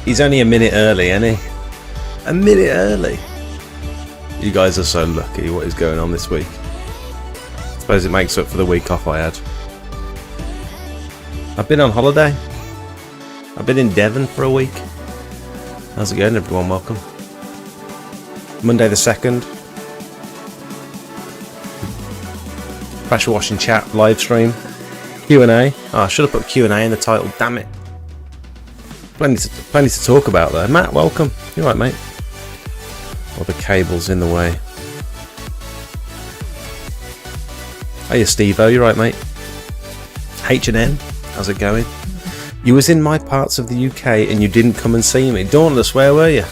He's only a minute early, isn't he? A minute early. You guys are so lucky. What is going on this week? I suppose it makes up for the week off I had. I've been on holiday. I've been in Devon for a week. How's it going, everyone? Welcome. Monday the 2nd. Pressure washing chat live stream. Q&A. Oh, I should have put Q&A in the title. Damn it. Plenty to talk about there. Matt, welcome. You right, mate? All the cables in the way. Hiya, Steve-O. You right, mate? H&N. How's it going? You was in my parts of the UK and you didn't come and see me. Dauntless, where were you?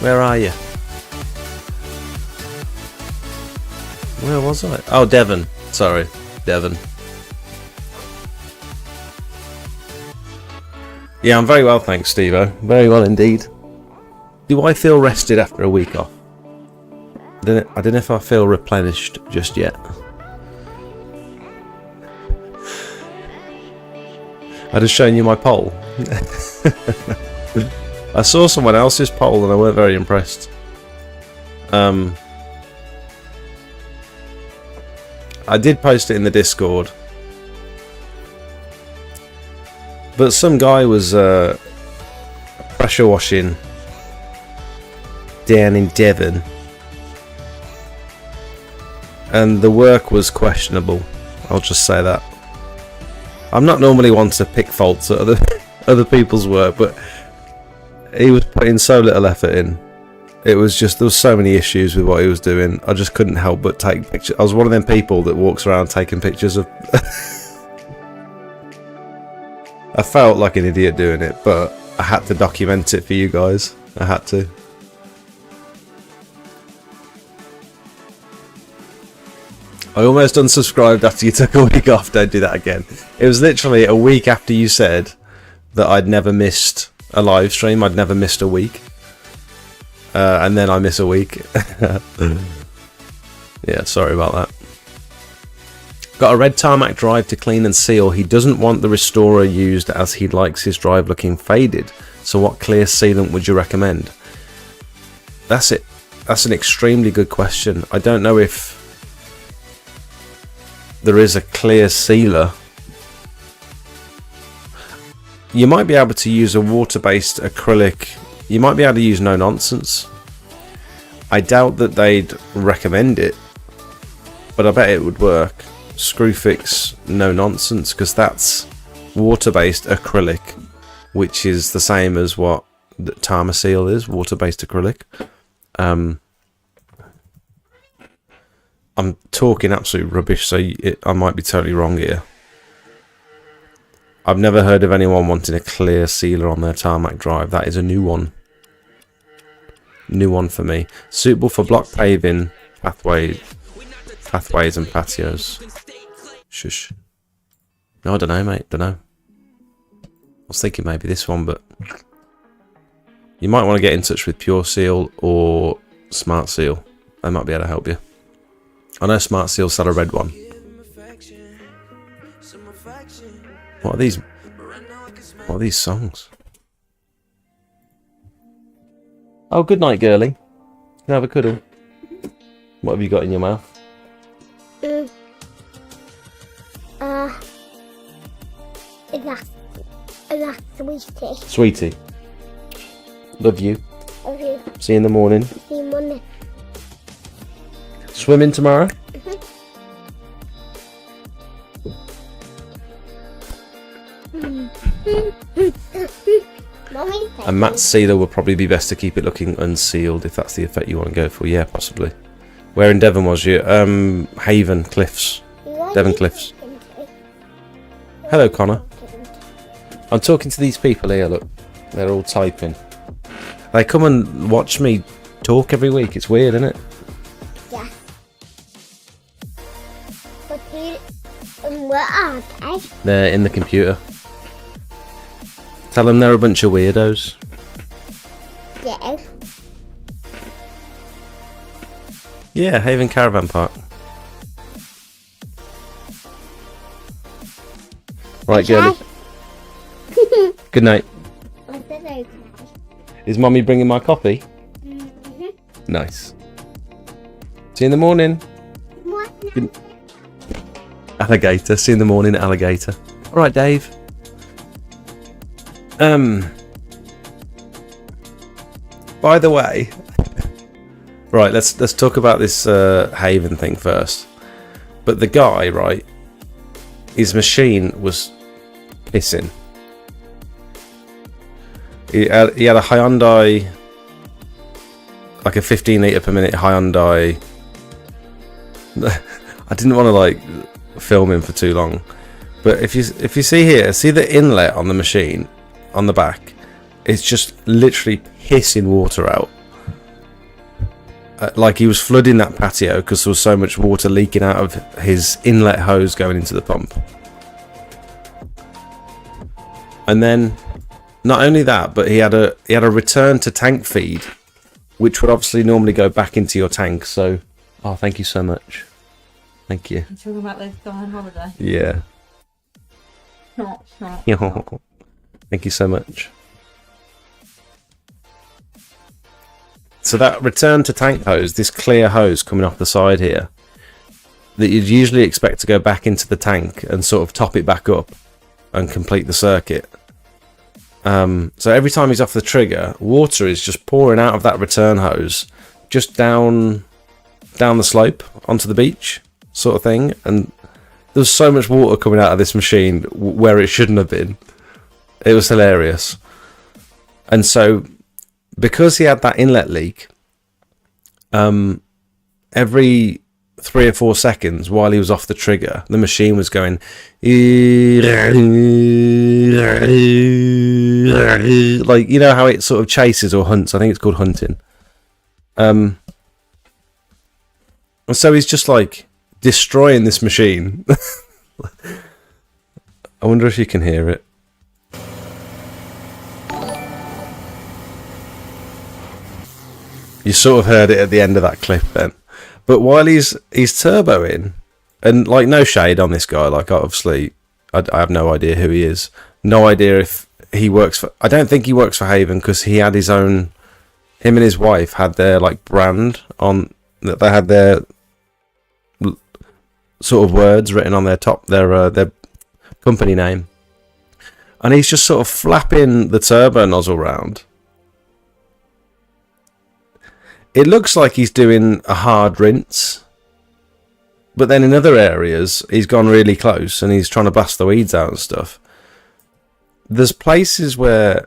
Where are you? Where was I? Oh, Devon. Sorry, Devon. Yeah, I'm very well, thanks, Steve-O. Very well indeed. Do I feel rested after a week off? I don't know if I feel replenished just yet. I just shown you my poll. I saw someone else's poll and I weren't very impressed. I did post it in the Discord. But some guy was pressure washing down in Devon. And the work was questionable. I'll just say that. I'm not normally one to pick faults at other people's work, but he was putting so little effort in. It was just, there was so many issues with what he was doing. I just couldn't help but take pictures. I was one of them people that walks around taking pictures of... I felt like an idiot doing it, but I had to document it for you guys. I had to. I almost unsubscribed after you took a week off. Don't do that again. It was literally a week after you said that I'd never missed a live stream. I'd never missed a week. And then I miss a week. Yeah, sorry about that. Got a red Tarmac drive to clean and seal. He doesn't want the restorer used as he likes his drive looking faded. So what clear sealant would you recommend? That's it. That's an extremely good question. I don't know if there is a clear sealer. You might be able to use a water-based acrylic. You might be able to use No Nonsense. I doubt that they'd recommend it, but I bet it would work. Screwfix No Nonsense, because that's water-based acrylic, which is the same as what the Tarmac is, water-based acrylic. I'm talking absolute rubbish, so I might be totally wrong here. I've never heard of anyone wanting a clear sealer on their Tarmac drive. That is a new one. New one for me. Suitable for block paving, pathways and patios. Shush. No, I don't know, mate. Don't know. I was thinking maybe this one, but you might want to get in touch with Pure Seal or Smart Seal. They might be able to help you. I know Smart Seal sell a red one. What are these? What are these songs? Oh, good night, girly. Can I have a cuddle? What have you got in your mouth? Sweetie. Sweetie. Love you. Love you. See you in the morning. See you Monday. Swimming tomorrow? And Matt's sealer would probably be best to keep it looking unsealed if that's the effect you want to go for. Yeah, possibly. Where in Devon was you? Haven Cliffs. Devon Cliffs. Hello, Connor. I'm talking to these people here, look. They're all typing. They come and watch me talk every week. It's weird, isn't it? Yeah. But where are they? They're in the computer. Tell them they're a bunch of weirdos. Yeah. Yeah, Haven Caravan Park. Right, girlie. Good night. Is Mummy bringing my coffee? Nice. See you in the morning. Alligator. See you in the morning, alligator. All right, Dave. By the way, right, let's talk about this Haven thing first. But the guy, right, his machine was pissing. He had a Hyundai, like a 15 litre per minute Hyundai. I didn't want to like film him for too long, but if you see here, see the inlet on the machine on the back, it's just literally pissing water out. Like he was flooding that patio because there was so much water leaking out of his inlet hose going into the pump. And then not only that, but he had a return to tank feed, which would obviously normally go back into your tank. So, oh, thank you so much. Thank you. You're talking about those going on holiday? Yeah. Thank you so much. So that return to tank hose, this clear hose coming off the side here, that you'd usually expect to go back into the tank and sort of top it back up and complete the circuit. So every time he's off the trigger, water is just pouring out of that return hose, just down the slope onto the beach, sort of thing. And there's so much water coming out of this machine where it shouldn't have been. It was hilarious. And so, because he had that inlet leak, every 3 or 4 seconds while he was off the trigger, the machine was going like, you know how it sort of chases or hunts. I think it's called hunting. And so he's just like destroying this machine. I wonder if you can hear it. You sort of heard it at the end of that clip then. But while he's turboing, and like no shade on this guy, like obviously I have no idea who he is. No idea if he works for, I don't think he works for Haven, because he had his own, him and his wife had their like brand on, that they had their sort of words written on their top, their company name. And he's just sort of flapping the turbo nozzle round. It looks like he's doing a hard rinse, but then in other areas he's gone really close and he's trying to blast the weeds out and stuff. There's places where,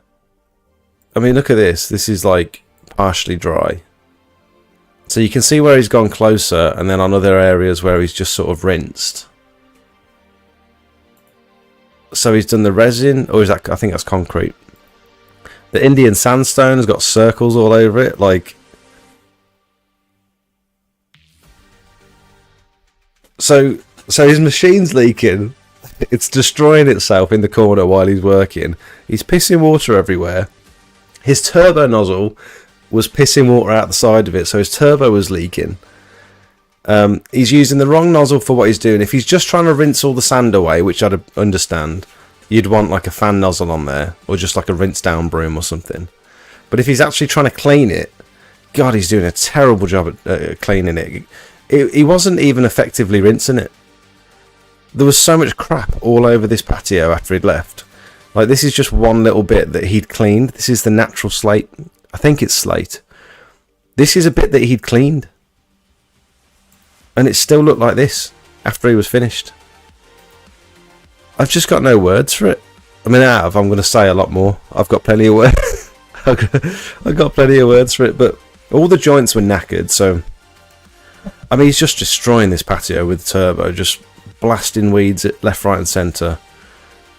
I mean, look at this. This is like partially dry. So you can see where he's gone closer, and then on other areas where he's just sort of rinsed. So he's done the resin, or is that, I think that's concrete. The Indian sandstone has got circles all over it, like. So his machine's leaking. It's destroying itself in the corner while he's working. He's pissing water everywhere. His turbo nozzle was pissing water out the side of it, so his turbo was leaking. He's using the wrong nozzle for what he's doing. If he's just trying to rinse all the sand away, which I'd understand, you'd want like a fan nozzle on there, or just like a rinse down broom or something. But if he's actually trying to clean it, God, he's doing a terrible job at cleaning it. He wasn't even effectively rinsing it. There was so much crap all over this patio after he'd left. Like, this is just one little bit that he'd cleaned. This is the natural slate. I think it's slate. This is a bit that he'd cleaned. And it still looked like this after he was finished. I've just got no words for it. I mean, I'm going to say a lot more. I've got plenty of words. I've got plenty of words for it, but all the joints were knackered, so... I mean, he's just destroying this patio with turbo, just blasting weeds at left, right and centre.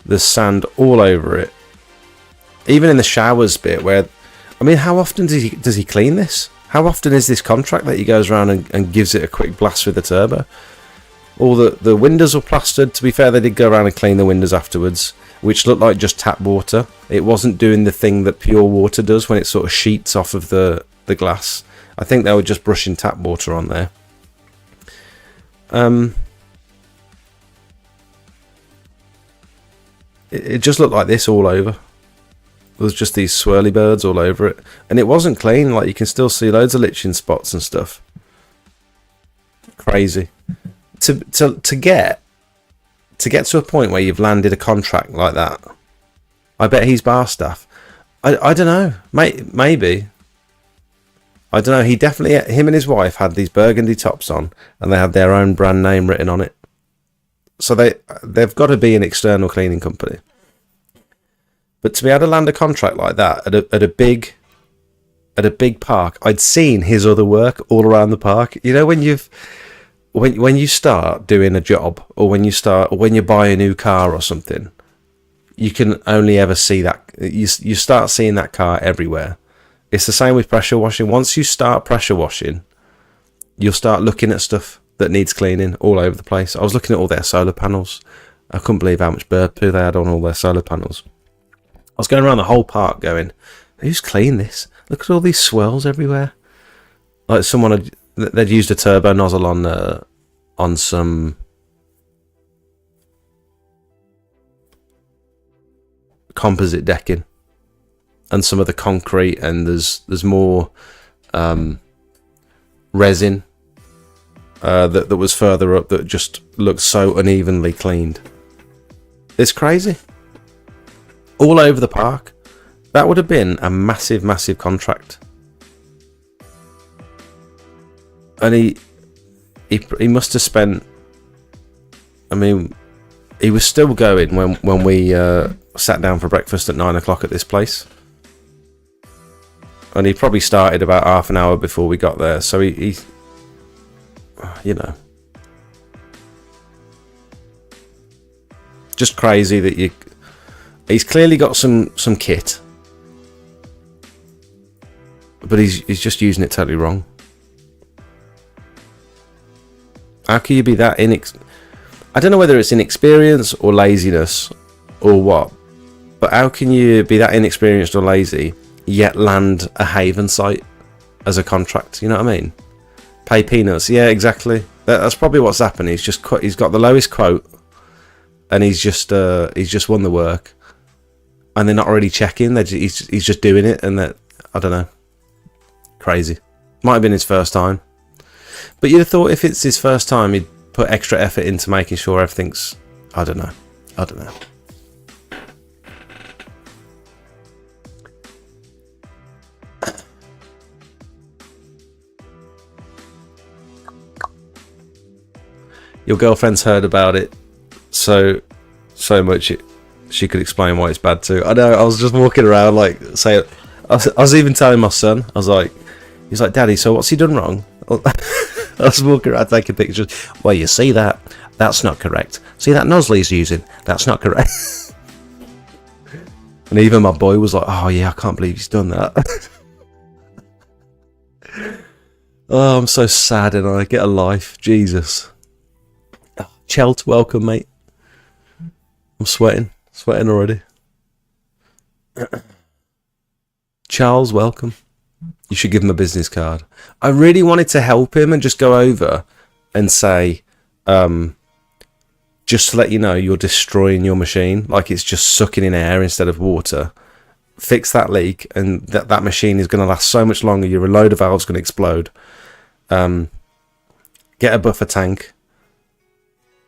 There's sand all over it. Even in the showers bit where... I mean, how often does he clean this? How often is this contract that he goes around and gives it a quick blast with the turbo? All the windows were plastered. To be fair, they did go around and clean the windows afterwards, which looked like just tap water. It wasn't doing the thing that pure water does when it sort of sheets off of the glass. I think they were just brushing tap water on there. It just looked like this all over. was just these swirly birds all over it, and it wasn't clean. Like, you can still see loads of litching spots and stuff. Crazy. To get to a point where you've landed a contract like that, I bet he's bar staff. I don't know, maybe. I don't know. He definitely, him and his wife had these burgundy tops on, and they had their own brand name written on it. So they've got to be an external cleaning company. But to be able to land a contract like that at a big park, I'd seen his other work all around the park. You know, when you start doing a job, or when you buy a new car or something, you can only ever see that. You start seeing that car everywhere. It's the same with pressure washing. Once you start pressure washing, you'll start looking at stuff that needs cleaning all over the place. I was looking at all their solar panels. I couldn't believe how much bird poo they had on all their solar panels. I was going around the whole park going, who's cleaned this? Look at all these swirls everywhere. Like they'd used a turbo nozzle on some composite decking and some of the concrete, and there's more resin that was further up that just looked so unevenly cleaned. It's crazy. All over the park. That would have been a massive, massive contract. And he must have spent, I mean, he was still going when we sat down for breakfast at 9 o'clock at this place. And he probably started about half an hour before we got there. So he you know, just crazy that he's clearly got some kit, but he's just using it totally wrong. How can you be that I don't know whether it's inexperience or laziness or what, but how can you be that inexperienced or lazy yet land a haven site as a contract? You know what I mean? Pay peanuts. Yeah, exactly. That's probably what's happened. He's got the lowest quote, and he's just won the work, and they're not already checking. He's just doing it, and that, I don't know. Crazy. Might have been his first time, but you'd have thought if it's his first time, he'd put extra effort into making sure everything's. I don't know. Your girlfriend's heard about it so much she could explain why it's bad too. I know. I was just walking around like saying. I was even telling my son. I was like, he's like, Daddy, so what's he done wrong? I was walking around taking pictures. Well, you see that? That's not correct. See that nozzle he's using? That's not correct. And even my boy was like, oh yeah, I can't believe he's done that. Oh, I'm so sad, and I get a life. Jesus. Chelt, welcome, mate. I'm sweating already. Charles, welcome. You should give him a business card. I really wanted to help him and just go over and say, just to let you know, you're destroying your machine. Like, it's just sucking in air instead of water. Fix that leak, and that machine is going to last so much longer. Your reloader valve's going to explode. Get a buffer tank,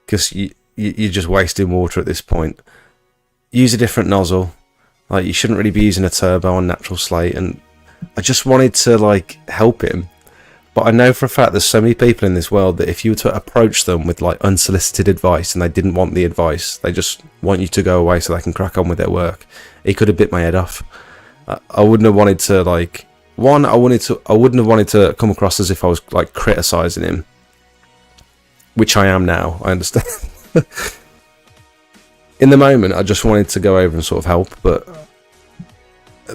because you're just wasting water at this point. Use a different nozzle. Like, you shouldn't really be using a turbo on natural slate. And I just wanted to like help him, but I know for a fact there's so many people in this world that if you were to approach them with like unsolicited advice and they didn't want the advice, they just want you to go away so they can crack on with their work. He could have bit my head off. I wouldn't have wanted to like I wouldn't have wanted to come across as if I was like criticizing him, which I am now. I understand. In the moment, I just wanted to go over and sort of help, but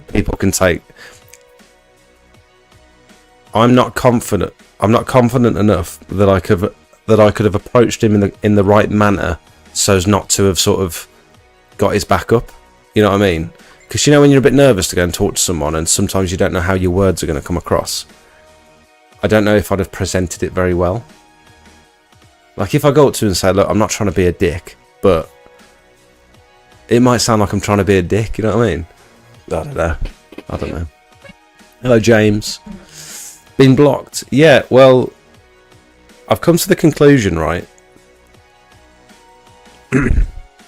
people can take. I'm not confident enough that I could have approached him in the right manner, so as not to have sort of got his back up. You know what I mean? Because you know when you're a bit nervous to go and talk to someone, and sometimes you don't know how your words are going to come across. I don't know if I'd have presented it very well. Like if I go up to him and say, "Look, I'm not trying to be a dick," but it might sound like I'm trying to be a dick. You know what I mean? I don't know. Hello, James. Been blocked. Yeah, well, I've come to the conclusion, right?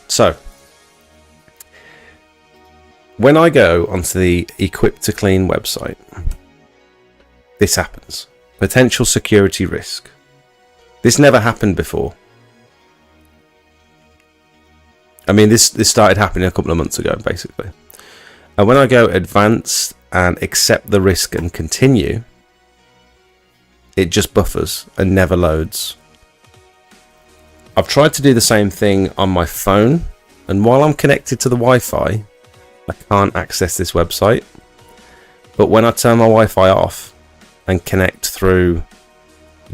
So, when I go onto the Equip to Clean website, this happens. Potential security risk. This never happened before. I mean, this started happening a couple of months ago, basically. And when I go advanced and accept the risk and continue, it just buffers and never loads. I've tried to do the same thing on my phone, and while I'm connected to the Wi-Fi, I can't access this website. But when I turn my Wi-Fi off and connect through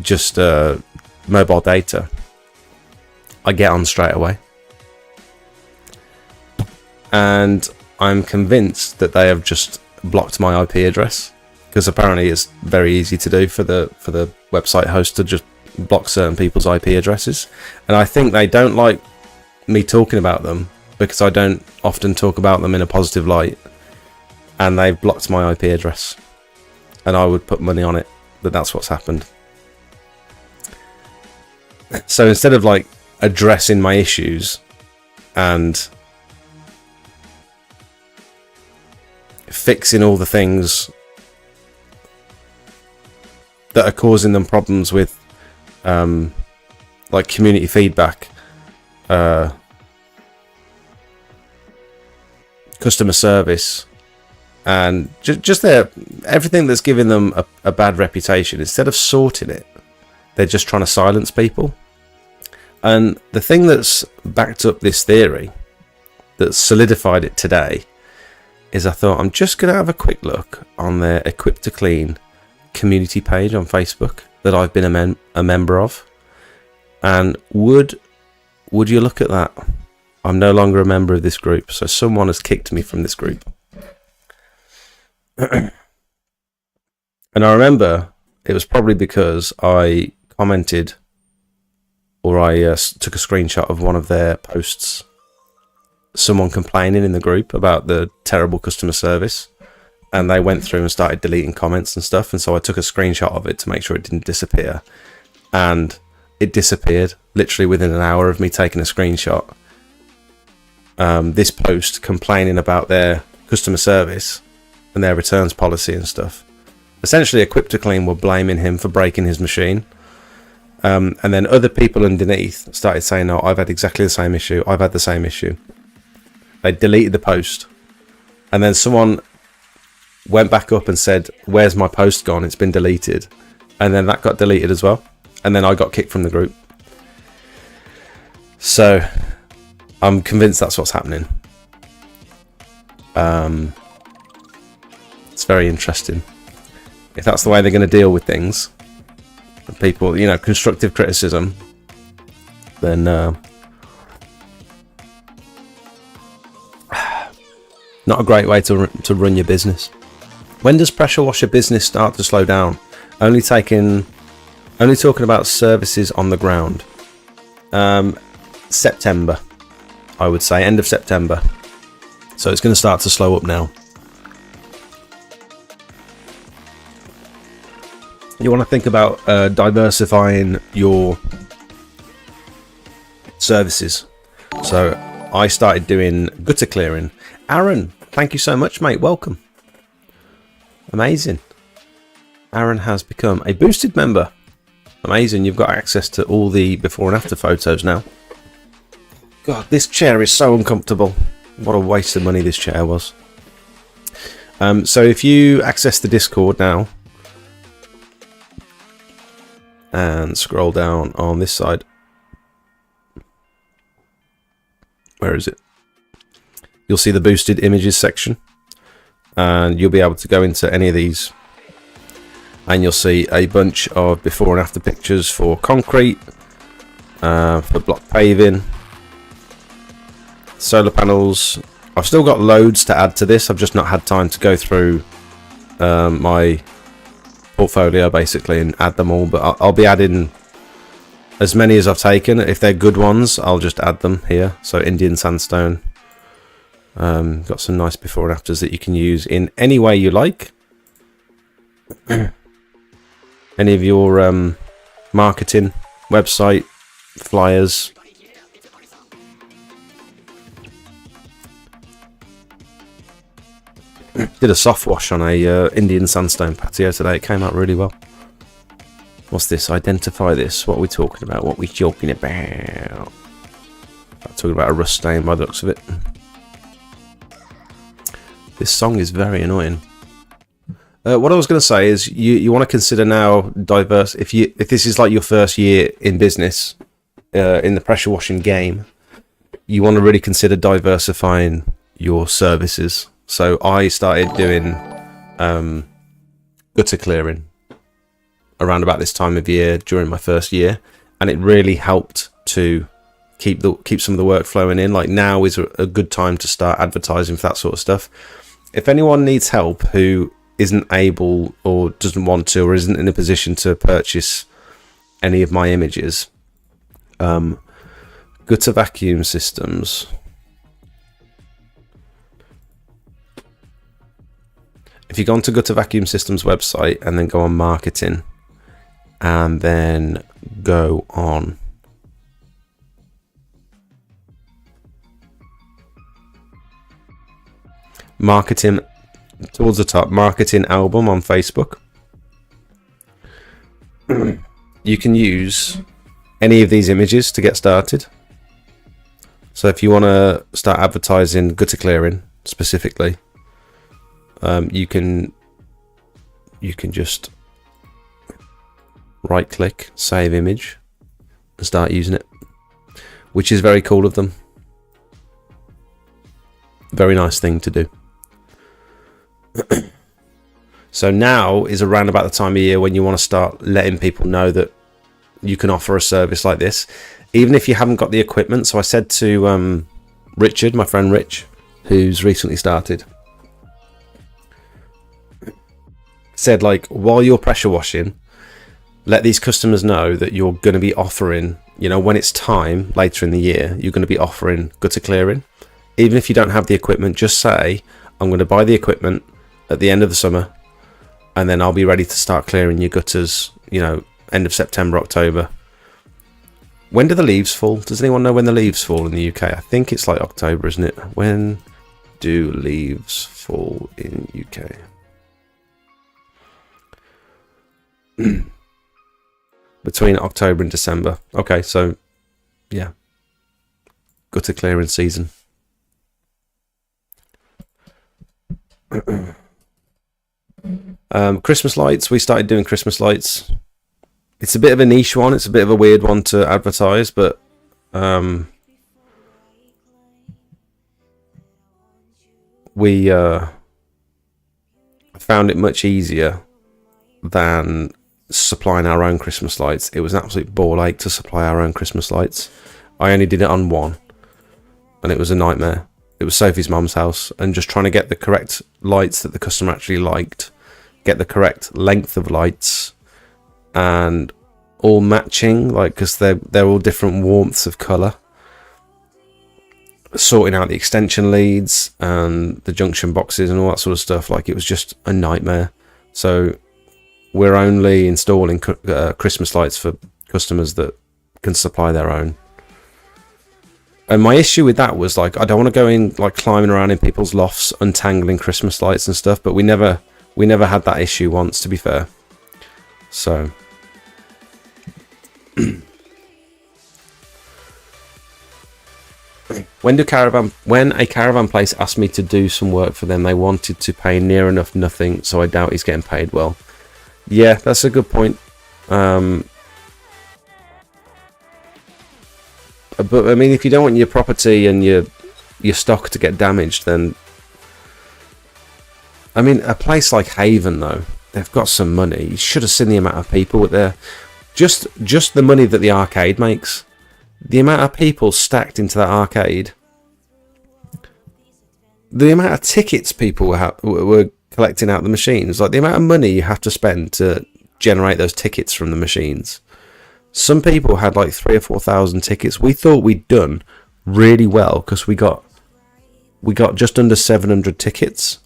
just mobile data, I get on straight away. And I'm convinced that they have just blocked my IP address, because apparently it's very easy to do for the website host to just block certain people's IP addresses. And I think they don't like me talking about them because I don't often talk about them in a positive light, and they've blocked my IP address. And I would put money on it that that's what's happened. So instead of like addressing my issues and fixing all the things that are causing them problems with like community feedback, customer service, and just everything that's giving them a bad reputation, instead of sorting it, they're just trying to silence people. And the thing that's backed up this theory, that solidified it today, is I thought I'm just going to have a quick look on their Equip to Clean community page on Facebook that I've been a member of. And would you look at that? I'm no longer a member of this group, so someone has kicked me from this group. And I remember it was probably because I commented, or I took a screenshot of one of their posts, someone complaining in the group about the terrible customer service, and they went through and started deleting comments and stuff, and so I took a screenshot of it to make sure it didn't disappear, and it disappeared literally within an hour of me taking a screenshot. This post complaining about their customer service and their returns policy and stuff. Essentially, Equip to Clean were blaming him for breaking his machine. And then other people underneath started saying, "Oh, I've had exactly the same issue. I've had the same issue." They deleted the post. And then someone went back up and said, "Where's my post gone? It's been deleted." And then that got deleted as well. And then I got kicked from the group. So I'm convinced that's what's happening. It's very interesting. If that's the way they're going to deal with things, people, you know, constructive criticism, then not a great way to run your business. When does pressure washer business start to slow down? Only talking about services on the ground. September, I would say, end of September. So it's going to start to slow up now. You want to think about diversifying your services. So I started doing gutter clearing. Aaron, thank you so much, mate. Welcome. Amazing. Aaron has become a boosted member. Amazing. You've got access to all the before and after photos now. God, this chair is so uncomfortable. What a waste of money this chair was. So if you access the Discord now and scroll down on this side, where is it? You'll see the boosted images section, and you'll be able to go into any of these, and you'll see a bunch of before and after pictures for concrete, for block paving, solar panels. I've still got loads to add to this. I've just not had time to go through my portfolio basically and add them all, but I'll be adding as many as I've taken. If they're good ones, I'll just add them here. So Indian sandstone, Got some nice before and afters that you can use in any way you like. Any of your marketing, website, flyers. Did a soft wash on a Indian sandstone patio today. It came out really well. What's this? Identify this. What are we talking about? What are we joking about? I'm talking about a rust stain by the looks of it. This song is very annoying. What I was going to say is you want to consider now diverse. If this is like your first year in business, in the pressure washing game, you want to really consider diversifying your services. So I started doing gutter clearing around about this time of year during my first year, and it really helped to keep some of the work flowing in. Like, now is a good time to start advertising for that sort of stuff. If anyone needs help who isn't able or doesn't want to or isn't in a position to purchase any of my images, gutter vacuum systems. If you go onto Gutter Vacuum Systems website and then go on marketing and then go on marketing towards the top, marketing album on Facebook, you can use any of these images to get started. So if you want to start advertising gutter clearing specifically, you can just right click, save image, and start using it, which is very cool of them. Very nice thing to do. So now is around about the time of year when you want to start letting people know that you can offer a service like this, even if you haven't got the equipment. So I said to Richard, my friend Rich, who's recently started, said, like, while you're pressure washing, let these customers know that you're going to be offering, you know, when it's time later in the year, you're going to be offering gutter clearing. Even if you don't have the equipment, just say, I'm going to buy the equipment at the end of the summer, and then I'll be ready to start clearing your gutters, you know, end of September, October. When do the leaves fall? Does anyone know when the leaves fall in the UK? I think it's like October, isn't it? When do leaves fall in UK? Between October and December. Okay, so yeah, gutter clearing season. Christmas lights. We started doing Christmas lights. It's a bit of a niche one. It's a bit of a weird one to advertise, but we found it much easier than supplying our own Christmas lights. It was an absolute ball ache to supply our own Christmas lights. I only did it on one, and it was a nightmare. It was Sophie's mum's house, and just trying to get the correct lights that the customer actually liked, get the correct length of lights, and all matching, like, because they're all different warmths of colour. Sorting out the extension leads and the junction boxes and all that sort of stuff, like, it was just a nightmare. So we're only installing Christmas lights for customers that can supply their own. And my issue with that was, like, I don't want to go in, like, climbing around in people's lofts, untangling Christmas lights and stuff. But we never had that issue once, to be fair. So when a caravan place asked me to do some work for them, they wanted to pay near enough nothing, so I doubt he's getting paid well. Yeah, that's a good point. But I mean, if you don't want your property and your stock to get damaged, then I mean, a place like Haven, though, they've got some money. You should have seen the amount of people with their just the money that the arcade makes. The amount of people stacked into that arcade. The amount of tickets people were collecting out the machines, like the amount of money you have to spend to generate those tickets from the machines. Some people had like 3,000 or 4,000 tickets. We thought we'd done really well because we got we got just under 700 tickets,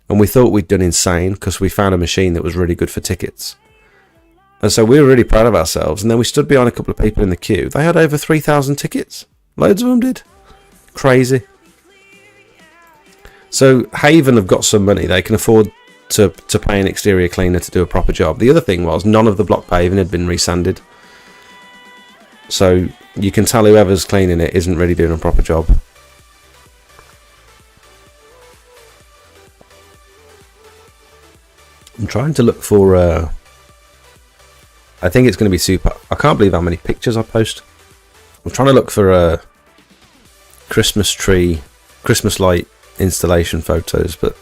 and we thought we'd done insane because we found a machine that was really good for tickets. And so we were really proud of ourselves. And then we stood behind a couple of people in the queue. They had over 3,000 tickets. Loads of them did. Crazy. So Haven have got some money. They can afford to pay an exterior cleaner to do a proper job. The other thing was none of the block paving had been resanded. So you can tell whoever's cleaning it isn't really doing a proper job. I'm trying to look for... I think it's going to be super... I can't believe how many pictures I post. I'm trying to look for Christmas tree, Christmas light installation photos, but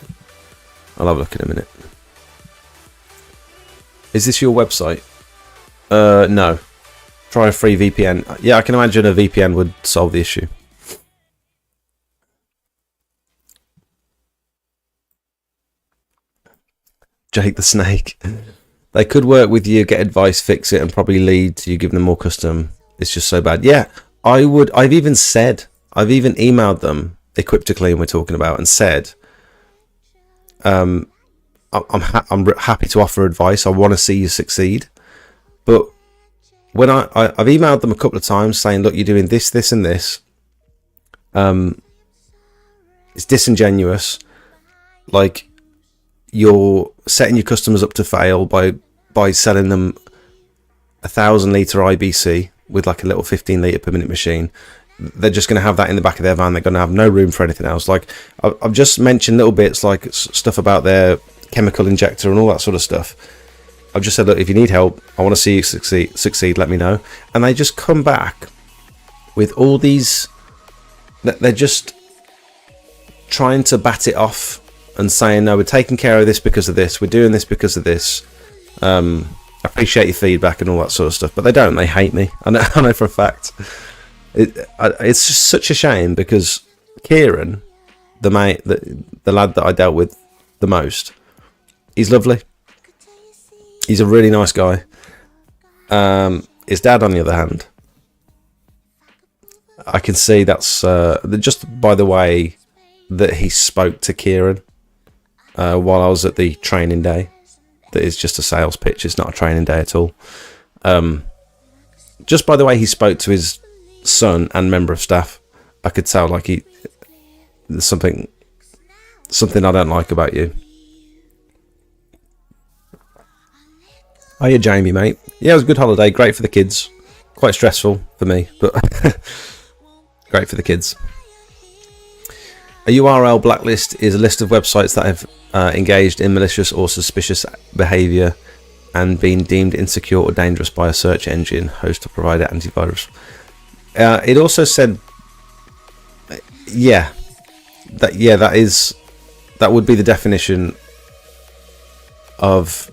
I'll have a look in a minute. Is this your website? No. Try a free VPN. Yeah, I can imagine a VPN would solve the issue. Jake the Snake. They could work with you, get advice, fix it, and probably lead to you giving them more custom. It's just so bad. Yeah, I would. I've even emailed them, Equiptically, we're talking about, and said, I'm happy to offer advice. I want to see you succeed. But when I've emailed them a couple of times saying, look, you're doing this, this, and this. It's disingenuous. Like, you're setting your customers up to fail by selling them 1,000 litre IBC with like a little 15 litre per minute machine. They're just going to have that in the back of their van. They're going to have no room for anything else. Like, I've just mentioned little bits like stuff about their chemical injector and all that sort of stuff. I've just said, look, if you need help, I want to see you succeed, let me know. And they just come back with all these... They're just trying to bat it off and saying, no, we're taking care of this because of this, we're doing this because of this, I appreciate your feedback and all that sort of stuff. But they don't. They hate me. I know for a fact. It's just such a shame because Kieran, the lad that I dealt with the most, he's lovely. He's a really nice guy. His dad, on the other hand, I can see that's just by the way that he spoke to Kieran while I was at the training day. That is just a sales pitch. It's not a training day at all. Just by the way he spoke to his son and member of staff, I could tell like there's something I don't like about you. Hiya, Jamie, mate. Yeah, it was a good holiday. Great for the kids. Quite stressful for me, but great for the kids. A URL blacklist is a list of websites that have engaged in malicious or suspicious behaviour and been deemed insecure or dangerous by a search engine, host or provider, antivirus. It also said, that would be the definition of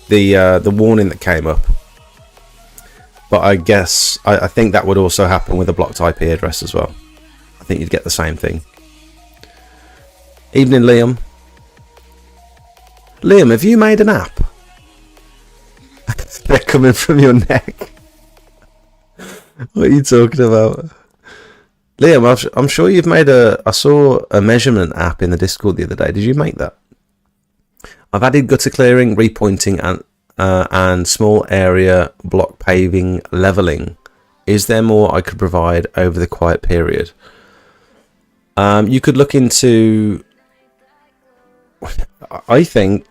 the warning that came up. But I guess I think that would also happen with a blocked IP address as well. I think you'd get the same thing. Evening, Liam. Liam, have you made an app? They're coming from your neck. What are you talking about? Liam, I'm sure you've made I saw a measurement app in the Discord the other day. Did you make that? I've added gutter clearing, repointing, and small area block paving levelling. Is there more I could provide over the quiet period? You could look into... I think,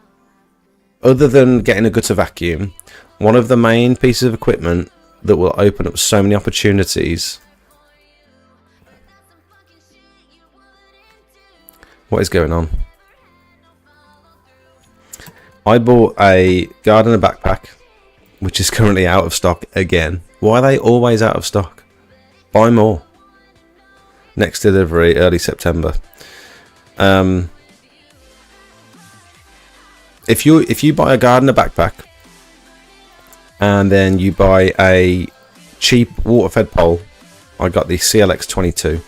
other than getting a gutter vacuum, one of the main pieces of equipment that will open up so many opportunities... What is going on? I bought a gardener backpack, which is currently out of stock again. Why are they always out of stock? Buy more. Next delivery, early September. If you buy a gardener backpack and then you buy a cheap water-fed pole, I got the CLX 22.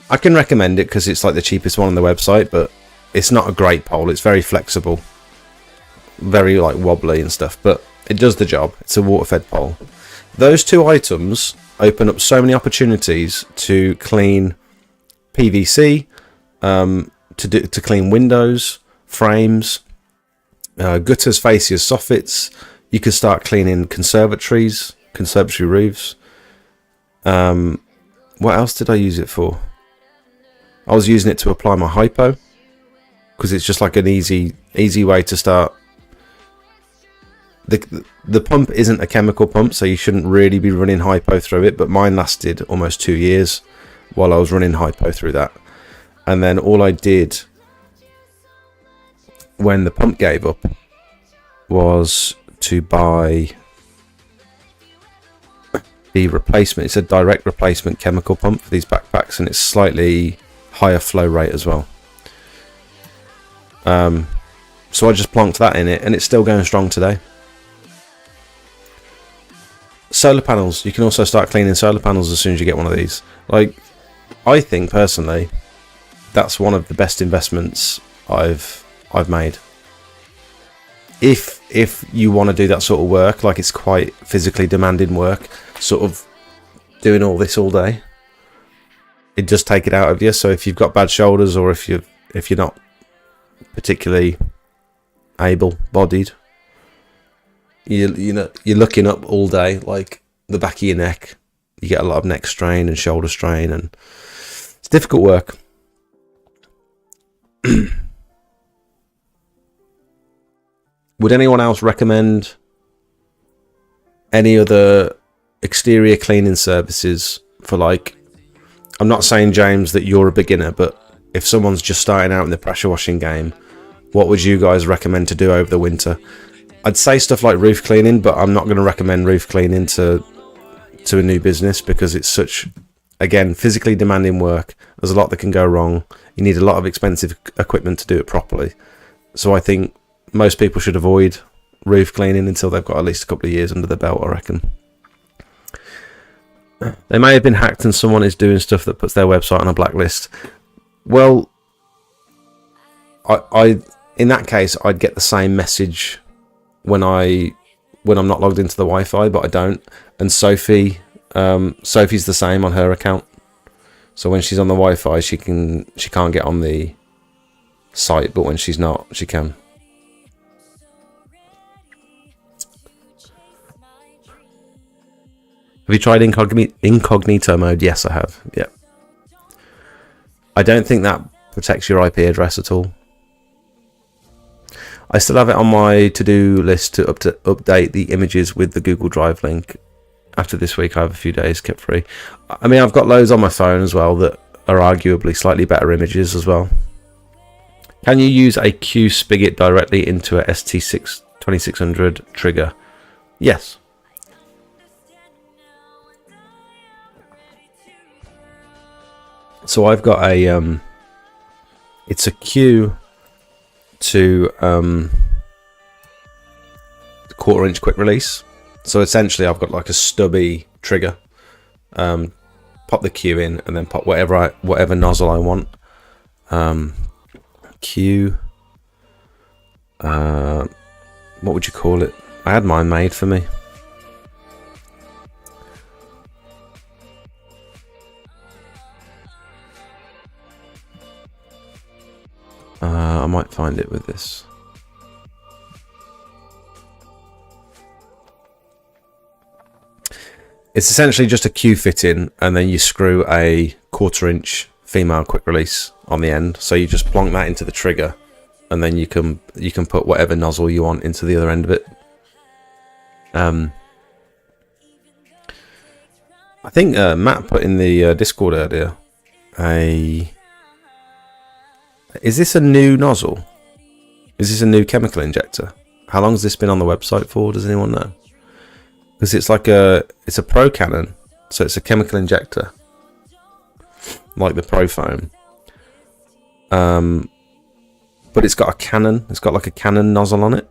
I can recommend it because it's like the cheapest one on the website, but it's not a great pole. It's very flexible, very like wobbly and stuff, but it does the job. It's a water-fed pole. Those two items open up so many opportunities to clean PVC to clean windows, frames, gutters, fascias, soffits. You could start cleaning conservatory roofs. What else did I use it for? I was using it to apply my hypo, because it's just like an easy way to start. The pump isn't a chemical pump, so you shouldn't really be running hypo through it, but mine lasted almost 2 years while I was running hypo through that. And then all I did when the pump gave up was to buy the replacement. It's a direct replacement chemical pump for these backpacks, and it's slightly higher flow rate as well. So I just plonked that in it, and it's still going strong today. Solar panels. You can also start cleaning solar panels as soon as you get one of these. Like, I think personally, that's one of the best investments I've made. If you want to do that sort of work, like it's quite physically demanding work, sort of doing all this all day, it does take it out of you. So if you've got bad shoulders, or if you're not particularly able-bodied, you're looking up all day, like the back of your neck, you get a lot of neck strain and shoulder strain, and it's difficult work. Would anyone else recommend any other exterior cleaning services for, like, I'm not saying, James, that you're a beginner, but if someone's just starting out in the pressure washing game, what would you guys recommend to do over the winter? I'd say stuff like roof cleaning, but I'm not going to recommend roof cleaning to a new business, because it's such, again, physically demanding work. There's a lot that can go wrong. You need a lot of expensive equipment to do it properly. So I think most people should avoid roof cleaning until they've got at least a couple of years under the belt, I reckon. They may have been hacked and someone is doing stuff that puts their website on a blacklist. Well, I in that case, I'd get the same message when I'm not logged into the Wi-Fi, but I don't. And Sophie's the same on her account. So when she's on the Wi-Fi, she can't get on the site, but when she's not, she can. Have you tried incognito mode? Yes, I have. Yeah. I don't think that protects your IP address at all. I still have it on my to-do list to update the images with the Google Drive link. After this week, I have a few days kept free. I mean, I've got loads on my phone as well that are arguably slightly better images as well. Can you use a Q spigot directly into a ST2600 trigger? Yes. So I've got a it's a Q to 1/4 inch quick release. So essentially I've got like a stubby trigger. Pop the Q in and then pop whatever nozzle I want. Q, what would you call it? I had mine made for me. I might find it with this. It's essentially just a Q fit in, and then you screw a 1/4 inch female quick release on the end. So you just plonk that into the trigger, and then you can put whatever nozzle you want into the other end of it. I think Matt put in the Discord earlier is this a new nozzle? Is this a new chemical injector? How long has this been on the website for? Does anyone know? Because it's a Pro Cannon, so it's a chemical injector, like the Pro Foam. But it's got a cannon. It's got like a cannon nozzle on it.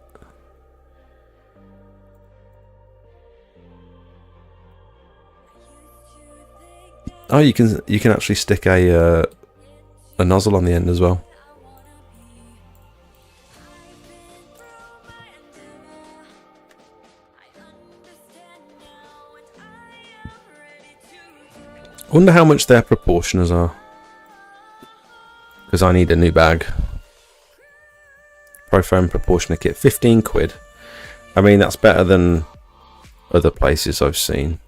Oh, you can actually stick a nozzle on the end as well. I wonder how much their proportioners are. because I need a new bag. Profoam proportionate kit, 15 quid. I mean, that's better than other places I've seen.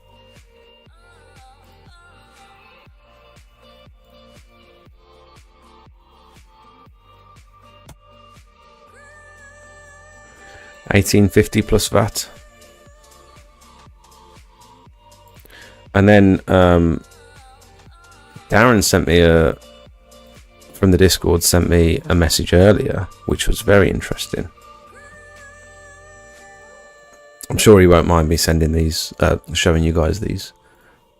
$18.50 plus VAT. And then Darren sent me from the Discord, sent me a message earlier, which was very interesting. I'm sure he won't mind me sending these, showing you guys these.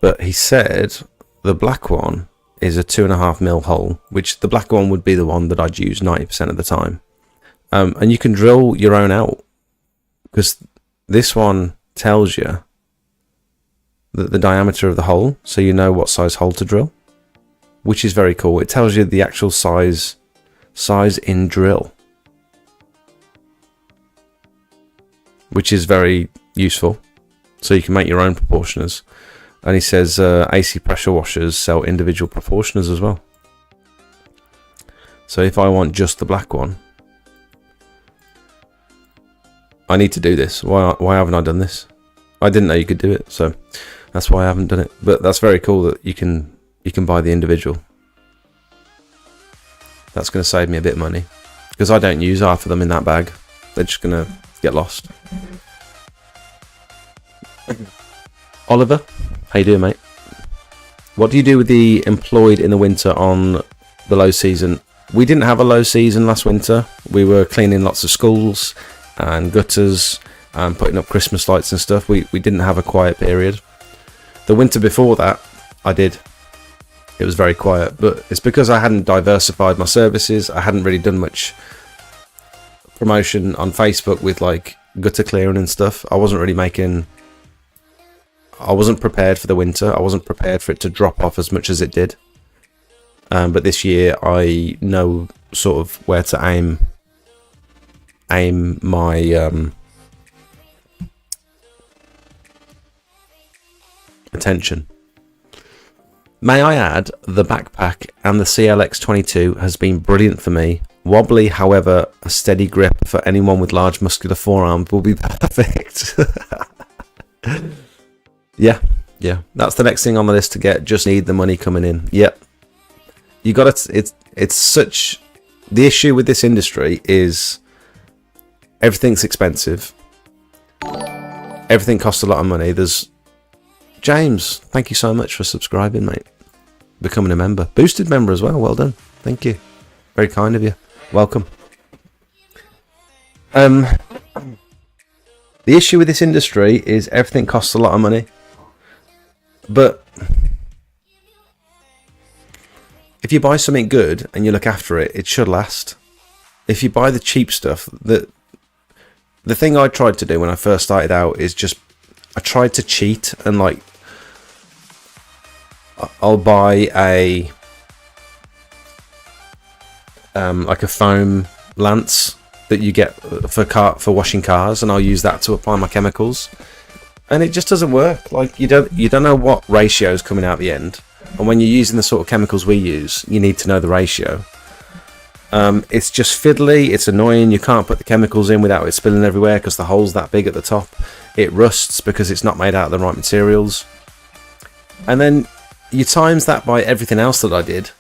But he said the black one is a 2.5mm hole, which the black one would be the one that I'd use 90% of the time. And you can drill your own out, because this one tells you the diameter of the hole, so you know what size hole to drill, which is very cool. It tells you the actual size in drill, which is very useful, so you can make your own proportioners. And he says AC pressure washers sell individual proportioners as well. So if I want just the black one, I need to do this. Why haven't I done this? I didn't know you could do it, so that's why I haven't done it. But that's very cool that you can buy the individual. That's going to save me a bit of money, because I don't use half of them in that bag. They're just going to get lost. Oliver, how you doing, mate? What do you do with the employed in the winter on the low season? We didn't have a low season last winter. We were cleaning lots of schools and gutters and putting up Christmas lights and stuff. We didn't have a quiet period. The winter before that, I did. It was very quiet, but it's because I hadn't diversified my services. I hadn't really done much promotion on Facebook with like gutter clearing and stuff. I wasn't prepared for the winter. I wasn't prepared for it to drop off as much as it did. But this year I know sort of where to aim my attention. May I add, the backpack and the CLX22 has been brilliant for me. Wobbly, however, a steady grip for anyone with large muscular forearms will be perfect. Yeah, that's the next thing on the list to get. Just need the money coming in. Yep. You got it. It's such, the issue with this industry is everything's expensive. Everything costs a lot of money. There's James, thank you so much for subscribing, mate. Becoming a member. Boosted member as well. Well done. Thank you. Very kind of you. Welcome. The issue with this industry is everything costs a lot of money. But if you buy something good and you look after it, it should last. If you buy the cheap stuff, the thing I tried to do when I first started out is just, I tried to cheat and like, I'll buy a foam lance that you get for washing cars, and I'll use that to apply my chemicals, and it just doesn't work. Like you don't know what ratio is coming out the end, and when you're using the sort of chemicals we use, you need to know the ratio. It's just fiddly, it's annoying. You can't put the chemicals in without it spilling everywhere because the hole's that big at the top. It rusts because it's not made out of the right materials, and then you times that by everything else that I did.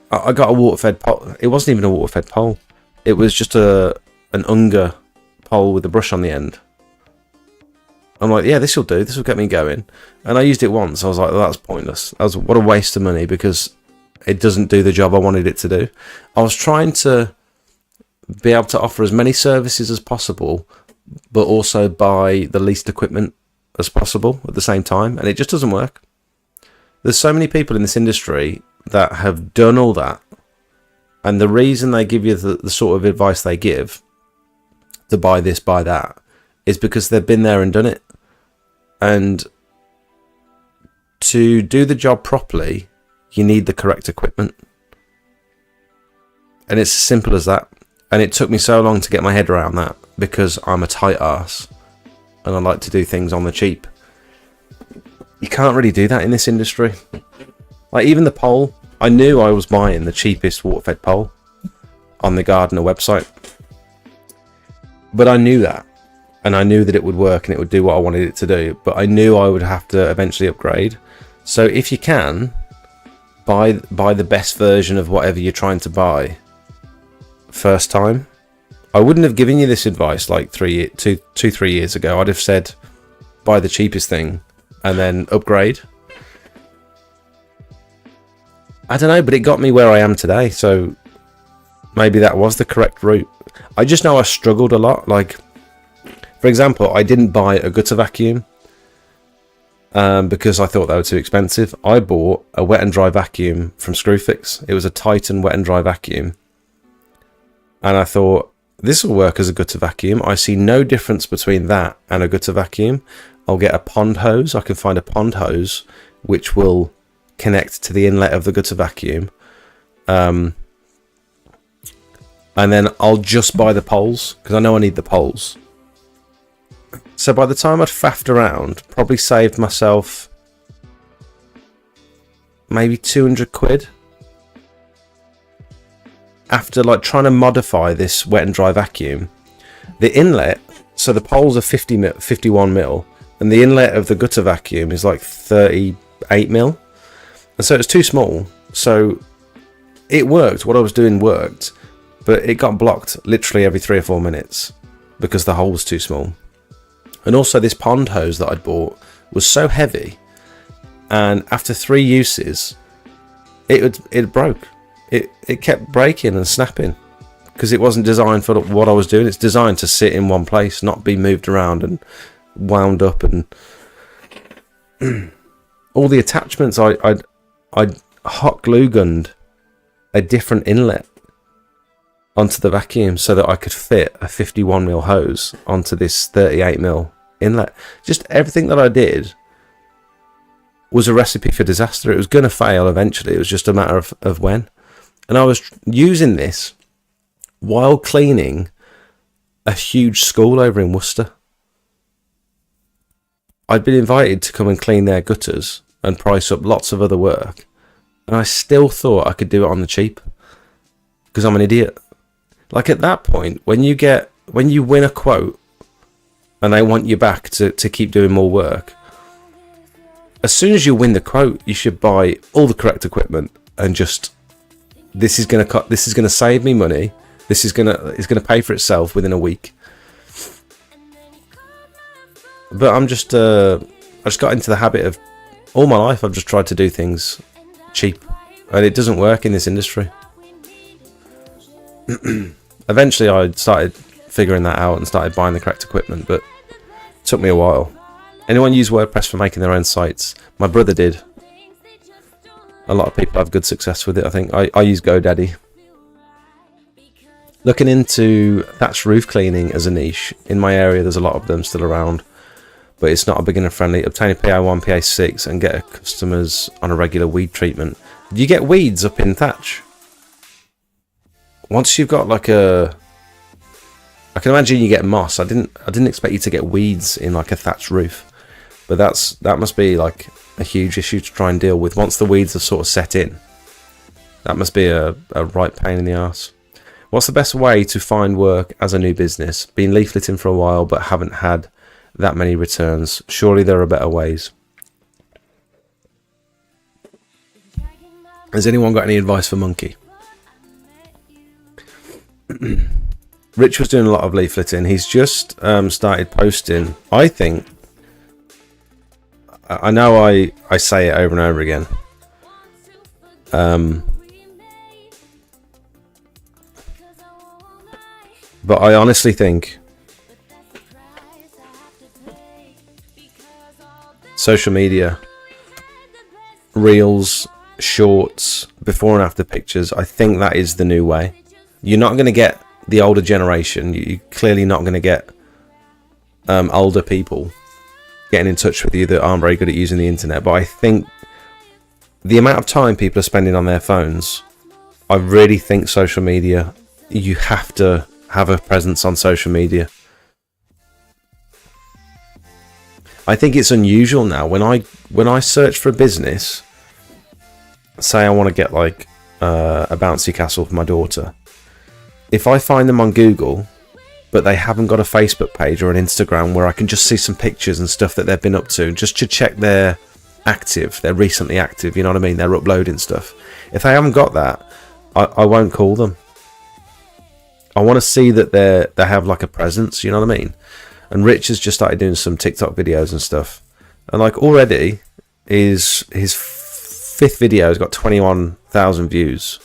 I got a water-fed pole. It wasn't even a water-fed pole. It was just an Unger pole with a brush on the end. I'm like, yeah, this will do. This will get me going. And I used it once. I was like, well, that's pointless. What a waste of money, because it doesn't do the job I wanted it to do. I was trying to be able to offer as many services as possible, but also buy the least equipment as possible at the same time, and it just doesn't work. There's so many people in this industry that have done all that, and the reason they give you the sort of advice they give to buy this, buy that, is because they've been there and done it. And to do the job properly, you need the correct equipment, and it's as simple as that. And it took me so long to get my head around that, because I'm a tight arse and I like to do things on the cheap. You can't really do that in this industry. Like even the pole, I knew I was buying the cheapest water-fed pole on the Gardener website, but I knew that, and I knew that it would work and it would do what I wanted it to do, but I knew I would have to eventually upgrade. So if you can, buy the best version of whatever you're trying to buy first time. I wouldn't have given you this advice like 3 years ago. I'd have said buy the cheapest thing and then upgrade. I don't know, but it got me where I am today, so maybe that was the correct route. I just know I struggled a lot. Like, for example, I didn't buy a gutter vacuum because I thought they were too expensive. I bought a wet and dry vacuum from Screwfix. It was a Titan wet and dry vacuum, and I thought, this will work as a gutter vacuum. I see no difference between that and a gutter vacuum. I'll get a pond hose. I can find a pond hose which will connect to the inlet of the gutter vacuum, and then I'll just buy the poles because I know I need the poles. So by the time I'd faffed around, probably saved myself maybe 200 quid after like trying to modify this wet and dry vacuum. The inlet, so the poles are 51 mil, and the inlet of the gutter vacuum is like 38 mil. And so it's too small. So it worked. What I was doing worked, but it got blocked literally every 3 or 4 minutes because the hole was too small. And also this pond hose that I'd bought was so heavy, and after 3 uses, it broke. It kept breaking and snapping because it wasn't designed for what I was doing. It's designed to sit in one place, not be moved around and wound up, and all the attachments I hot glue gunned a different inlet onto the vacuum so that I could fit a 51 mil hose onto this 38 mil inlet. Just everything that I did was a recipe for disaster. It was going to fail eventually. It was just a matter of when. And I was using this while cleaning a huge school over in Worcester. I'd been invited to come and clean their gutters and price up lots of other work, and I still thought I could do it on the cheap because I'm an idiot. Like, at that point, when you win a quote and they want you back to keep doing more work, as soon as you win the quote, you should buy all the correct equipment and just, this is going to save me money. It's going to pay for itself within a week. But I just got into the habit of, all my life I've just tried to do things cheap, and it doesn't work in this industry. Eventually I started figuring that out and started buying the correct equipment, but it took me a while. Anyone use WordPress for making their own sites? My brother did. A lot of people have good success with it, I think. I use GoDaddy. Looking into thatch roof cleaning as a niche. In my area there's a lot of them still around, but it's not a beginner friendly. Obtain a PA1, PA6 and get a customers on a regular weed treatment. Do you get weeds up in thatch? Once you've got like I can imagine you get moss. I didn't expect you to get weeds in like a thatched roof, but that must be like a huge issue to try and deal with. Once the weeds are sort of set in, that must be a right pain in the arse. What's the best way to find work as a new business? Been leafleting for a while but haven't had that many returns. Surely there are better ways. Has anyone got any advice for Monkey? Rich was doing a lot of leafleting. He's just started posting. I think, I know I say it over and over again, but I honestly think social media, reels, shorts, before and after pictures, I think that is the new way. You're not going to get the older generation. You're clearly not going to get older people getting in touch with you that aren't very good at using the internet. But I think the amount of time people are spending on their phones, I really think social media, you have to have a presence on social media. I think it's unusual now. When I search for a business, say I want to get like a bouncy castle for my daughter. If I find them on Google, but they haven't got a Facebook page or an Instagram where I can just see some pictures and stuff that they've been up to, just to check they're active, they're recently active, you know what I mean? They're uploading stuff. If they haven't got that, I won't call them. I want to see that they have like a presence, you know what I mean? And Rich has just started doing some TikTok videos and stuff. And like already, his 5th video has got 21,000 views.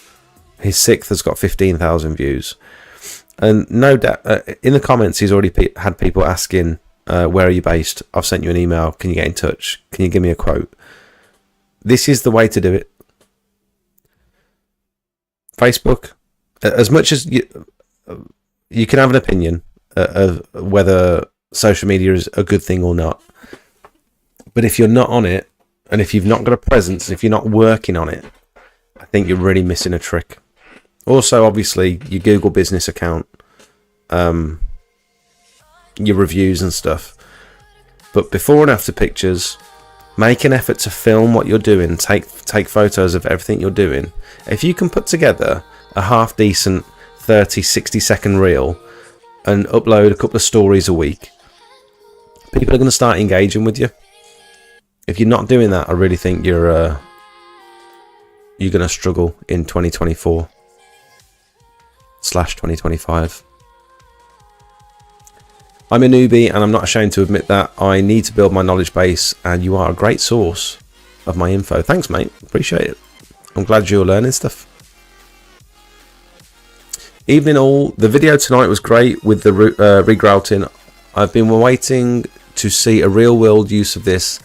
His 6th has got 15,000 views. And no doubt, in the comments, he's already had people asking, where are you based? I've sent you an email. Can you get in touch? Can you give me a quote? This is the way to do it. Facebook, as much as you can have an opinion of whether social media is a good thing or not. But if you're not on it, and if you've not got a presence, if you're not working on it, I think you're really missing a trick. Also, obviously, your Google business account, your reviews and stuff. But before and after pictures, make an effort to film what you're doing. Take photos of everything you're doing. If you can put together a half decent 30-60 second reel and upload a couple of stories a week, people are going to start engaging with you. If you're not doing that, I really think you're going to struggle in 2024/2025. I'm a newbie and I'm not ashamed to admit that. I need to build my knowledge base, and you are a great source of my info. Thanks, mate. Appreciate it. I'm glad you're learning stuff. Evening all. The video tonight was great with the regrouting. I've been waiting to see a real world use of this,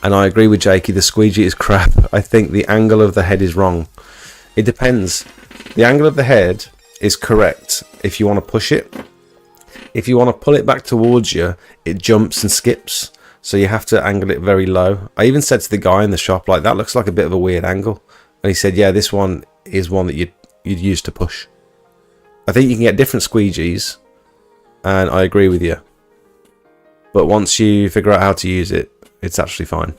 and I agree with Jakey. The squeegee is crap. I think the angle of the head is wrong. It depends. The angle of the head is correct if you want to push it. If you want to pull it back towards you, it jumps and skips. So you have to angle it very low. I even said to the guy in the shop, like, that looks like a bit of a weird angle. And he said, yeah, this one is one that you'd use to push. I think you can get different squeegees, and I agree with you. But once you figure out how to use it, it's actually fine.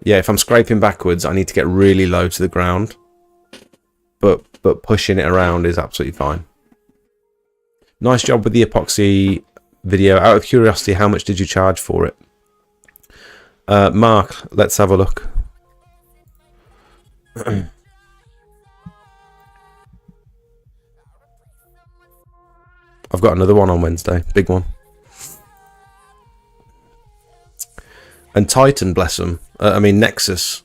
Yeah, if I'm scraping backwards, I need to get really low to the ground. But pushing it around is absolutely fine. Nice job with the epoxy video. Out of curiosity, how much did you charge for it? Mark, let's have a look. I've got another one on Wednesday. Big one. And Titan, bless them. Nexus.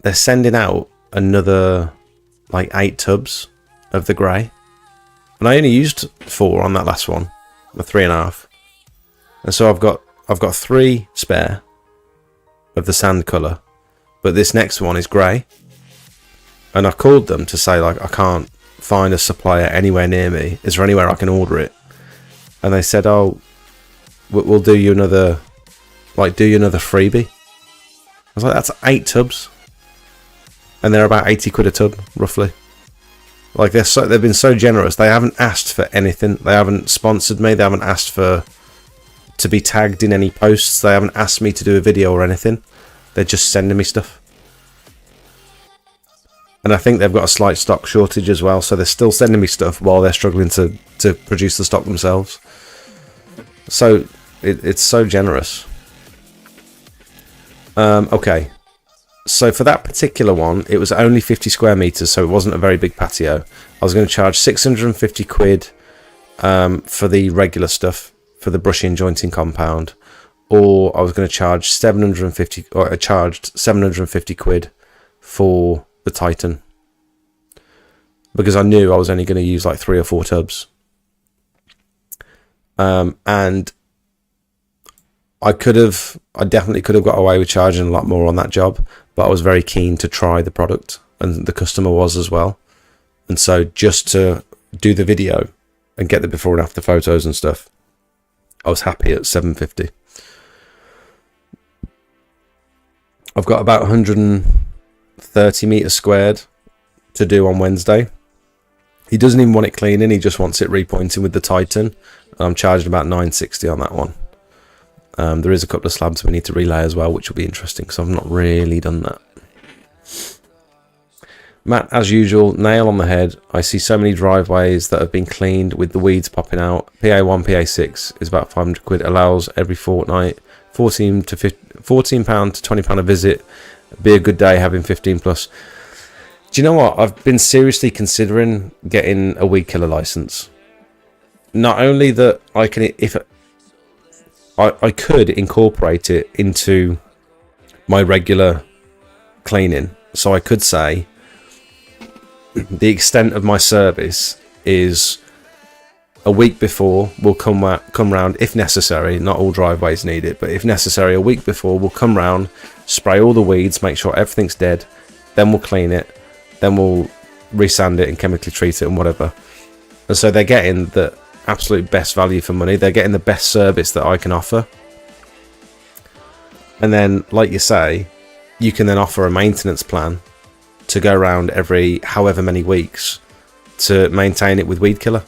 They're sending out another, like, 8 tubs of the grey. And I only used 4 on that last one. The 3.5. And so I've got 3 spare of the sand colour. But this next one is grey. And I called them to say, like, I can't find a supplier anywhere near me. Is there anywhere I can order it? And they said, oh, we'll do you another, like, do you another freebie. I was like, that's 8 tubs. And they're about 80 quid a tub, roughly. Like, they've been so generous. They haven't asked for anything. They haven't sponsored me. They haven't asked to be tagged in any posts. They haven't asked me to do a video or anything. They're just sending me stuff. And I think they've got a slight stock shortage as well, so they're still sending me stuff while they're struggling to produce the stock themselves. So it's so generous. Okay, so for that particular one, it was only 50 square meters, so it wasn't a very big patio. I was going to charge 650 quid for the regular stuff, for the brushing and jointing compound, or I was going to charge 750, or I charged 750 quid for the Titan, because I knew I was only going to use like 3 or 4 tubs, and I definitely could have got away with charging a lot more on that job, but I was very keen to try the product, and the customer was as well. And so just to do the video and get the before and after photos and stuff, I was happy at 750. I've got about 130 meters squared to do on Wednesday. He doesn't even want it cleaning, he just wants it repointing with the Titan, and I'm charging about 960 on that one. There is a couple of slabs we need to relay as well, which will be interesting because I've not really done that. Matt, as usual, nail on the head. I see so many driveways that have been cleaned with the weeds popping out. PA1, PA6 is about 500 quid. Allows every fortnight. £14 to £20 a visit. Be a good day having 15 plus. Do you know what? I've been seriously considering getting a weed killer license. Not only that I can, if I could incorporate it into my regular cleaning, so I could say the extent of my service is a week before we'll come round if necessary. Not all driveways need it, but if necessary, a week before we'll come round, spray all the weeds, make sure everything's dead, then we'll clean it, then we'll resand it and chemically treat it and whatever. And so they're getting the absolute best value for money. They're getting the best service that I can offer. And then, like you say, you can then offer a maintenance plan to go around every however many weeks to maintain it with weed killer.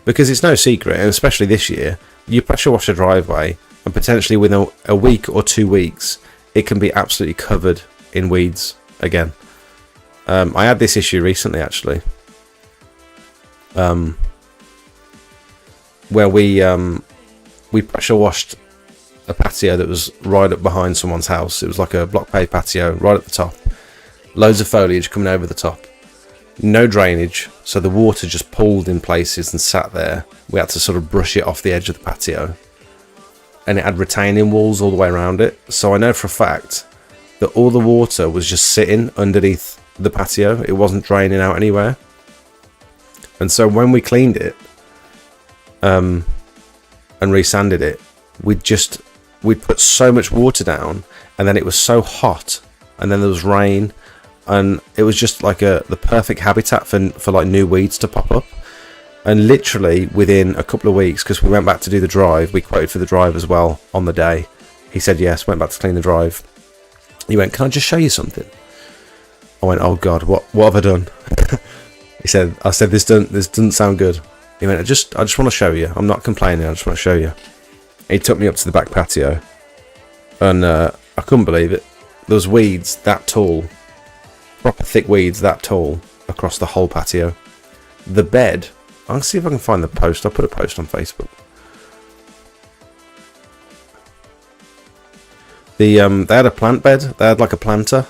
Because it's no secret, and especially this year, you pressure wash a driveway and potentially within a week or 2 weeks it can be absolutely covered in weeds again. I had this issue recently actually, where we pressure washed a patio that was right up behind someone's house. It was like a block paved patio right at the top, loads of foliage coming over the top, no drainage, so the water just pooled in places and sat there. We had to sort of brush it off the edge of the patio, and it had retaining walls all the way around it, so I know for a fact that all the water was just sitting underneath the patio. It wasn't draining out anywhere. And so when we cleaned it and resanded it, we'd put so much water down, and then it was so hot, and then there was rain, and it was just like the perfect habitat for like new weeds to pop up. And literally within a couple of weeks, because we went back to do the drive, we quoted for the drive as well on the day. He said yes, went back to clean the drive. He went, "Can I just show you something?" I went, "Oh God, what have I done?" I said, this doesn't sound good. He went, I just want to show you. I'm not complaining, I just want to show you. He took me up to the back patio, and I couldn't believe it. There was weeds that tall, proper thick weeds that tall across the whole patio. The bed, I'll see if I can find the post. I'll put a post on Facebook. They had a plant bed. They had like a planter.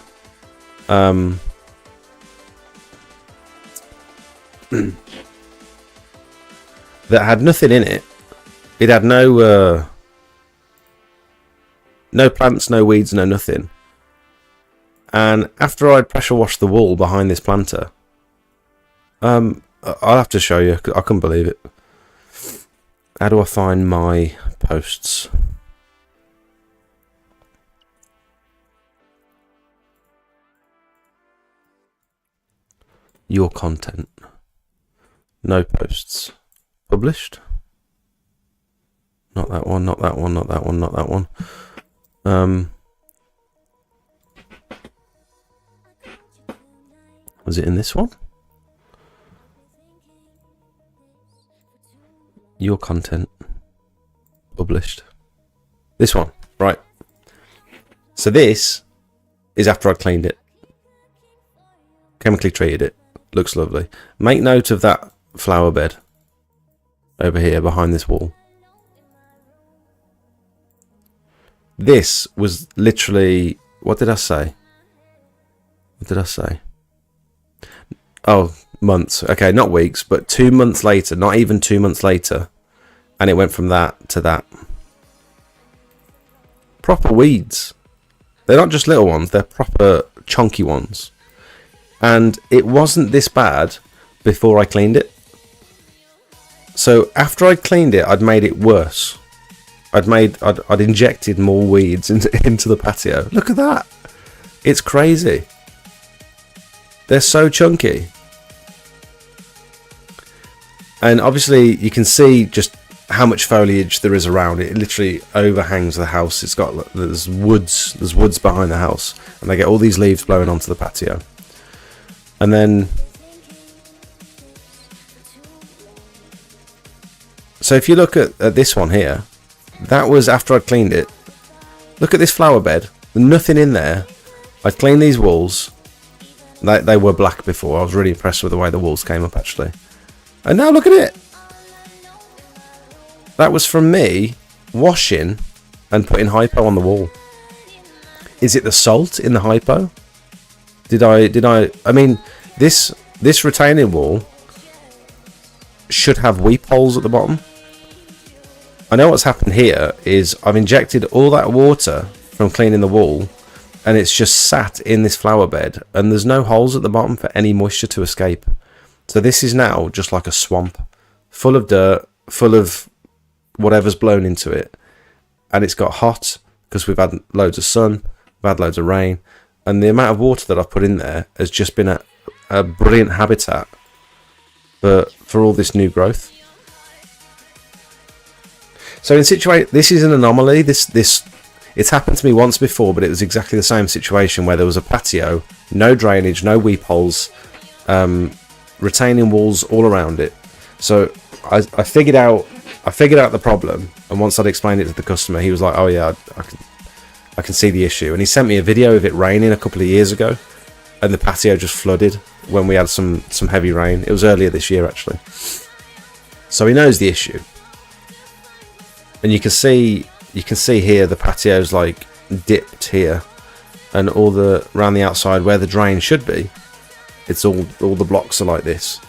That had nothing in it. It had no plants, no weeds, no nothing. And after I'd pressure washed the wall behind this planter, I'll have to show you. I couldn't believe it. How do I find my posts? Your content. No posts. Published. Not that one, not that one, not that one, not that one. Was it in this one? Your content. Published. This one, right. So this is after I cleaned it. Chemically treated it. Looks lovely. Make note of that flower bed over here behind this wall. This was literally, what did I say? What did I say? Oh, months. Okay, not weeks, but 2 months later, not even 2 months later, and it went from that to that. Proper weeds. They're not just little ones, they're proper chunky ones. And it wasn't this bad before I cleaned it. So after I cleaned it, I'd made it worse. I'd injected more weeds into the patio. Look at that. It's crazy. They're so chunky. And obviously you can see just how much foliage there is around it. It literally overhangs the house. There's woods behind the house, and they get all these leaves blowing onto the patio. And then, so if you look at this one here, that was after I'd cleaned it. Look at this flower bed. There's nothing in there. I'd cleaned these walls, They were black before. I was really impressed with the way the walls came up, actually. And now look at it. That was from me washing and putting hypo on the wall. Is it the salt in the hypo? I mean, this retaining wall should have weep holes at the bottom. I know what's happened here is I've injected all that water from cleaning the wall, and it's just sat in this flower bed, and there's no holes at the bottom for any moisture to escape. So this is now just like a swamp, full of dirt, full of whatever's blown into it, and it's got hot because we've had loads of sun, we've had loads of rain, and the amount of water that I've put in there has just been a brilliant habitat for all this new growth. So this is an anomaly. It's happened to me once before, but it was exactly the same situation where there was a patio, no drainage, no weep holes, retaining walls all around it. So I figured out the problem, and once I'd explained it to the customer, he was like, "Oh yeah, I can see the issue." And he sent me a video of it raining a couple of years ago, and the patio just flooded when we had some heavy rain. It was earlier this year, actually. So he knows the issue, and you can see here the patio's like dipped here, and all around the outside where the drain should be, it's all the blocks are like this.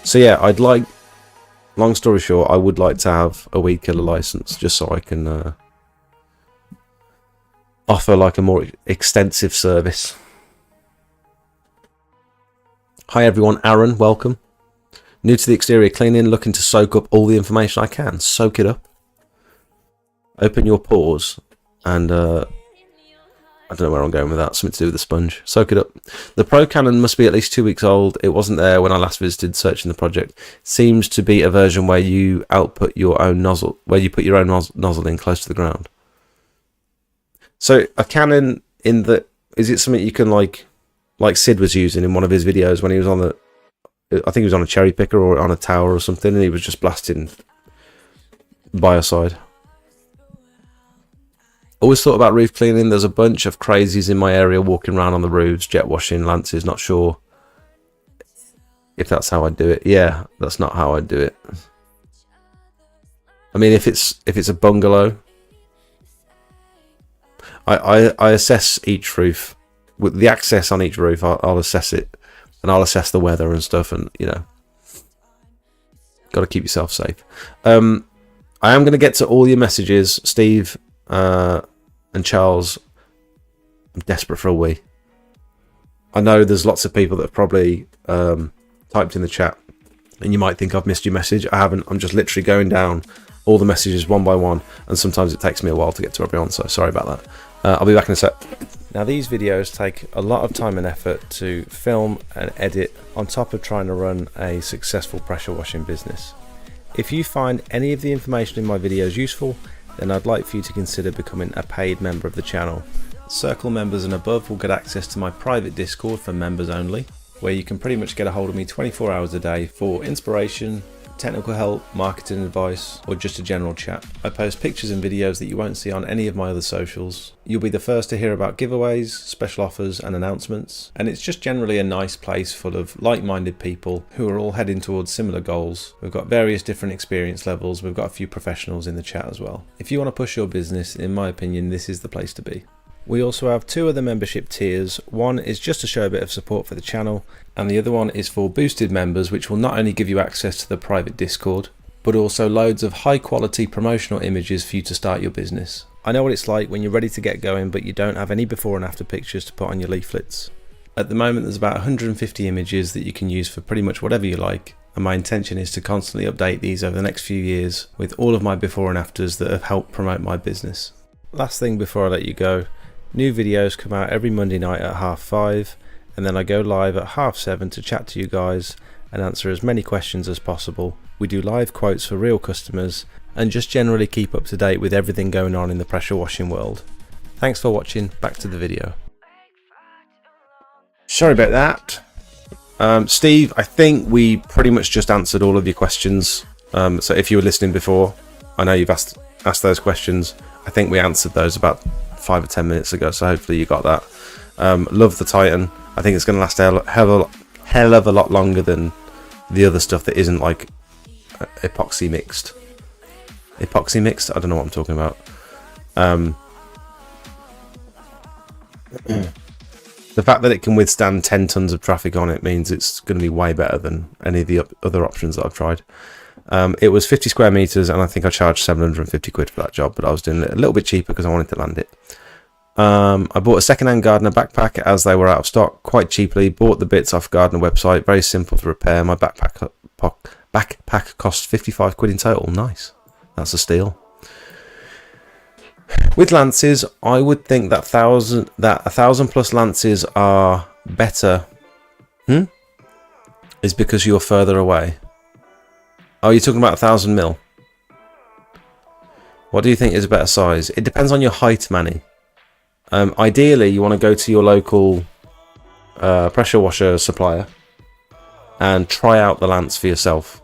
So yeah, long story short, I would like to have a weed killer license just so I can offer like a more extensive service. Hi everyone, Aaron, welcome. New to the exterior cleaning, looking to soak up all the information I can. Soak it up. Open your pores and I don't know where I'm going with that. Something to do with the sponge. Soak it up. The Pro Cannon must be at least 2 weeks old. It wasn't there when I last visited searching the project. Seems to be a version where you output your own nozzle, where you put your own nozzle in close to the ground. So a Canon is it something you can like Sid was using in one of his videos when he was on I think he was on a cherry picker or on a tower or something, and he was just blasting biocide. Always thought about roof cleaning. There's a bunch of crazies in my area walking around on the roofs, jet washing, lances. Not sure if that's how I'd do it. Yeah, that's not how I'd do it. I mean, if it's a bungalow, I assess each roof with the access on each roof. I'll assess it, and I'll assess the weather and stuff, and got to keep yourself safe. I am going to get to all your messages, Steve. And Charles, I'm desperate for a wee. I know there's lots of people that have probably typed in the chat, and you might think I've missed your message. I haven't. I'm just literally going down all the messages one by one, and sometimes it takes me a while to get to everyone, so sorry about that. I'll be back in a sec. Now, these videos take a lot of time and effort to film and edit, on top of trying to run a successful pressure washing business. If you find any of the information in my videos useful, then I'd like for you to consider becoming a paid member of the channel. Circle members and above will get access to my private Discord for members only, where you can pretty much get a hold of me 24 hours a day for inspiration, technical help, marketing advice, or just a general chat. I post pictures and videos that you won't see on any of my other socials. You'll be the first to hear about giveaways, special offers and announcements, and it's just generally a nice place full of like-minded people who are all heading towards similar goals. We've got various different experience levels. We've got a few professionals in the chat as well. If you want to push your business, in my opinion, this is the place to be. We also have two other membership tiers. One is just to show a bit of support for the channel, and the other one is for boosted members, which will not only give you access to the private Discord, but also loads of high quality promotional images for you to start your business. I know what it's like when you're ready to get going, but you don't have any before and after pictures to put on your leaflets. At the moment, there's about 150 images that you can use for pretty much whatever you like, and my intention is to constantly update these over the next few years with all of my before and afters that have helped promote my business. Last thing before I let you go, new videos come out every Monday night at 5:30, and then I go live at 7:30 to chat to you guys and answer as many questions as possible. We do live quotes for real customers and just generally keep up to date with everything going on in the pressure washing world. Thanks for watching, back to the video. Sorry about that. Steve, I think we pretty much just answered all of your questions. So if you were listening before, I know you've asked those questions. I think we answered those about 5 or 10 minutes ago, so hopefully you got that. Love the Titan. I think it's going to last a hell of a lot longer than the other stuff that isn't like epoxy mixed. Epoxy mixed? I don't know what I'm talking about. The fact that it can withstand 10 tons of traffic on it means it's going to be way better than any of the other options that I've tried. It was 50 square meters, and I think I charged 750 quid for that job, but I was doing it a little bit cheaper because I wanted to land it. I bought a second-hand Gardener backpack as they were out of stock quite cheaply. Bought the bits off Gardener website, very simple to repair. My backpack cost 55 quid in total. Nice, that's a steal. With lances, I would think that 1,000 plus lances are better. Is because you're further away. Oh, you're talking about 1,000 mil. What do you think is a better size? It depends on your height, Manny. Ideally, you want to go to your local pressure washer supplier and try out the lance for yourself.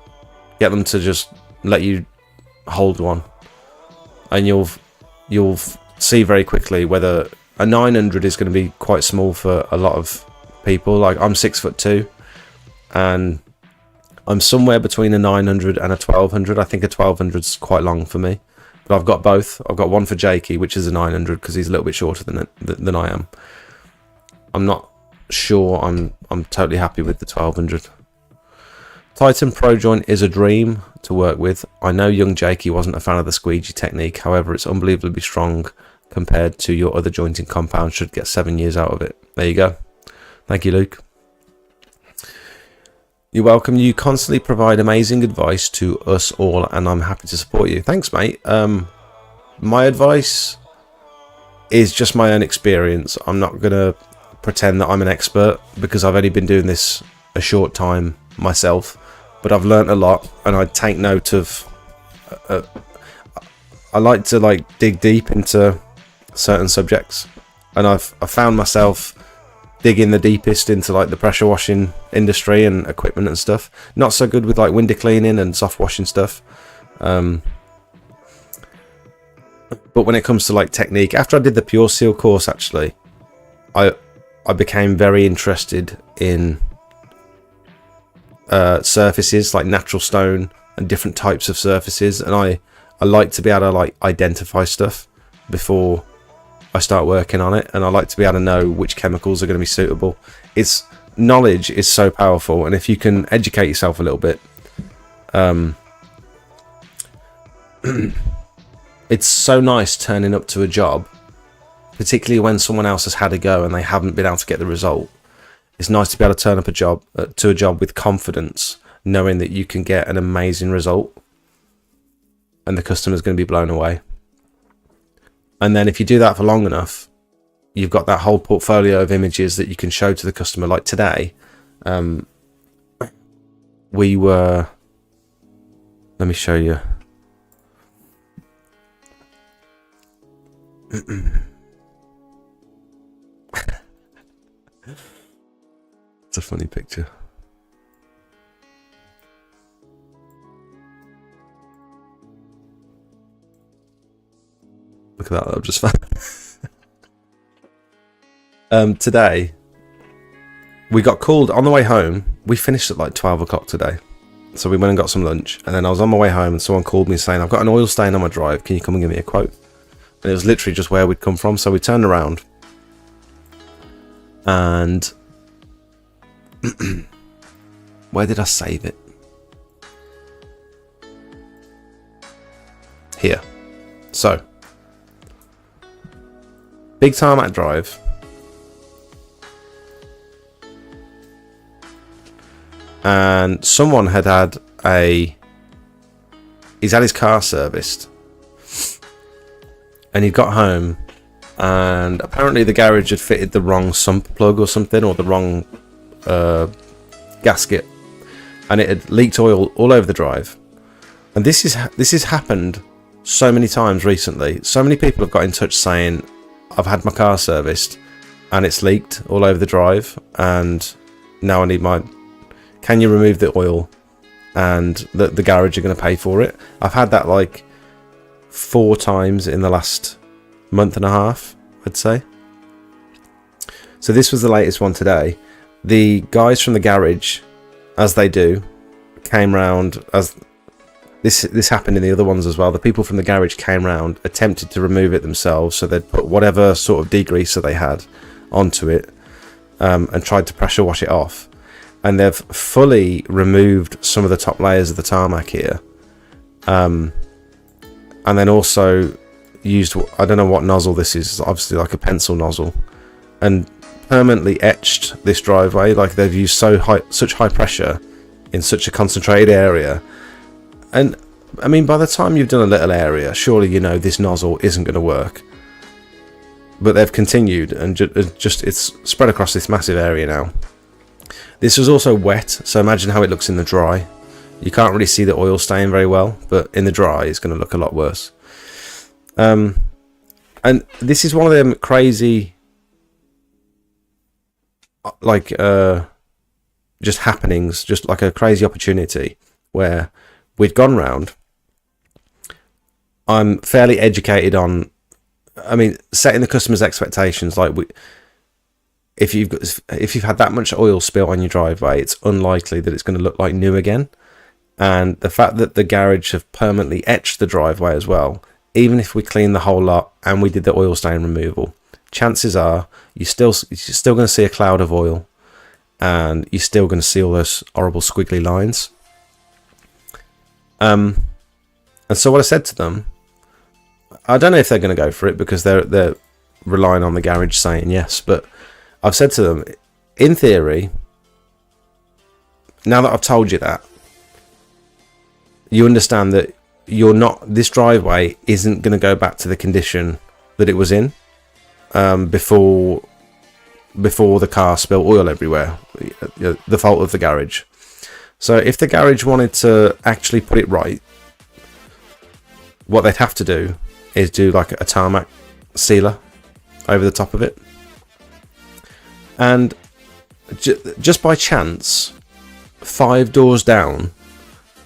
Get them to just let you hold one, and you'll see very quickly whether a 900 is going to be quite small for a lot of people. Like, I'm 6'2", and I'm somewhere between a 900 and a 1200. I think a 1200 is quite long for me, but I've got both. I've got one for Jakey, which is a 900 because he's a little bit shorter than I am. I'm not sure I'm totally happy with the 1200. Titan Pro Joint is a dream to work with. I know young Jakey wasn't a fan of the squeegee technique, however it's unbelievably strong compared to your other jointing compound. Should get 7 years out of it. There you go. Thank you, Luke. You're welcome. You constantly provide amazing advice to us all, and I'm happy to support you. Thanks, mate. My advice is just my own experience. I'm not going to pretend that I'm an expert because I've only been doing this a short time myself, but I've learnt a lot, and I take note of I like to dig deep into certain subjects, and I found myself digging the deepest into the pressure washing industry and equipment and stuff. Not so good with window cleaning and soft washing stuff, but when it comes to technique, after I did the Pure Seal course, actually I became very interested in surfaces like natural stone and different types of surfaces, and I like to be able to identify stuff before I start working on it, and I like to be able to know which chemicals are going to be suitable. Knowledge is so powerful, and if you can educate yourself a little bit, it's so nice turning up to a job, particularly when someone else has had a go and they haven't been able to get the result. It's nice to be able to turn up to a job with confidence, knowing that you can get an amazing result and the customer's going to be blown away. And then if you do that for long enough, you've got that whole portfolio of images that you can show to the customer. Like today, we were... Let me show you. It's a funny picture. Look at that, I've just found. Today, we got called on the way home. We finished at 12 o'clock today. So we went and got some lunch, and then I was on my way home and someone called me saying, I've got an oil stain on my drive, can you come and give me a quote? And it was literally just where we'd come from. So we turned around and where did I save it? Here. So big Tarmac drive, and someone he's had his car serviced, and he got home, and apparently the garage had fitted the wrong sump plug or something, or the wrong gasket, and it had leaked oil all over the drive. And this has happened so many times recently. So many people have got in touch saying, I've had my car serviced and it's leaked all over the drive, and now I need can you remove the oil, and the garage are going to pay for it. I've had that 4 times in the last month and a half, I'd say. So this was the latest one today. The guys from the garage, as they do, came round. As this happened in the other ones as well. The people from the garage came round, attempted to remove it themselves. So they'd put whatever sort of degreaser they had onto it, and tried to pressure wash it off. And they've fully removed some of the top layers of the tarmac here. And then also used, I don't know what nozzle this is, obviously like a pencil nozzle, and permanently etched this driveway. Like they've used such high pressure in such a concentrated area. And I mean, by the time you've done a little area, surely you know this nozzle isn't going to work. But they've continued, and just it's spread across this massive area now. This was also wet, so imagine how it looks in the dry. You can't really see the oil stain very well, but in the dry it's going to look a lot worse. And this is one of them crazy, like, just happenings, just like a crazy opportunity where we'd gone round. I'm fairly educated on, I mean, setting the customer's expectations. Like, if you've had that much oil spill on your driveway, it's unlikely that it's going to look like new again. And the fact that the garage have permanently etched the driveway as well, even if we clean the whole lot and we did the oil stain removal, chances are you're still going to see a cloud of oil, and you're still going to see all those horrible squiggly lines. And so what I said to them, I don't know if they're going to go for it because they're relying on the garage saying yes, but I've said to them, in theory, now that I've told you that, you understand that this driveway isn't going to go back to the condition that it was in before the car spilled oil everywhere, the fault of the garage. So if the garage wanted to actually put it right, what they'd have to do is do like a tarmac sealer over the top of it. And just by chance, 5 doors down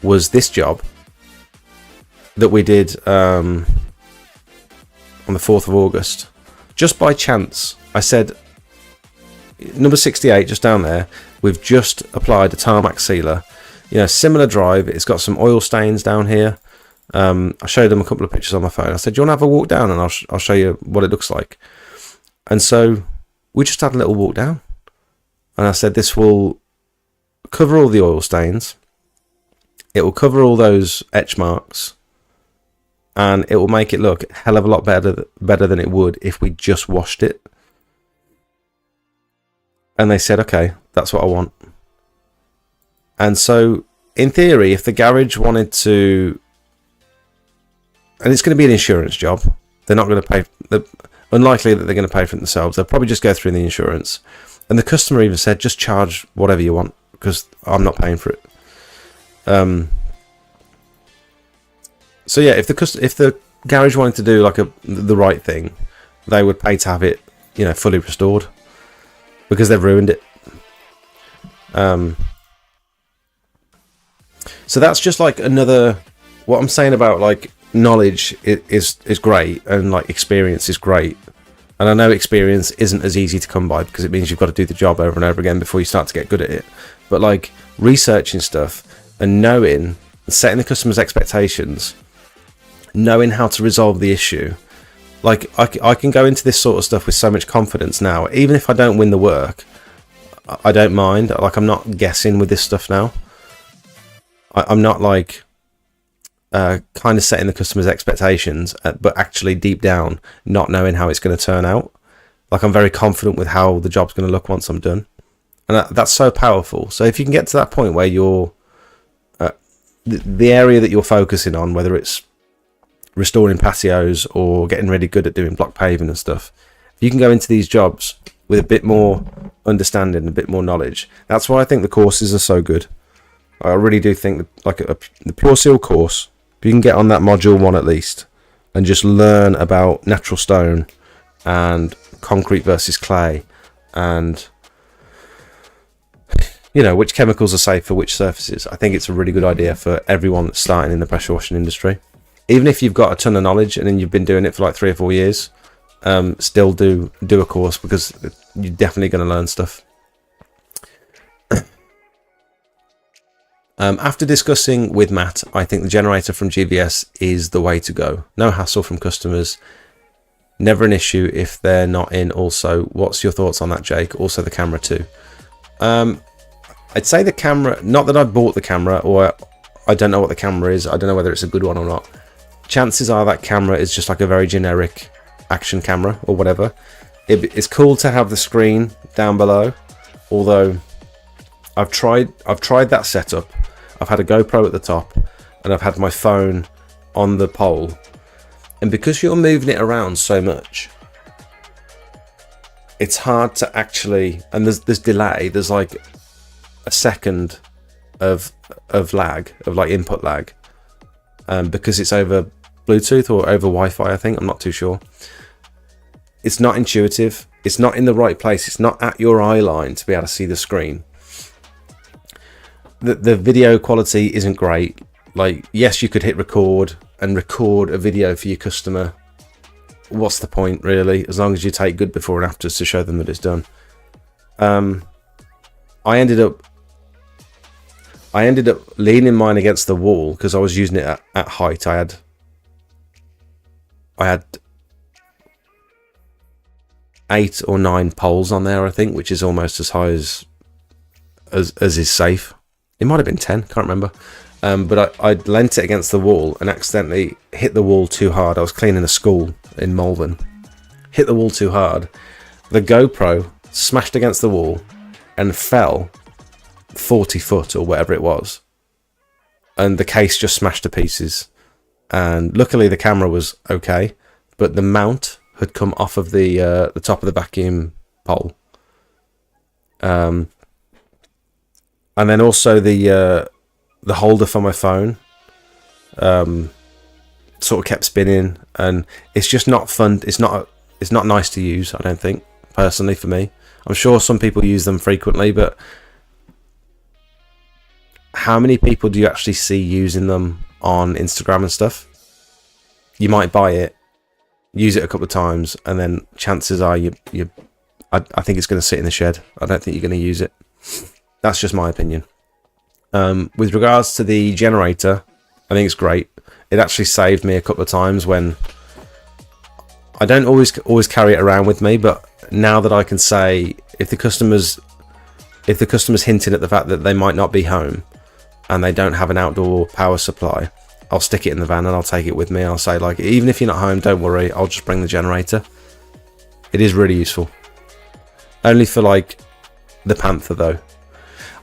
was this job that we did on the 4th of August. Just by chance, I said, number 68, just down there, we've just applied a tarmac sealer. You know, similar drive. It's got some oil stains down here. I showed them a couple of pictures on my phone. I said, do you want to have a walk down and I'll show you what it looks like? And so we just had a little walk down. And I said, this will cover all the oil stains. It will cover all those etch marks. And it will make it look a hell of a lot better than it would if we just washed it. And they said, okay, that's what I want. And so, in theory, if the garage wanted to, and it's going to be an insurance job, they're not going to pay, unlikely that they're going to pay for it themselves. They'll probably just go through the insurance. And the customer even said, just charge whatever you want, because I'm not paying for it. So yeah, if the garage wanted to do like the right thing, they would pay to have it, you know, fully restored, because they've ruined it. So that's just like another, what I'm saying about like knowledge is great, and like experience is great. And I know experience isn't as easy to come by because it means you've got to do the job over and over again before you start to get good at it. But like researching stuff and knowing, setting the customer's expectations, knowing how to resolve the issue. Like I can go into this sort of stuff with so much confidence now. Even if I don't win the work, I don't mind. Like, I'm not guessing with this stuff now. I'm not like kind of setting the customer's expectations, but actually deep down not knowing how it's going to turn out. Like, I'm very confident with how the job's going to look once I'm done, and that's so powerful. So if you can get to that point where you're the area that you're focusing on, whether it's restoring patios or getting really good at doing block paving and stuff, if you can go into these jobs with a bit more understanding, a bit more knowledge. That's why I think the courses are so good. I really do think that, like the Pure Seal course, if you can get on that module 1 at least and just learn about natural stone and concrete versus clay, and you know, which chemicals are safe for which surfaces, I think it's a really good idea for everyone that's starting in the pressure washing industry. Even if you've got a ton of knowledge and then you've been doing it for like 3 or 4 years, still do a course, because you're definitely going to learn stuff. After discussing with Matt, I think the generator from GVS is the way to go. No hassle from customers. Never an issue if they're not in. Also, what's your thoughts on that, Jake? Also the camera too. I'd say the camera, not that I bought the camera, or I don't know what the camera is. I don't know whether it's a good one or not. Chances are that camera is just like a very generic action camera or whatever. It's cool to have the screen down below, although I've tried that setup. I've had a GoPro at the top and I've had my phone on the pole, and because you're moving it around so much, it's hard to actually, and there's delay, there's like a second of lag, of like input lag, because it's over Bluetooth or over Wi-Fi, I think. I'm not too sure. It's not intuitive. It's not in the right place. It's not at your eye line to be able to see the screen. The video quality isn't great. Like, yes, you could hit record and record a video for your customer. What's the point, really? As long as you take good before and afters to show them that it's done. I ended up leaning mine against the wall because I was using it at height. I had 8 or 9 poles on there, I think, which is almost as high as is safe. It might have been 10, can't remember. But I leant it against the wall and accidentally hit the wall too hard. I was cleaning a school in Malvern. Hit the wall too hard. The GoPro smashed against the wall and fell 40 foot or whatever it was. And the case just smashed to pieces. And luckily the camera was okay, but the mount had come off of the top of the vacuum pole. And then also the holder for my phone sort of kept spinning, and it's just not fun. It's not nice to use, I don't think, personally, for me. I'm sure some people use them frequently, but how many people do you actually see using them on Instagram and stuff? You might buy it, use it a couple of times, and then chances are I think it's going to sit in the shed. I don't think you're going to use it. That's just my opinion. With regards to the generator, I think it's great. It actually saved me a couple of times when I don't always carry it around with me, but now that I can say, if the customer's hinting at the fact that they might not be home and they don't have an outdoor power supply, I'll stick it in the van and I'll take it with me. I'll say, like, even if you're not home, don't worry, I'll just bring the generator. It is really useful. Only for like the Panther though.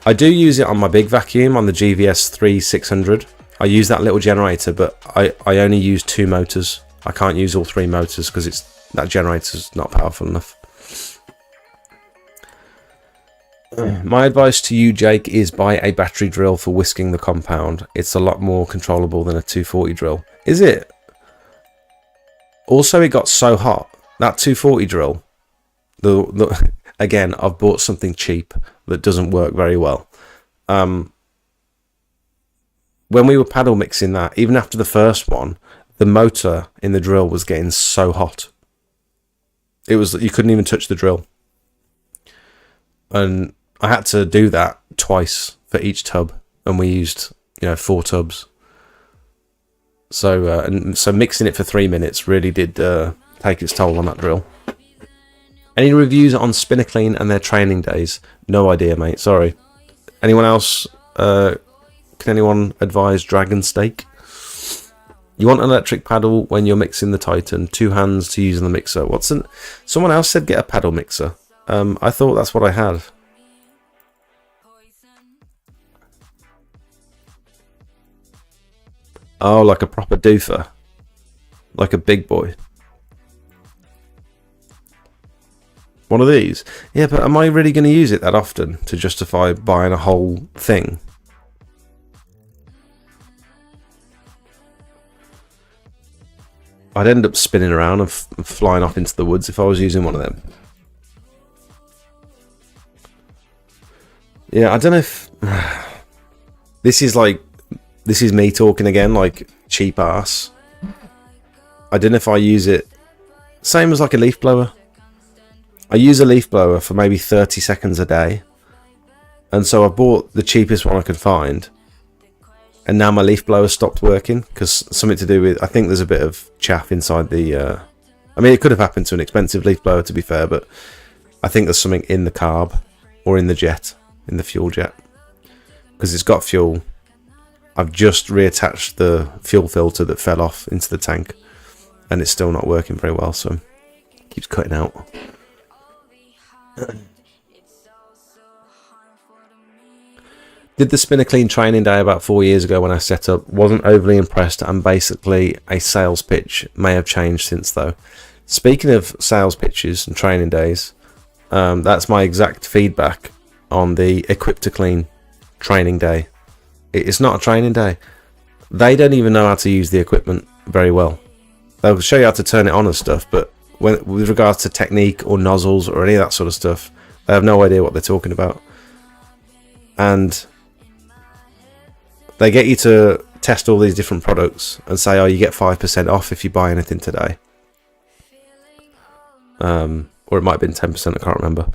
I do use it on my big vacuum, on the GVS 3600. I use that little generator, but I only use 2 motors. I can't use all 3 motors because that generator's not powerful enough. My advice to you, Jake, is buy a battery drill for whisking the compound. It's a lot more controllable than a 240 drill. Is it? Also, it got so hot. That 240 drill, again, I've bought something cheap that doesn't work very well. When we were paddle mixing that, even after the first one, the motor in the drill was getting so hot. You couldn't even touch the drill. And I had to do that twice for each tub, and we used 4 tubs. So mixing it for 3 minutes really did take its toll on that drill. Any reviews on Spinner Clean and their training days? No idea, mate. Sorry. Anyone else? Can anyone advise Dragon Steak? You want an electric paddle when you're mixing the Titan. 2 hands to use in the mixer. Someone else said get a paddle mixer. I thought that's what I had. Oh, like a proper doofer. Like a big boy. One of these? Yeah, but am I really going to use it that often to justify buying a whole thing? I'd end up spinning around and flying off into the woods if I was using one of them. Yeah, I don't know if... This is me talking again, like cheap ass. I don't know if I use it Same as like a leaf blower. I use a leaf blower for maybe 30 seconds a day, and so I bought the cheapest one I could find, and now my leaf blower stopped working because something to do with, I think there's a bit of chaff inside the I mean, it could have happened to an expensive leaf blower, to be fair, but I think there's something in the carb or in the jet, in the fuel jet, because it's got fuel. I've just reattached the fuel filter that fell off into the tank, and it's still not working very well, so it keeps cutting out. Did the spinner clean training day about 4 years ago when I set up. Wasn't overly impressed, and basically a sales pitch. May have changed since though. Speaking of sales pitches and training days, that's my exact feedback on the equip to clean training day. It's not a training day. They don't even know how to use the equipment very well. They'll show you how to turn it on and stuff, but with regards to technique or nozzles or any of that sort of stuff, they have no idea what they're talking about. And they get you to test all these different products and say, oh, you get 5% off if you buy anything today. Or it might have been 10%, I can't remember.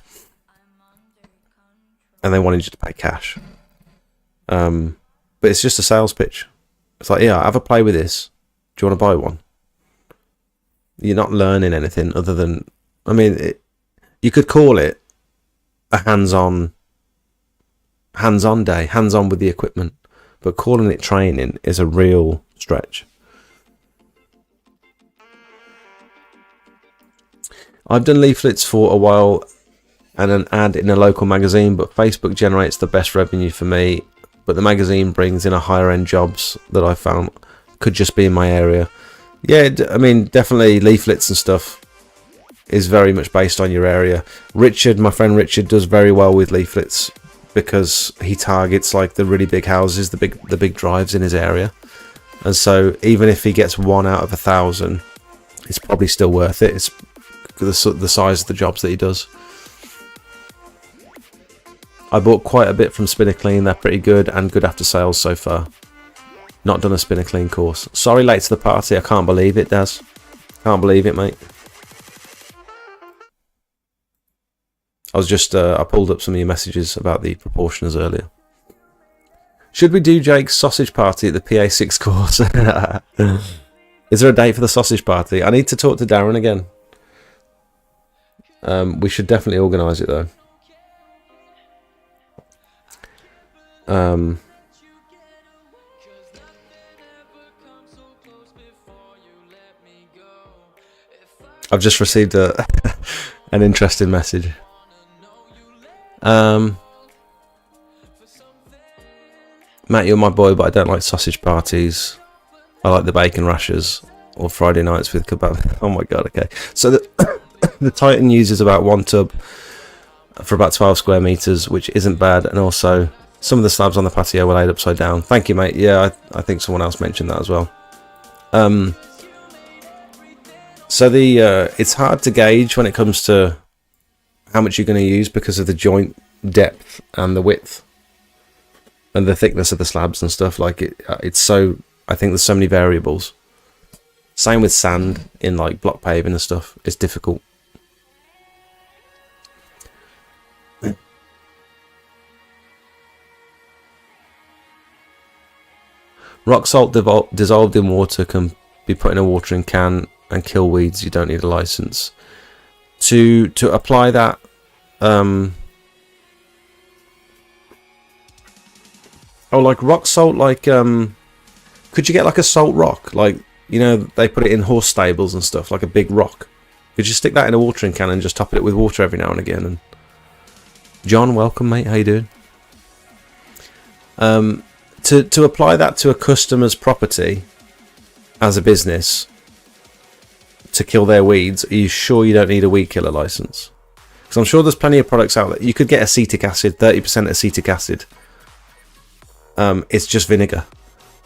And they wanted you to pay cash. But it's just a sales pitch. It's like, yeah, have a play with this. Do you want to buy one? You're not learning anything other than, I mean, you could call it a hands-on day, hands-on with the equipment. But calling it training is a real stretch. I've done leaflets for a while and an ad in a local magazine, but Facebook generates the best revenue for me. But the magazine brings in a higher end jobs that I found could just be in my area. Yeah, I mean, definitely leaflets and stuff is very much based on your area. Richard, my friend Richard, does very well with leaflets, because he targets like the really big houses, the big drives in his area, and so even if he gets 1 out of 1,000, it's probably still worth it. It's the size of the jobs that he does. I bought quite a bit from Spinner Clean. They're pretty good and good after sales so far. Not done a Spinner Clean course. Sorry, late to the party. I can't believe it, Daz. Can't believe it, mate. I was just, I pulled up some of your messages about the proportioners earlier. Should we do Jake's sausage party at the PA6 course? Is there a date for the sausage party? I need to talk to Darren again. We should definitely organise it though. I've just received an interesting message. Matt, you're my boy, but I don't like sausage parties. I like the bacon rashers or Friday nights with kebab. Oh my god, okay. So the Titan uses about 1 tub for about 12 square meters, which isn't bad, and also some of the slabs on the patio were laid upside down. Thank you, mate. Yeah, I think someone else mentioned that as well. So it's hard to gauge when it comes to how much you're going to use because of the joint depth and the width and the thickness of the slabs and stuff. Like it's so, I think there's so many variables. Same with sand in like block paving and stuff. It's difficult. Rock salt dissolved in water can be put in a watering can and kill weeds. You don't need a license to apply that. Like rock salt, like could you get like a salt rock, like, you know, they put it in horse stables and stuff, like a big rock? Could you stick that in a watering can and just top it with water every now and again? And John, welcome, mate. How you doing? To apply that to a customer's property as a business to kill their weeds, are you sure you don't need a weed killer license? Because I'm sure there's plenty of products out there. You could get acetic acid, 30% acetic acid. It's just vinegar.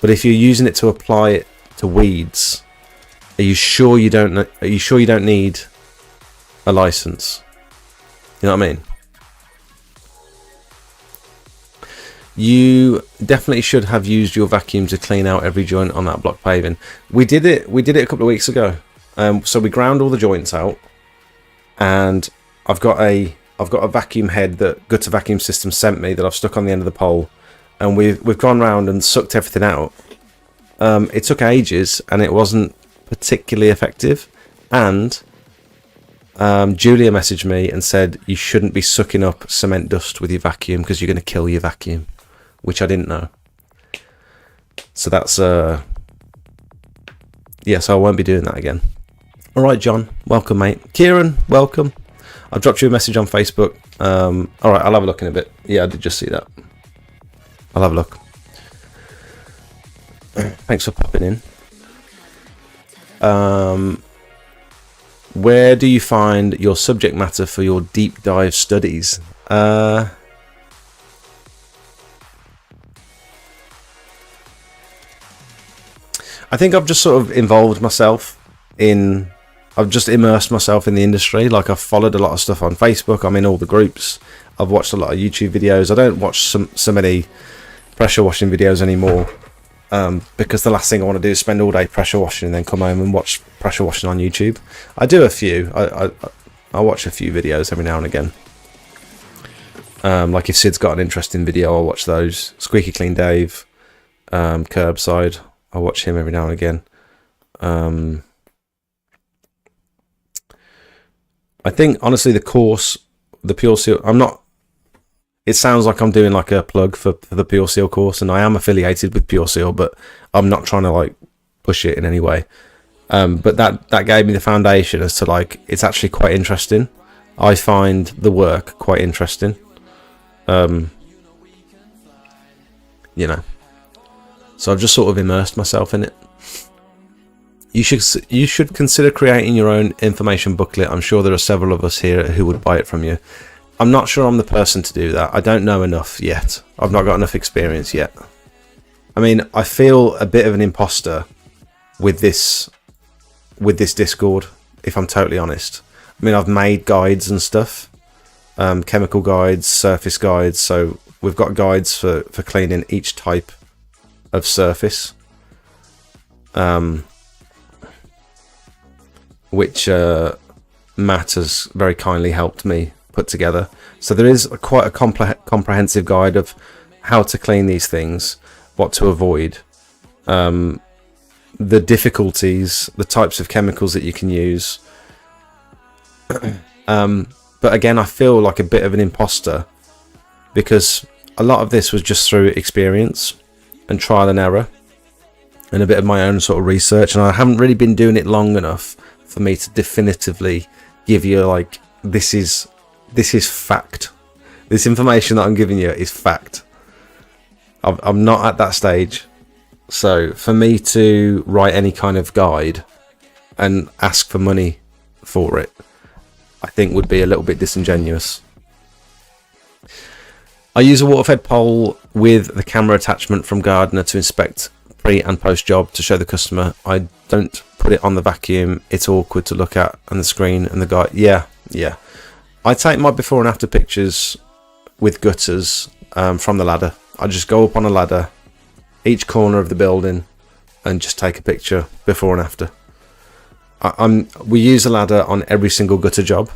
But if you're using it to apply it to weeds, are you sure you don't need a license? You know what I mean? You definitely should have used your vacuum to clean out every joint on that block paving. We did it a couple of weeks ago. So we ground all the joints out, and I've got a vacuum head that Gutter Vacuum System sent me that I've stuck on the end of the pole, and we've gone round and sucked everything out. It took ages, and it wasn't particularly effective. And Julia messaged me and said you shouldn't be sucking up cement dust with your vacuum because you're going to kill your vacuum, which I didn't know. So that's so I won't be doing that again. All right, John, welcome, mate. Kieran, welcome. I've dropped you a message on Facebook. All right, I'll have a look in a bit. Yeah, I did just see that. I'll have a look. Thanks for popping in. Where do you find your subject matter for your deep dive studies? I think I've just sort of involved myself in... I've just immersed myself in the industry. Like, I've followed a lot of stuff on Facebook. I'm in all the groups. I've watched a lot of YouTube videos. I don't watch so many pressure washing videos anymore, because the last thing I want to do is spend all day pressure washing and then come home and watch pressure washing on YouTube. I do a few. I watch a few videos every now and again. Like if Sid's got an interesting video, I'll watch those. Squeaky Clean Dave, Curbside, I'll watch him every now and again. I think, honestly, the course, the Pure Seal, it sounds like I'm doing like a plug for the Pure Seal course, and I am affiliated with Pure Seal, but I'm not trying to like push it in any way. But that gave me the foundation as to like, it's actually quite interesting. I find the work quite interesting. You know, so I've just sort of immersed myself in it. You should consider creating your own information booklet. I'm sure there are several of us here who would buy it from you. I'm not sure I'm the person to do that. I don't know enough yet. I've not got enough experience yet. I mean, I feel a bit of an imposter with this Discord, if I'm totally honest. I mean, I've made guides and stuff, chemical guides, surface guides. So we've got guides for cleaning each type of surface, which Matt has very kindly helped me put together. So there is quite a comprehensive guide of how to clean these things, what to avoid, the difficulties, the types of chemicals that you can use. But again, I feel like a bit of an imposter because a lot of this was just through experience and trial and error and a bit of my own sort of research, and I haven't really been doing it long enough for me to definitively give you like, this is fact. This information that I'm giving you is fact. I'm not at that stage. So for me to write any kind of guide and ask for money for it, I think would be a little bit disingenuous. I use a water-fed pole with the camera attachment from Gardner to inspect pre and post job to show the customer. I don't put it on the vacuum. It's awkward to look at on the screen and the guy. Yeah. I take my before and after pictures with gutters from the ladder. I just go up on a ladder, each corner of the building, and just take a picture before and after. We use a ladder on every single gutter job.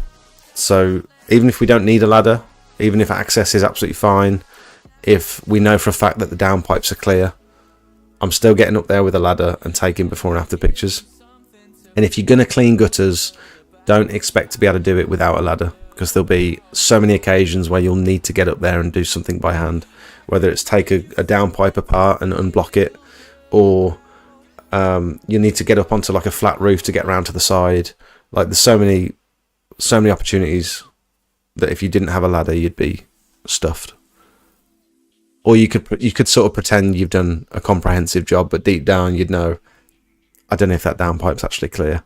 So even if we don't need a ladder, even if access is absolutely fine, if we know for a fact that the downpipes are clear, I'm still getting up there with a ladder and taking before and after pictures. And if you're going to clean gutters, don't expect to be able to do it without a ladder, because there'll be so many occasions where you'll need to get up there and do something by hand, whether it's take a downpipe apart and unblock it, or you need to get up onto like a flat roof to get around to the side. Like, there's so many opportunities that if you didn't have a ladder, you'd be stuffed. Or you could sort of pretend you've done a comprehensive job, but deep down you'd know, I don't know if that downpipe's actually clear.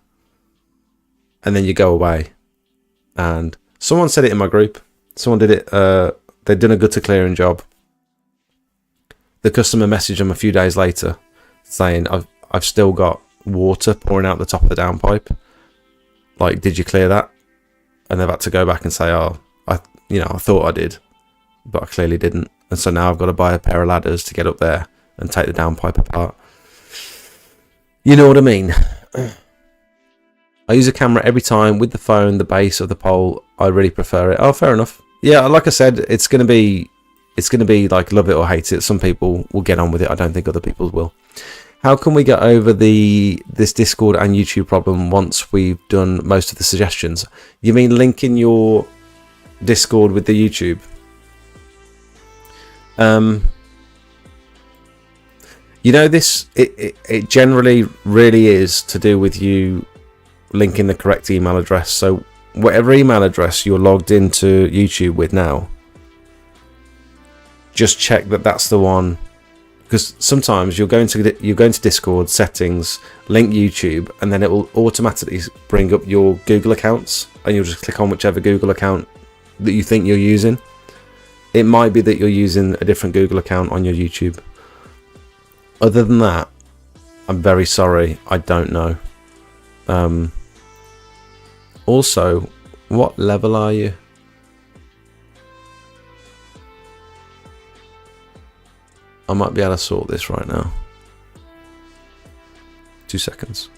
And then you go away. And someone said it in my group. Someone did it. They'd done a gutter clearing job. The customer messaged them a few days later saying, I've still got water pouring out the top of the downpipe. Like, did you clear that? And they've had to go back and say, I thought I did, but I clearly didn't. And so now I've got to buy a pair of ladders to get up there and take the downpipe apart. You know what I mean? I use a camera every time with the phone, the base of the pole. I really prefer it. Oh, fair enough. Yeah, like I said, it's gonna be like love it or hate it. Some people will get on with it. I don't think other people will. How can we get over this Discord and YouTube problem once we've done most of the suggestions? You mean linking your Discord with the YouTube? You know, it generally really is to do with you linking the correct email address. So whatever email address you're logged into YouTube with now, just check that that's the one, because sometimes you'll go into Discord settings, link YouTube, and then it will automatically bring up your Google accounts, and you'll just click on whichever Google account that you think you're using. It might be that you're using a different Google account on your YouTube. Other than that, I'm very sorry, I don't know. Also, what level are you? I might be able to sort this right now. 2 seconds.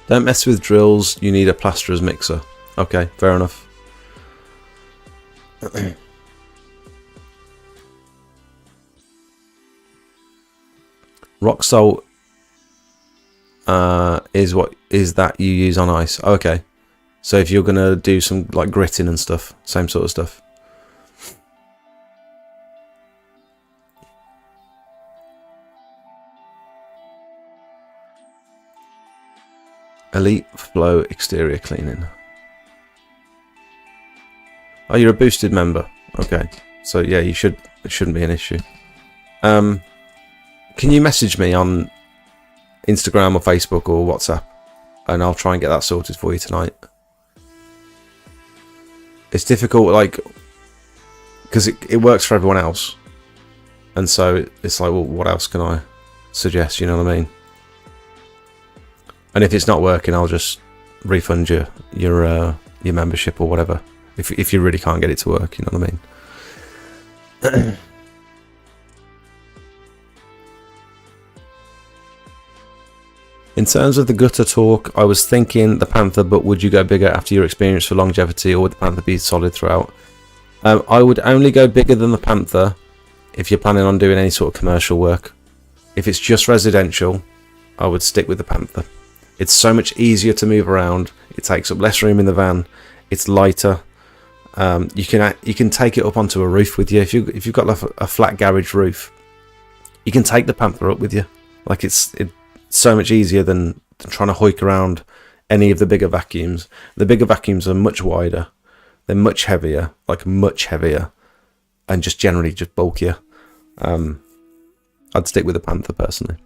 Don't mess with drills, you need a plasterer's mixer. Okay, fair enough. Rock salt is that you use on ice. Okay, so if you're gonna do some like gritting and stuff, same sort of stuff. Elite Flow exterior cleaning. Oh, you're a boosted member. Okay, so yeah, it shouldn't be an issue. Can you message me on Instagram or Facebook or WhatsApp, and I'll try and get that sorted for you tonight. It's difficult, like, because it works for everyone else, and so it's like, well, what else can I suggest? You know what I mean? And if it's not working, I'll just refund your membership or whatever. If you really can't get it to work, you know what I mean? In terms of the gutter talk, I was thinking the Panther, but would you go bigger after your experience for longevity, or would the Panther be solid throughout? I would only go bigger than the Panther if you're planning on doing any sort of commercial work. If it's just residential, I would stick with the Panther. It's so much easier to move around. It takes up less room in the van. It's lighter. You can take it up onto a roof with you. If you've got like a flat garage roof, you can take the Panther up with you. Like it's so much easier than trying to hoik around any of the bigger vacuums. The bigger vacuums are much wider. They're much heavier, and just generally just bulkier. I'd stick with the Panther personally.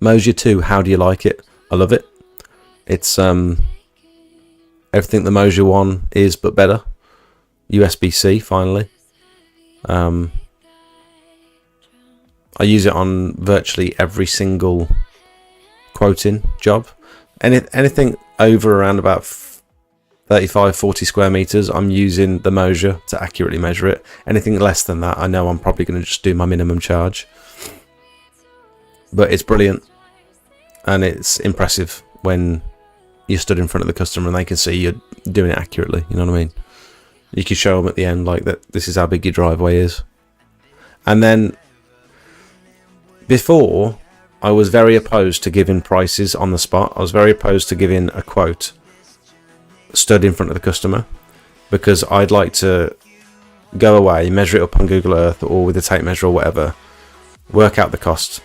Mosier 2, how do you like it? I love it. It's everything the Mosier 1 is, but better. USB-C, finally. I use it on virtually every single quoting job. Anything over around about 35-40 square meters, I'm using the Mosier to accurately measure it. Anything less than that, I know I'm probably going to just do my minimum charge. But it's brilliant, and it's impressive when you're stood in front of the customer and they can see you're doing it accurately. You know what I mean? You can show them at the end like that. This is how big your driveway is. And then before, I was very opposed to giving prices on the spot. I was very opposed to giving a quote stood in front of the customer, because I'd like to go away, measure it up on Google Earth or with a tape measure or whatever, work out the cost,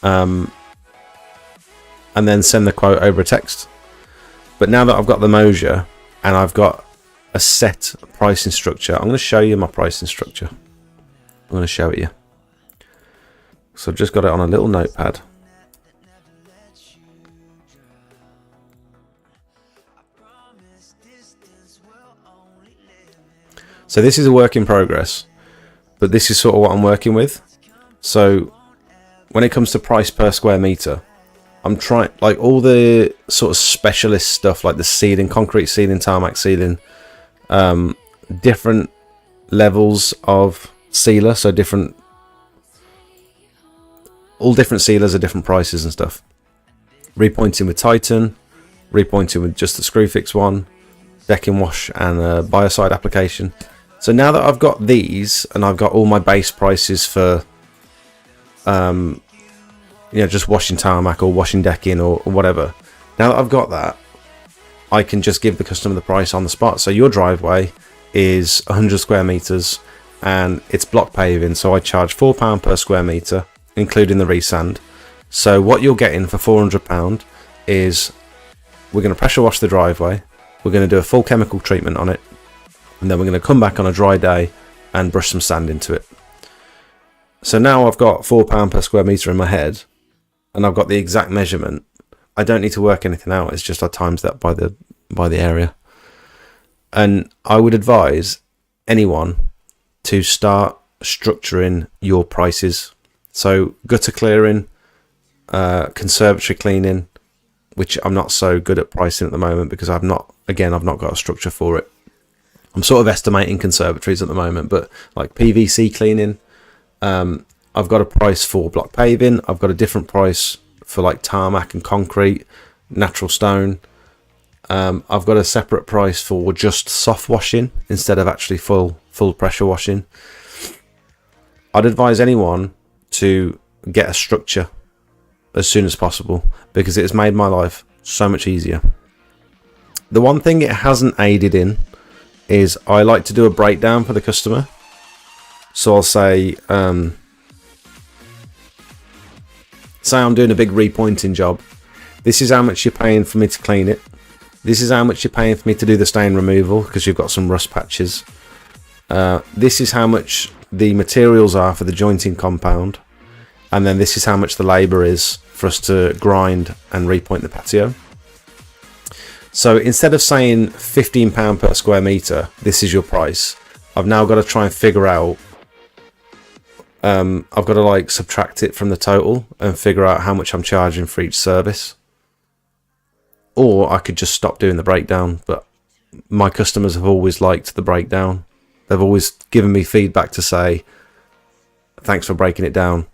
and then send the quote over a text. But now that I've got the Mosier and I've got a set pricing structure, I'm going to show you my pricing structure. I'm going to show it you. So I've just got it on a little notepad. So this is a work in progress, but this is sort of what I'm working with. So when it comes to price per square meter, I'm trying, like, all the sort of specialist stuff, like the sealing, concrete sealing, tarmac sealing, different levels of sealer, so all different sealers are different prices and stuff. Repointing with Titan, repointing with just the screw fix one, decking wash and a biocide application. So now that I've got these and I've got all my base prices for just washing tarmac or washing decking or whatever, now that I've got that, I can just give the customer the price on the spot. So your driveway is 100 square meters and it's block paving, so I charge £4 per square meter including the resand. So what you're getting for £400 is, we're going to pressure wash the driveway, we're going to do a full chemical treatment on it, and then we're going to come back on a dry day and brush some sand into it. So now I've got £4 per square meter in my head and I've got the exact measurement. I don't need to work anything out, it's just I times that by the area. And I would advise anyone to start structuring your prices. So gutter clearing, conservatory cleaning, which I'm not so good at pricing at the moment because I've not got a structure for it. I'm sort of estimating conservatories at the moment, but like PVC cleaning, I've got a price for block paving. I've got a different price for like tarmac and concrete, natural stone. I've got a separate price for just soft washing instead of actually full pressure washing. I'd advise anyone to get a structure as soon as possible because it has made my life so much easier. The one thing it hasn't aided in is I like to do a breakdown for the customer. So I'll say, say I'm doing a big repointing job. This is how much you're paying for me to clean it. This is how much you're paying for me to do the stain removal because you've got some rust patches. This is how much the materials are for the jointing compound. And then this is how much the labour is for us to grind and repoint the patio. So instead of saying £15 per square metre, this is your price, I've now got to try and figure out, I've got to like subtract it from the total and figure out how much I'm charging for each service. Or I could just stop doing the breakdown, but my customers have always liked the breakdown. They've always given me feedback to say, thanks for breaking it down.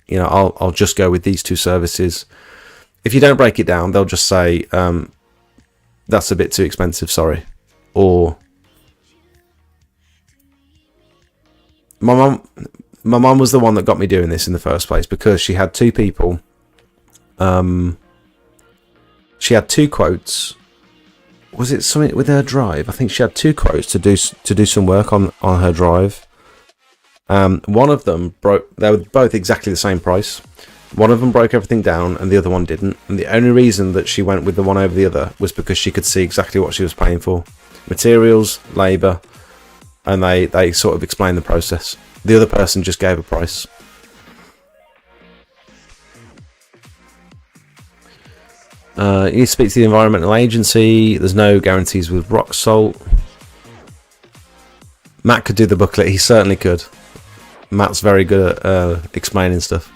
You know, I'll just go with these two services. If you don't break it down, they'll just say, that's a bit too expensive, sorry. Or my mum was the one that got me doing this in the first place because she had two people. She had two quotes. Was it something with her drive? I think she had two quotes to do some work on her drive. One of them broke. They were both exactly the same price. One of them broke everything down and the other one didn't. And the only reason that she went with the one over the other was because she could see exactly what she was paying for. Materials, labour, and they sort of explained the process. The other person just gave a price. You need to speak to the environmental agency. There's no guarantees with rock salt. Matt could do the booklet. He certainly could. Matt's very good at explaining stuff.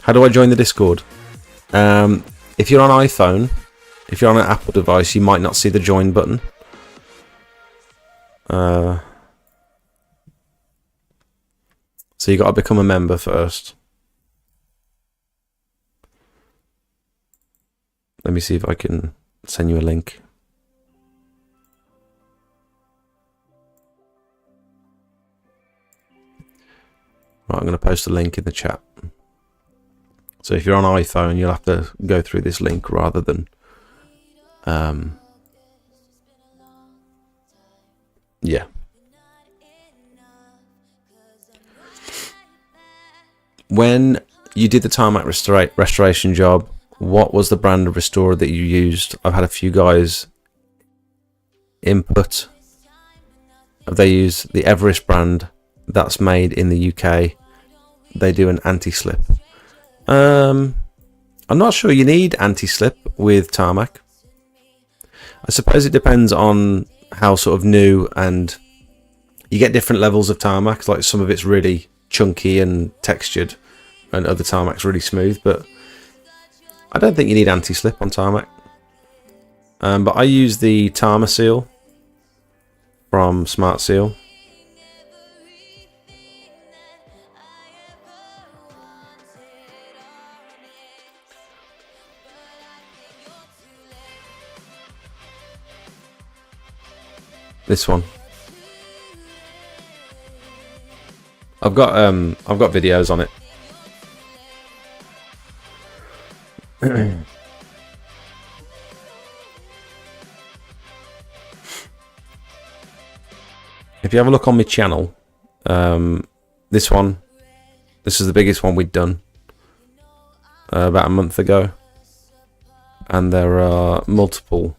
How do I join the Discord? If you're on iPhone, if you're on an Apple device, you might not see the join button. So you got to become a member first. Let me see if I can send you a link. Right, I'm going to post a link in the chat. So if you're on iPhone, you'll have to go through this link rather than yeah. When you did the tarmac restoration job, what was the brand of restorer that you used? I've had a few guys input. They use the Everest brand that's made in the UK. They do an anti-slip. I'm not sure you need anti-slip with tarmac. I suppose it depends on how sort of new and You get different levels of tarmac, like some of it's really chunky and textured, and other tarmac's really smooth, but I don't think you need anti-slip on tarmac. But I use the Tarmac seal from Smart Seal. This one. I've got videos on it. If you have a look on my channel, this is the biggest one we'd done about a month ago, and there are multiple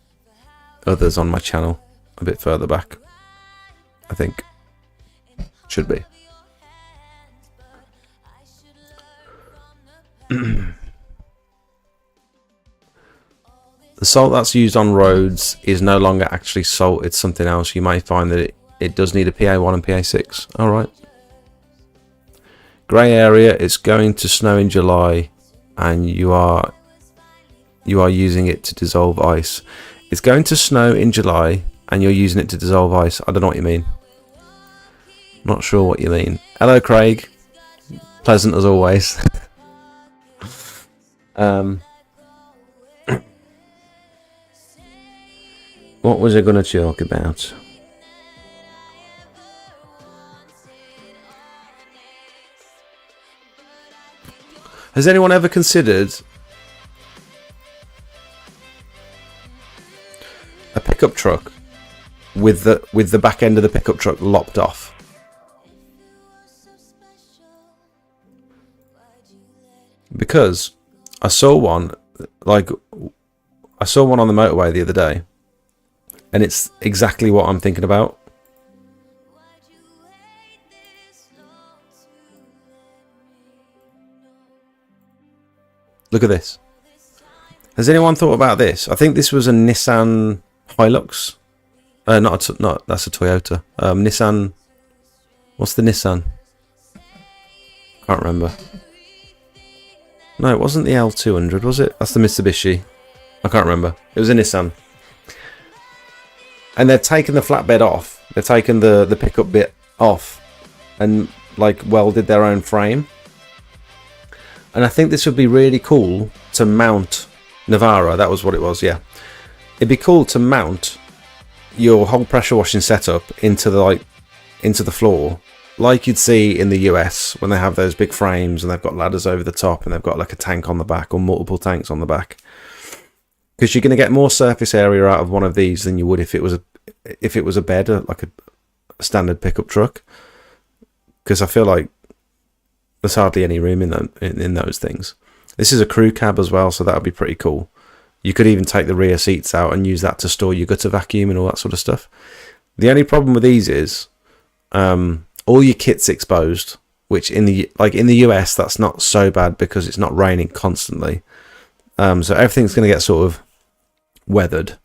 others on my channel a bit further back, I think. Should be. The salt that's used on roads is no longer actually salt, it's something else. You might find that it does need a PA1 and PA6. Alright. Grey area, it's going to snow in July and you are using it to dissolve ice. It's going to snow in July and you're using it to dissolve ice. I don't know what you mean. Not sure what you mean. Hello Craig. Pleasant as always. What was I going to talk about? Has anyone ever considered a pickup truck with the back end of the pickup truck lopped off? Because I saw one on the motorway the other day, and it's exactly what I'm thinking about. Look at this. Has anyone thought about this? I think this was a Nissan Hilux. Not that's a Toyota. Nissan. What's the Nissan? Can't remember. No, it wasn't the L200, was it? That's the Mitsubishi. I can't remember. It was a Nissan. And they've taken the flatbed off. They've taken the pickup bit off and like welded their own frame. And I think this would be really cool to mount Navara. That was what it was, yeah. It'd be cool to mount your whole pressure washing setup into the floor, like you'd see in the US when they have those big frames and they've got ladders over the top and they've got like a tank on the back or multiple tanks on the back. Because you're going to get more surface area out of one of these than you would if it was a bed, like a standard pickup truck. Because I feel like there's hardly any room in those things. This is a crew cab as well, so that would be pretty cool. You could even take the rear seats out and use that to store your gutter vacuum and all that sort of stuff. The only problem with these is all your kit's exposed, which in the US that's not so bad because it's not raining constantly. So everything's going to get sort of weathered.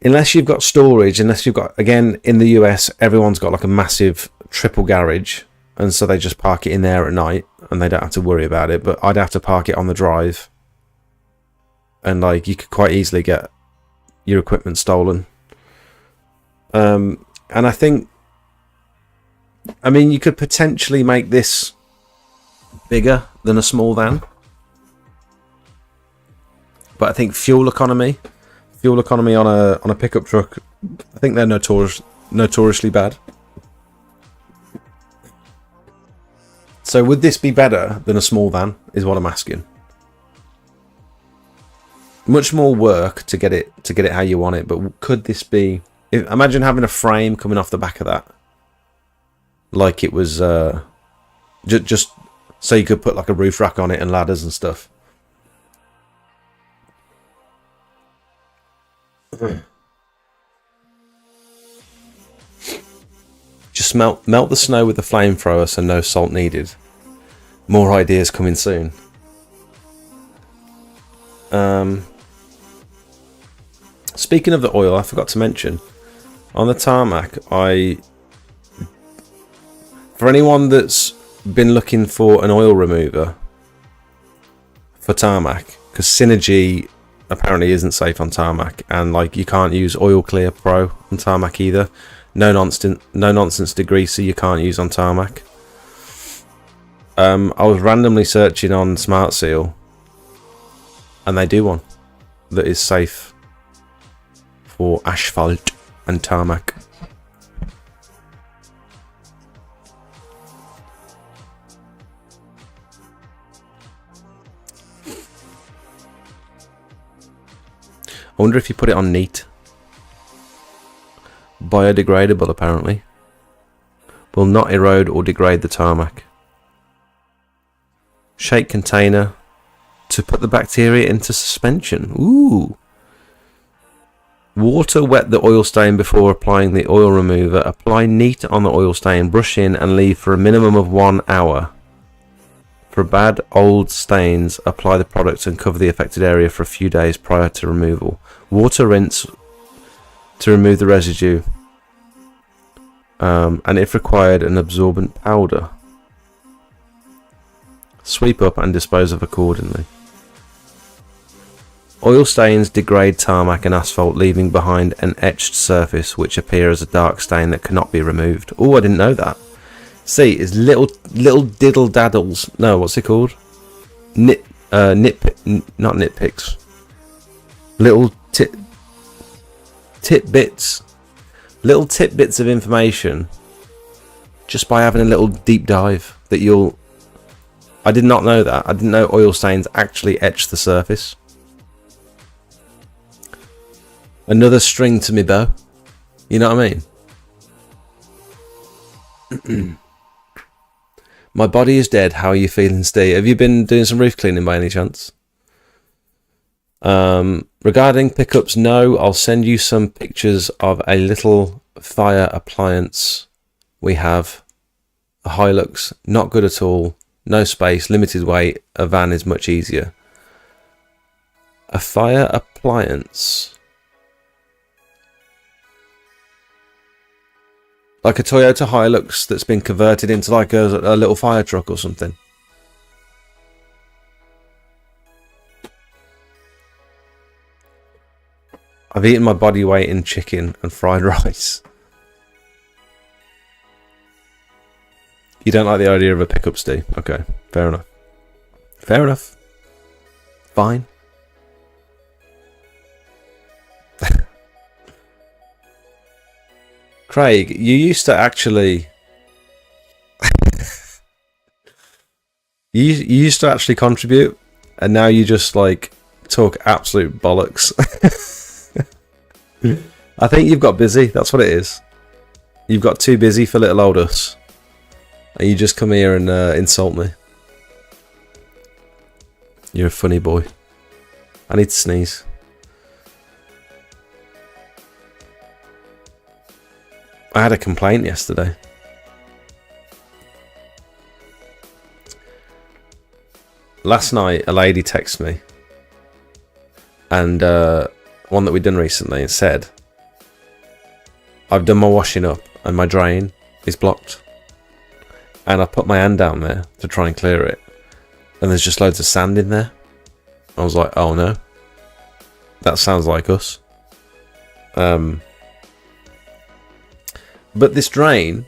Unless you've got storage, again, in the US, everyone's got like a massive triple garage. And so they just park it in there at night and they don't have to worry about it. But I'd have to park it on the drive. And like you could quite easily get your equipment stolen. And I think, you could potentially make this bigger than a small van. But I think fuel economy on a pickup truck, I think they're notoriously bad. So would this be better than a small van, is what I'm asking. Much more work to get it how you want it, but could this be... imagine having a frame coming off the back of that. Like it was... just so you could put like a roof rack on it and ladders and stuff. Just melt the snow with the flamethrower so no salt needed. More ideas coming soon. Speaking of the oil, I forgot to mention, on the Tarmac, I For anyone that's been looking for an oil remover for Tarmac, because Synergy apparently isn't safe on Tarmac, and like you can't use Oil Clear Pro on Tarmac either. No nonsense degreaser you can't use on Tarmac. I was randomly searching on Smart Seal, and they do one that is safe for asphalt and tarmac. I wonder if you put it on neat. Biodegradable apparently. Will not erode or degrade the tarmac. Shake container to put the bacteria into suspension. Ooh. Water wet the oil stain before applying the oil remover. Apply neat on the oil stain, brush in and leave for a minimum of 1 hour. For bad old stains, apply the product and cover the affected area for a few days prior to removal. Water rinse to remove the residue. And if required, an absorbent powder. Sweep up and dispose of accordingly. Oil stains degrade tarmac and asphalt, leaving behind an etched surface which appear as a dark stain that cannot be removed. Oh, I didn't know that. See, it's little diddle daddles. No, what's it called? Not nitpicks. Little tidbits. Little tidbits of information. Just by having a little deep dive that you'll. I did not know that. I didn't know oil stains actually etch the surface. Another string to me bow. You know what I mean? My body is dead. How are you feeling, Steve? Have you been doing some roof cleaning by any chance? Regarding pickups, no. I'll send you some pictures of a little fire appliance we have. A Hilux, not good at all. No space, limited weight. A van is much easier. A fire appliance. Like a Toyota Hilux that's been converted into like a little fire truck or something. I've eaten my body weight in chicken and fried rice. You don't like the idea of a pickup, Steve? Okay, fair enough. Fair enough. Fine. Craig, you used to actually... you used to actually contribute, and now you just, like, talk absolute bollocks. I think you've got busy, that's what it is. You've got too busy for little old us. And you just come here and insult me. You're a funny boy. I need to sneeze. I had a complaint yesterday. Last night, a lady texted me, and one that we'd done recently, and said, I've done my washing up and my drain is blocked. And I put my hand down there to try and clear it, and there's just loads of sand in there. I was like, oh no. That sounds like us. But this drain,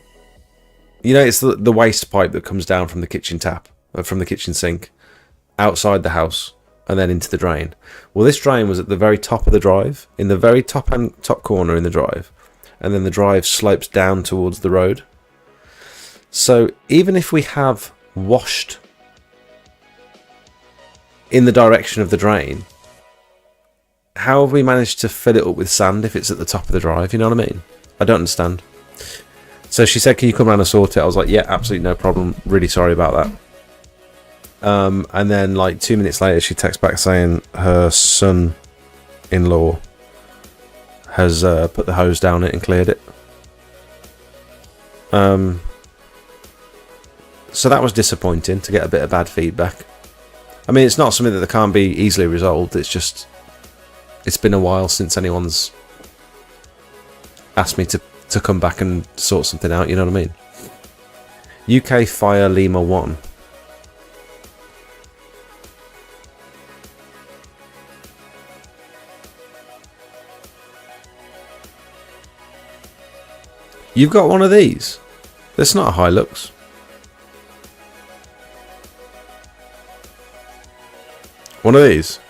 you know, it's the waste pipe that comes down from the kitchen tap, from the kitchen sink, outside the house, and then into the drain. Well, this drain was at the very top of the drive, in the very top corner in the drive, and then the drive slopes down towards the road. So even if we have washed in the direction of the drain, how have we managed to fill it up with sand if it's at the top of the drive? You know what I mean? I don't understand. So she said, can you come around and sort it? I was like, yeah, absolutely no problem. Really sorry about that. And then like 2 minutes later, she texts back saying her son-in-law has put the hose down it and cleared it. So that was disappointing to get a bit of bad feedback. I mean, it's not something that can't be easily resolved. It's just, it's been a while since anyone's asked me to come back and sort something out, you know what I mean? UK Fire Lima 1. You've got one of these. That's not a Hilux. One of these.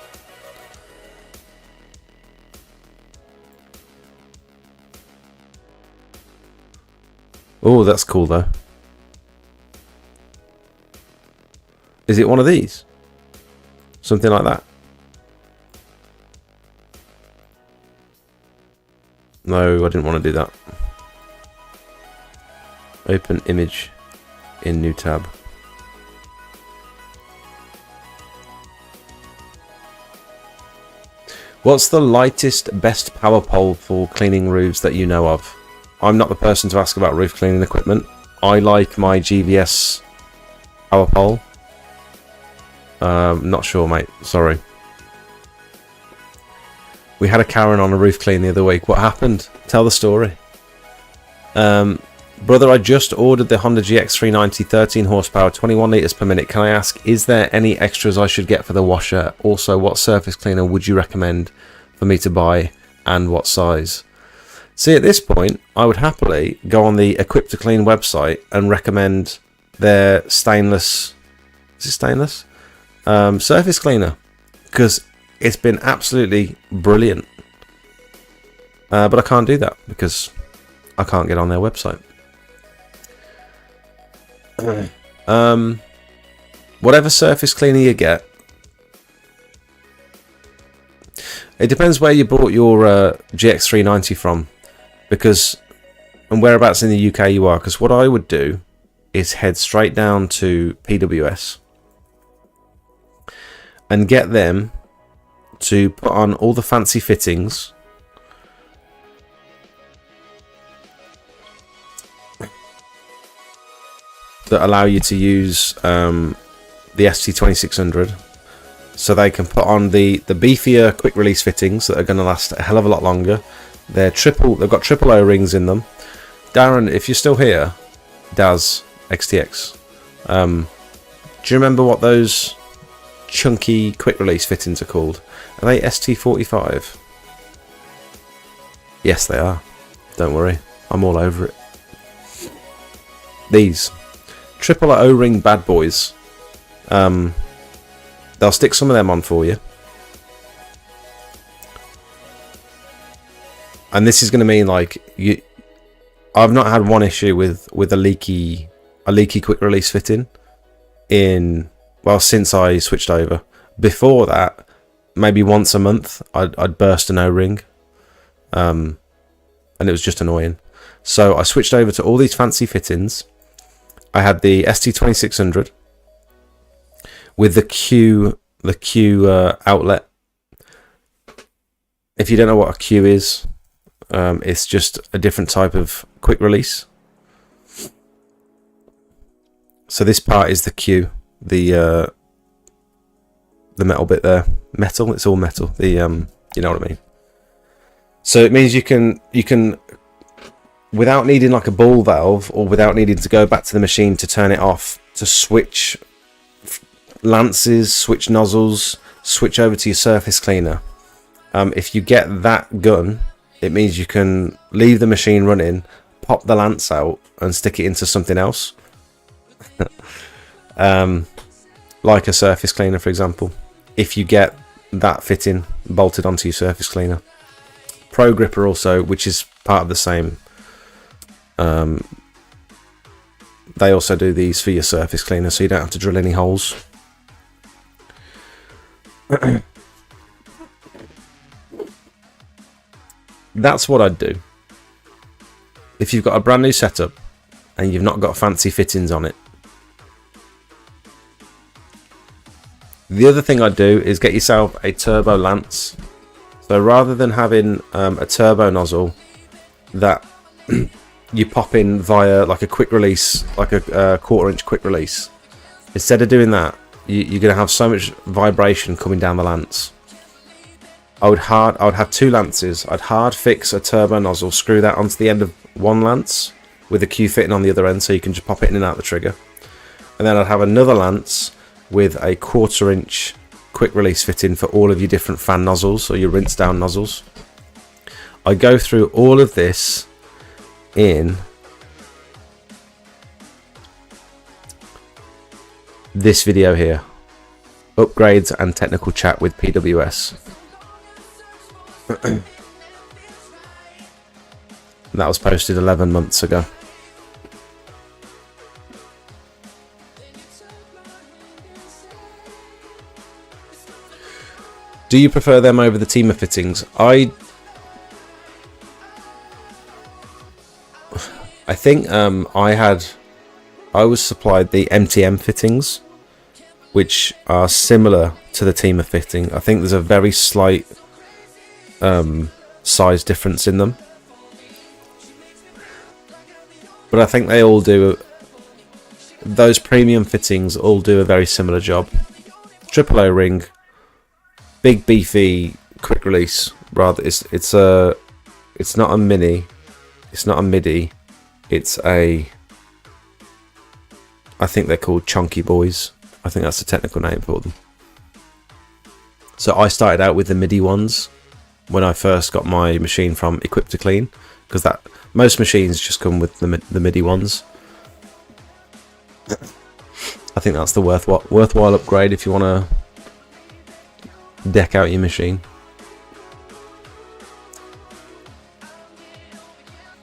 Oh, that's cool though. Is it one of these? Something like that? No, I didn't want to do that. Open image in new tab. What's the lightest, best power pole for cleaning roofs that you know of? I'm not the person to ask about roof cleaning equipment. I like my GVS power pole. Not sure, mate. Sorry. We had a Karen on a roof clean the other week. What happened? Tell the story. Brother, I just ordered the Honda GX390 13 horsepower, 21 litres per minute. Can I ask, is there any extras I should get for the washer? Also, what surface cleaner would you recommend for me to buy and what size? See, at this point, I would happily go on the Equip to Clean website and recommend their stainless... Is it stainless? Surface cleaner. Because it's been absolutely brilliant. But I can't do that because I can't get on their website. Whatever surface cleaner you get, it depends where you bought your GX390 from, because and whereabouts in the UK you are. Because what I would do is head straight down to PWS and get them to put on all the fancy fittings. That allow you to use the ST2600, so they can put on the beefier quick release fittings that are going to last a hell of a lot longer. They've got triple O-rings in them. Darren, if you're still here, Daz XTX, do you remember what those chunky quick release fittings are called? Are they ST45? Yes, they are. Don't worry, I'm all over it. These triple O-ring bad boys. They'll stick some of them on for you, and this is going to mean like you. I've not had one issue with a leaky quick release fitting since I switched over. Before that, maybe once a month I'd burst an O-ring, and it was just annoying. So I switched over to all these fancy fittings. I had the ST2600 with the Q outlet. If you don't know what a Q is, it's just a different type of quick release. So this part is the Q, the metal bit there. Metal, it's all metal. You know what I mean. So it means you can without needing like a ball valve, or without needing to go back to the machine to turn it off, to switch lances, switch nozzles, switch over to your surface cleaner. If you get that gun, it means you can leave the machine running, pop the lance out and stick it into something else. Like a surface cleaner, for example, if you get that fitting bolted onto your surface cleaner. Pro Gripper also, which is part of the same. They also do these for your surface cleaner, so you don't have to drill any holes. That's what I'd do. If you've got a brand new setup and you've not got fancy fittings on it. The other thing I'd do is get yourself a turbo lance. So rather than having a turbo nozzle that you pop in via like a quick release, like a 1/4 inch quick release, instead of doing that, you're going to have so much vibration coming down the lance. I would have two lances. I'd hard fix a turbo nozzle, screw that onto the end of one lance, with the Q fitting on the other end, so you can just pop it in and out the trigger. And then I'd have another lance with a 1/4 inch quick release fitting for all of your different fan nozzles or your rinse down nozzles. I go through all of this in this video here, upgrades and technical chat with PWS. That was posted 11 months ago. Do you prefer them over the Teamer fittings? I think I was supplied the MTM fittings, which are similar to the Teamer fitting. I think there's a very slight size difference in them, but I think they all do. Those premium fittings all do a very similar job. Triple O ring, big beefy quick release. Rather, it's not a mini, it's not a MIDI. It's a, I think they're called chunky boys. I think that's the technical name for them. So I started out with the MIDI ones when I first got my machine from Equip to Clean, because that most machines just come with the MIDI ones. I think that's the worthwhile upgrade if you want to deck out your machine.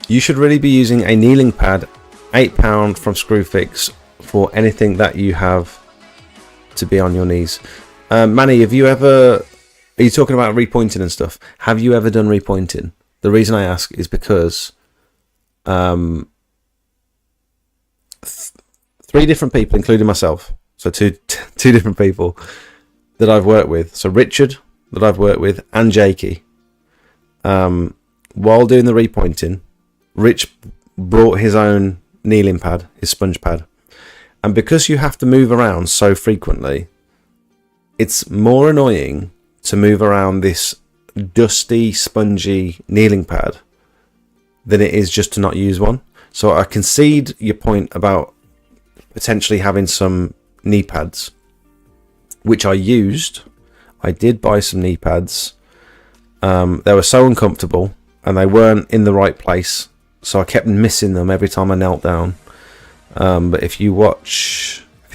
You should really be using a kneeling pad, £8 from Screwfix, for anything that you have to be on your knees. Manny, have you ever... Are you talking about repointing and stuff? Have you ever done repointing? The reason I ask is because 3 different people, including myself, so two different people that I've worked with. So Richard, that I've worked with, and Jakey. While doing the repointing, Rich brought his own kneeling pad, his sponge pad. And because you have to move around so frequently, it's more annoying to move around this dusty, spongy kneeling pad than it is just to not use one. So I concede your point about potentially having some knee pads, which I used. I did buy some knee pads. They were so uncomfortable and they weren't in the right place, so I kept missing them every time I knelt down. But if you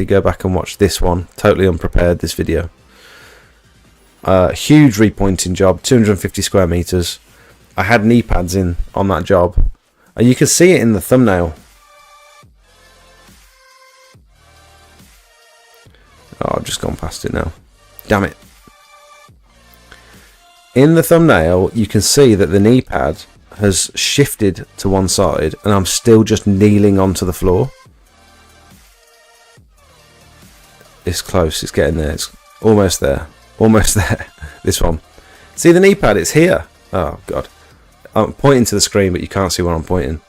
go back and watch this one, totally unprepared, this video, huge repointing job, 250 square meters. I had knee pads in on that job, and you can see it in the thumbnail. Oh, I've just gone past it now. Damn it. In the thumbnail, you can see that the knee pad has shifted to one side, and I'm still just kneeling onto the floor. It's close, it's getting there, it's almost there. Almost there. This one. See the knee pad? It's here. Oh, God. I'm pointing to the screen, but you can't see where I'm pointing.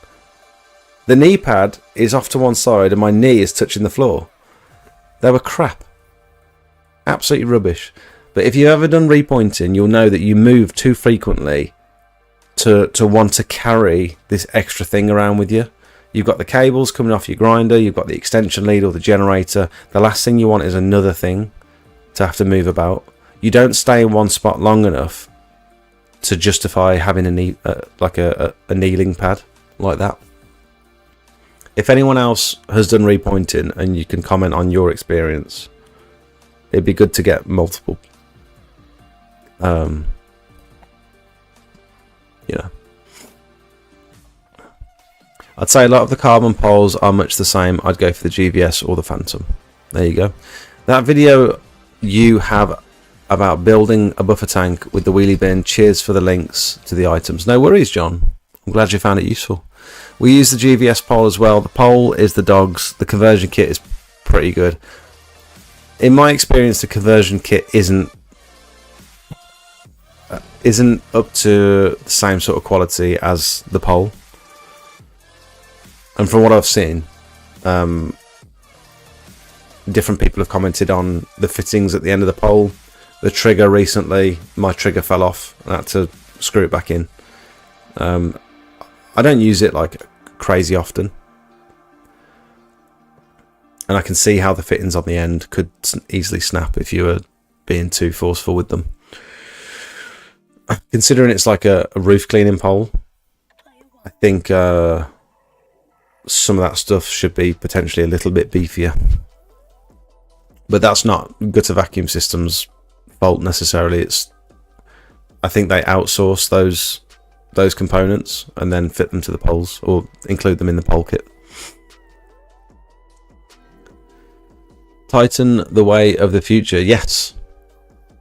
The knee pad is off to one side, and my knee is touching the floor. They were crap. Absolutely rubbish. But if you've ever done repointing, you'll know that you move too frequently to want to carry this extra thing around with you. You've got the cables coming off your grinder, you've got the extension lead or the generator. The last thing you want is another thing to have to move about. You don't stay in one spot long enough to justify having a knee, like a kneeling pad like that. If anyone else has done repointing and you can comment on your experience, it'd be good to get multiple. I'd say a lot of the carbon poles are much the same. I'd go for the GVS or the Phantom. There you go. That video you have about building a buffer tank with the wheelie bin. Cheers for the links to the items. No worries, John. I'm glad you found it useful. We use the GVS pole as well. The pole is the dogs. The conversion kit is pretty good. In my experience, the conversion kit isn't up to the same sort of quality as the pole. And from what I've seen, different people have commented on the fittings at the end of the pole. The trigger recently, my trigger fell off and I had to screw it back in. I don't use it like crazy often. And I can see how the fittings on the end could easily snap if you were being too forceful with them. Considering it's like a roof cleaning pole, I think some of that stuff should be potentially a little bit beefier. But that's not Gutter Vacuum Systems' fault necessarily. I think they outsource those components and then fit them to the poles, or include them in the pole kit. Titan the way of the future. Yes.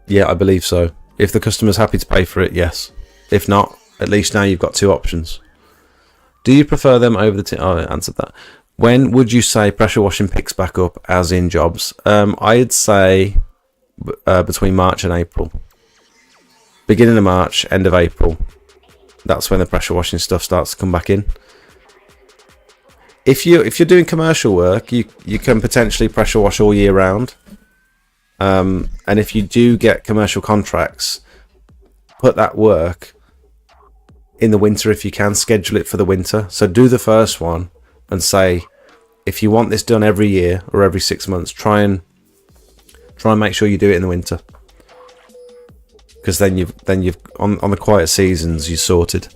Yeah, I believe so. If the customer's happy to pay for it, yes. If not, at least now you've got two options. Do you prefer them over the... I answered that. When would you say pressure washing picks back up, as in jobs? I'd say between March and April. Beginning of March, end of April. That's when the pressure washing stuff starts to come back in. If you're doing commercial work, you can potentially pressure wash all year round. And if you do get commercial contracts, put that work in the winter if you can. Schedule it for the winter. So do the first one and say, if you want this done every year or every 6 months, try and make sure you do it in the winter. Because then you've on the quiet seasons, you're sorted.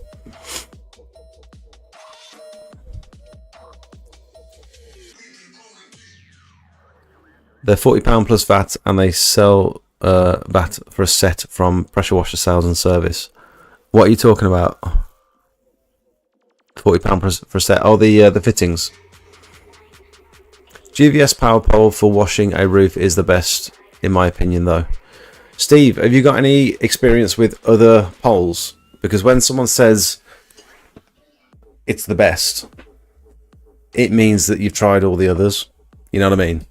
They're £40 plus VAT, and they sell VAT for a set from Pressure Washer Sales and Service. What are you talking about? £40 for a set. Oh, the fittings. GVS power pole for washing a roof is the best, in my opinion, though. Steve, have you got any experience with other poles? Because when someone says it's the best, it means that you've tried all the others. You know what I mean?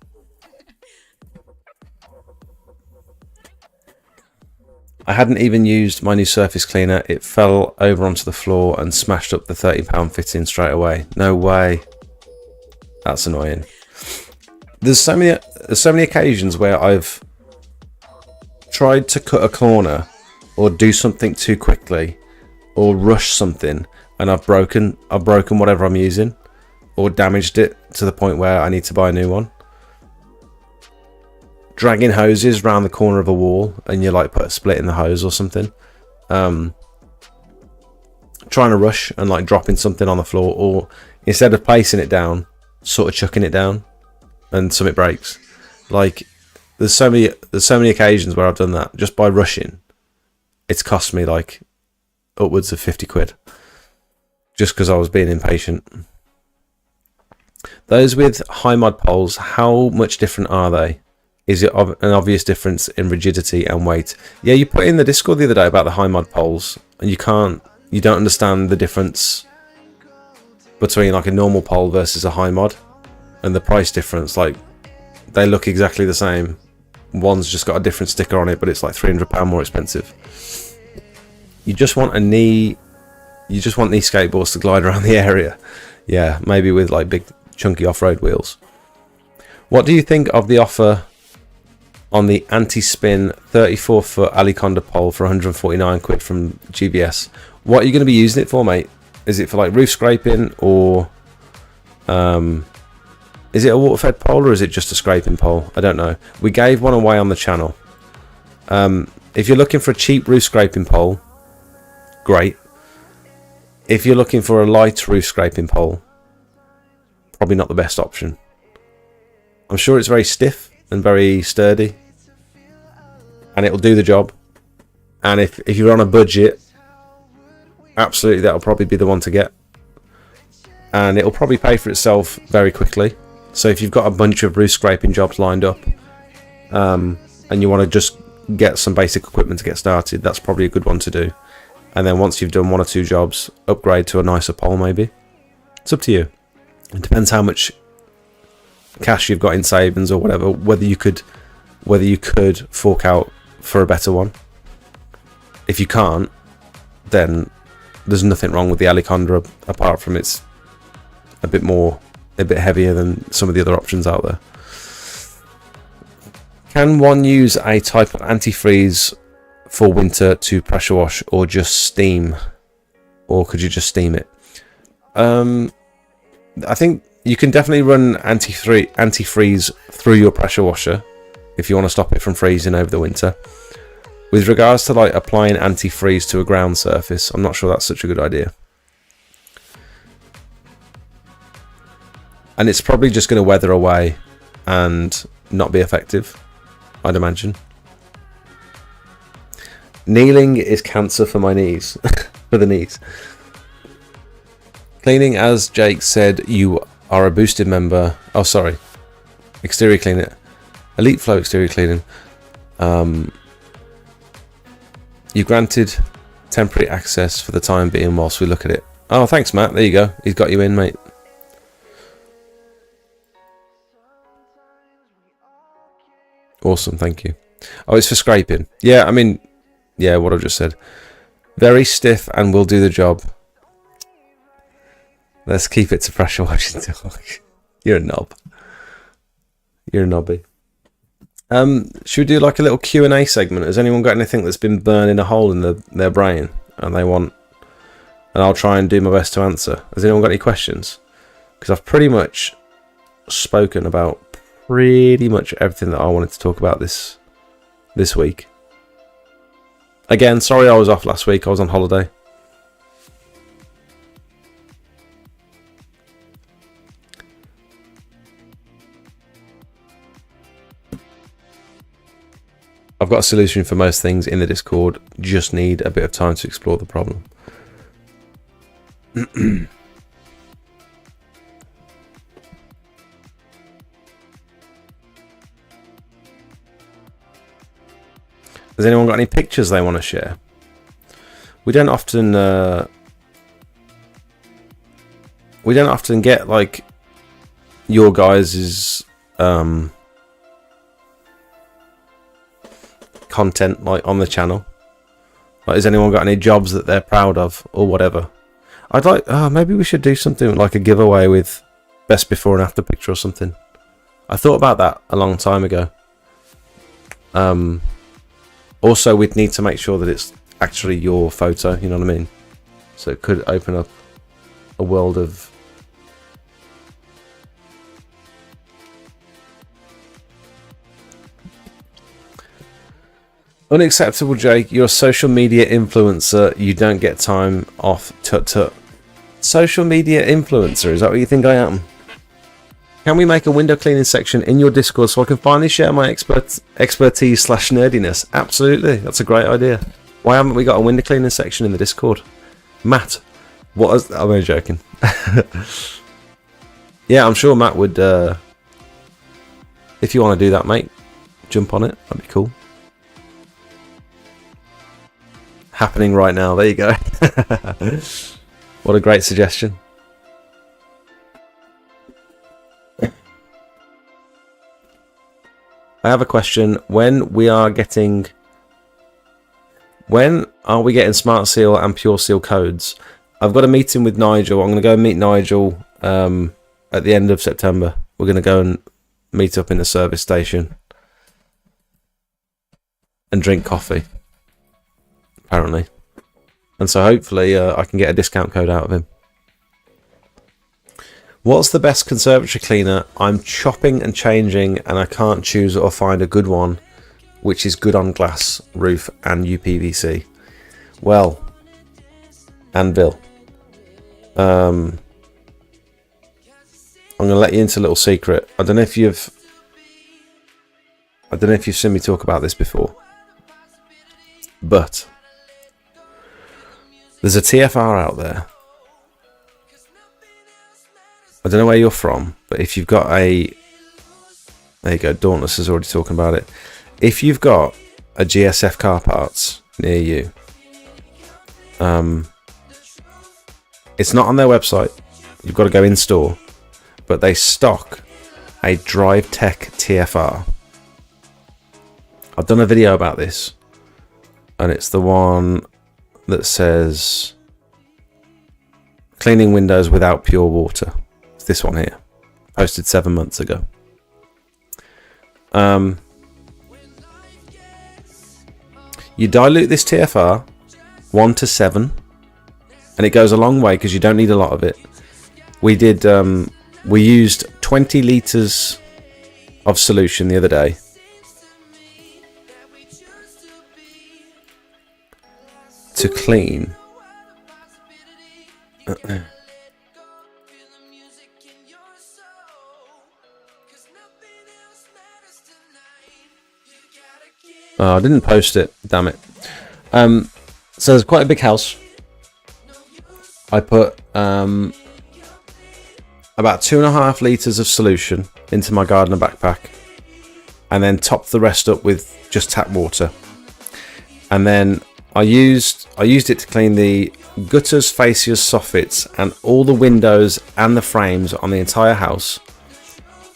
I hadn't even used my new surface cleaner. It fell over onto the floor and smashed up the £30 fitting straight away. No way. That's annoying. There's so many occasions where I've tried to cut a corner or do something too quickly or rush something, and I've broken whatever I'm using or damaged it to the point where I need to buy a new one. Dragging hoses round the corner of a wall and you like put a split in the hose or something. Trying to rush and like dropping something on the floor, or instead of placing it down, sort of chucking it down and something breaks. Like there's so many occasions where I've done that just by rushing. It's cost me like upwards of 50 quid just because I was being impatient. Those with high mod poles, how much different are they? Is it an obvious difference in rigidity and weight? Yeah, you put in the Discord the other day about the high mod poles, and you don't understand the difference between like a normal pole versus a high mod, and the price difference. Like they look exactly the same. One's just got a different sticker on it, but it's like £300 more expensive. You just want knee skateboards to glide around the area. Yeah, maybe with like big chunky off-road wheels. What do you think of the offer on the anti-spin 34-foot Aliconda pole for 149 quid from GVS? What are you going to be using it for, mate? Is it for like roof scraping, or is it a water-fed pole, or is it just a scraping pole? I don't know. We gave one away on the channel. If you're looking for a cheap roof scraping pole, great. If you're looking for a light roof scraping pole, probably not the best option. I'm sure it's very stiff and very sturdy, and it'll do the job. And if you're on a budget, absolutely that'll probably be the one to get, and it'll probably pay for itself very quickly. So if you've got a bunch of roof scraping jobs lined up, and you want to just get some basic equipment to get started, that's probably a good one to do. And then once you've done one or two jobs, upgrade to a nicer pole maybe. It's up to you. It depends how much cash you've got in savings or whatever, whether you could fork out for a better one. If you can't, then there's nothing wrong with the Aliconda, apart from it's a bit heavier than some of the other options out there. Can one use a type of antifreeze for winter to pressure wash, or just steam, or could you just steam it? I think you can definitely run antifreeze through your pressure washer if you want to stop it from freezing over the winter. With regards to like applying antifreeze to a ground surface, I'm not sure that's such a good idea. And it's probably just going to weather away and not be effective, I'd imagine. Kneeling is cancer for my knees. For the knees. Cleaning, as Jake said, you are a boosted member. Oh, sorry. Exterior cleaning. Elite Flow exterior cleaning. You granted temporary access for the time being whilst we look at it. Oh, thanks, Matt. There you go. He's got you in, mate. Awesome, thank you. Oh, it's for scraping. Yeah, I mean, yeah, what I've just said. Very stiff and will do the job. Let's keep it to pressure washing talk. You're a knob. You're a knobby. Should we do like a little Q&A segment? Has anyone got anything that's been burning a hole in their brain and they want, and I'll try and do my best to answer. Has anyone got any questions? Because I've pretty much spoken about pretty much everything that I wanted to talk about this week. Again, sorry I was off last week. I was on holiday. I've got a solution for most things in the Discord. Just need a bit of time to explore the problem. Has anyone got any pictures they want to share? We don't often get like your guys's content like on the channel. Like, has anyone got any jobs that they're proud of or whatever? I'd like maybe we should do something like a giveaway with best before and after picture or something. I thought about that a long time ago. Also, we'd need to make sure that it's actually your photo, you know what I mean? So it could open up a world of... Unacceptable, Jake. You're a social media influencer. You don't get time off. Tut tut. Social media influencer, is that what you think I am? Can we make a window cleaning section in your Discord so I can finally share my expertise / nerdiness? Absolutely, that's a great idea. Why haven't we got a window cleaning section in the Discord? Matt, what is... I'm only joking. Yeah, I'm sure Matt would... if you want to do that, mate, jump on it. That'd be cool. Happening right now. There you go. What a great suggestion. I have a question. When are we getting Smart Seal and Pure Seal codes? I've got a meeting with Nigel. I'm going to go and meet Nigel at the end of September. We're going to go and meet up in the service station and drink coffee, apparently. And so hopefully I can get a discount code out of him. What's the best conservatory cleaner? I'm chopping and changing and I can't choose or find a good one which is good on glass, roof and UPVC. Well, Anvil, I'm going to let you into a little secret. I don't know if you've seen me talk about this before, but there's a TFR out there. I don't know where you're from, but if you've got a... There you go, Dauntless is already talking about it. If you've got a GSF car parts near you, it's not on their website. You've got to go in store. But they stock a Drive Tech TFR. I've done a video about this. And it's the one that says... Cleaning windows without pure water. This one here, posted 7 months ago. You dilute this TFR 1 to 7, and it goes a long way because you don't need a lot of it. We did. We used 20 litres of solution the other day. To clean. Oh, I didn't post it. Damn it. So there's quite a big house. I put about 2.5 litres of solution into my gardener backpack, and then topped the rest up with just tap water. And then I used it to clean the gutters, fascias, soffits, and all the windows and the frames on the entire house,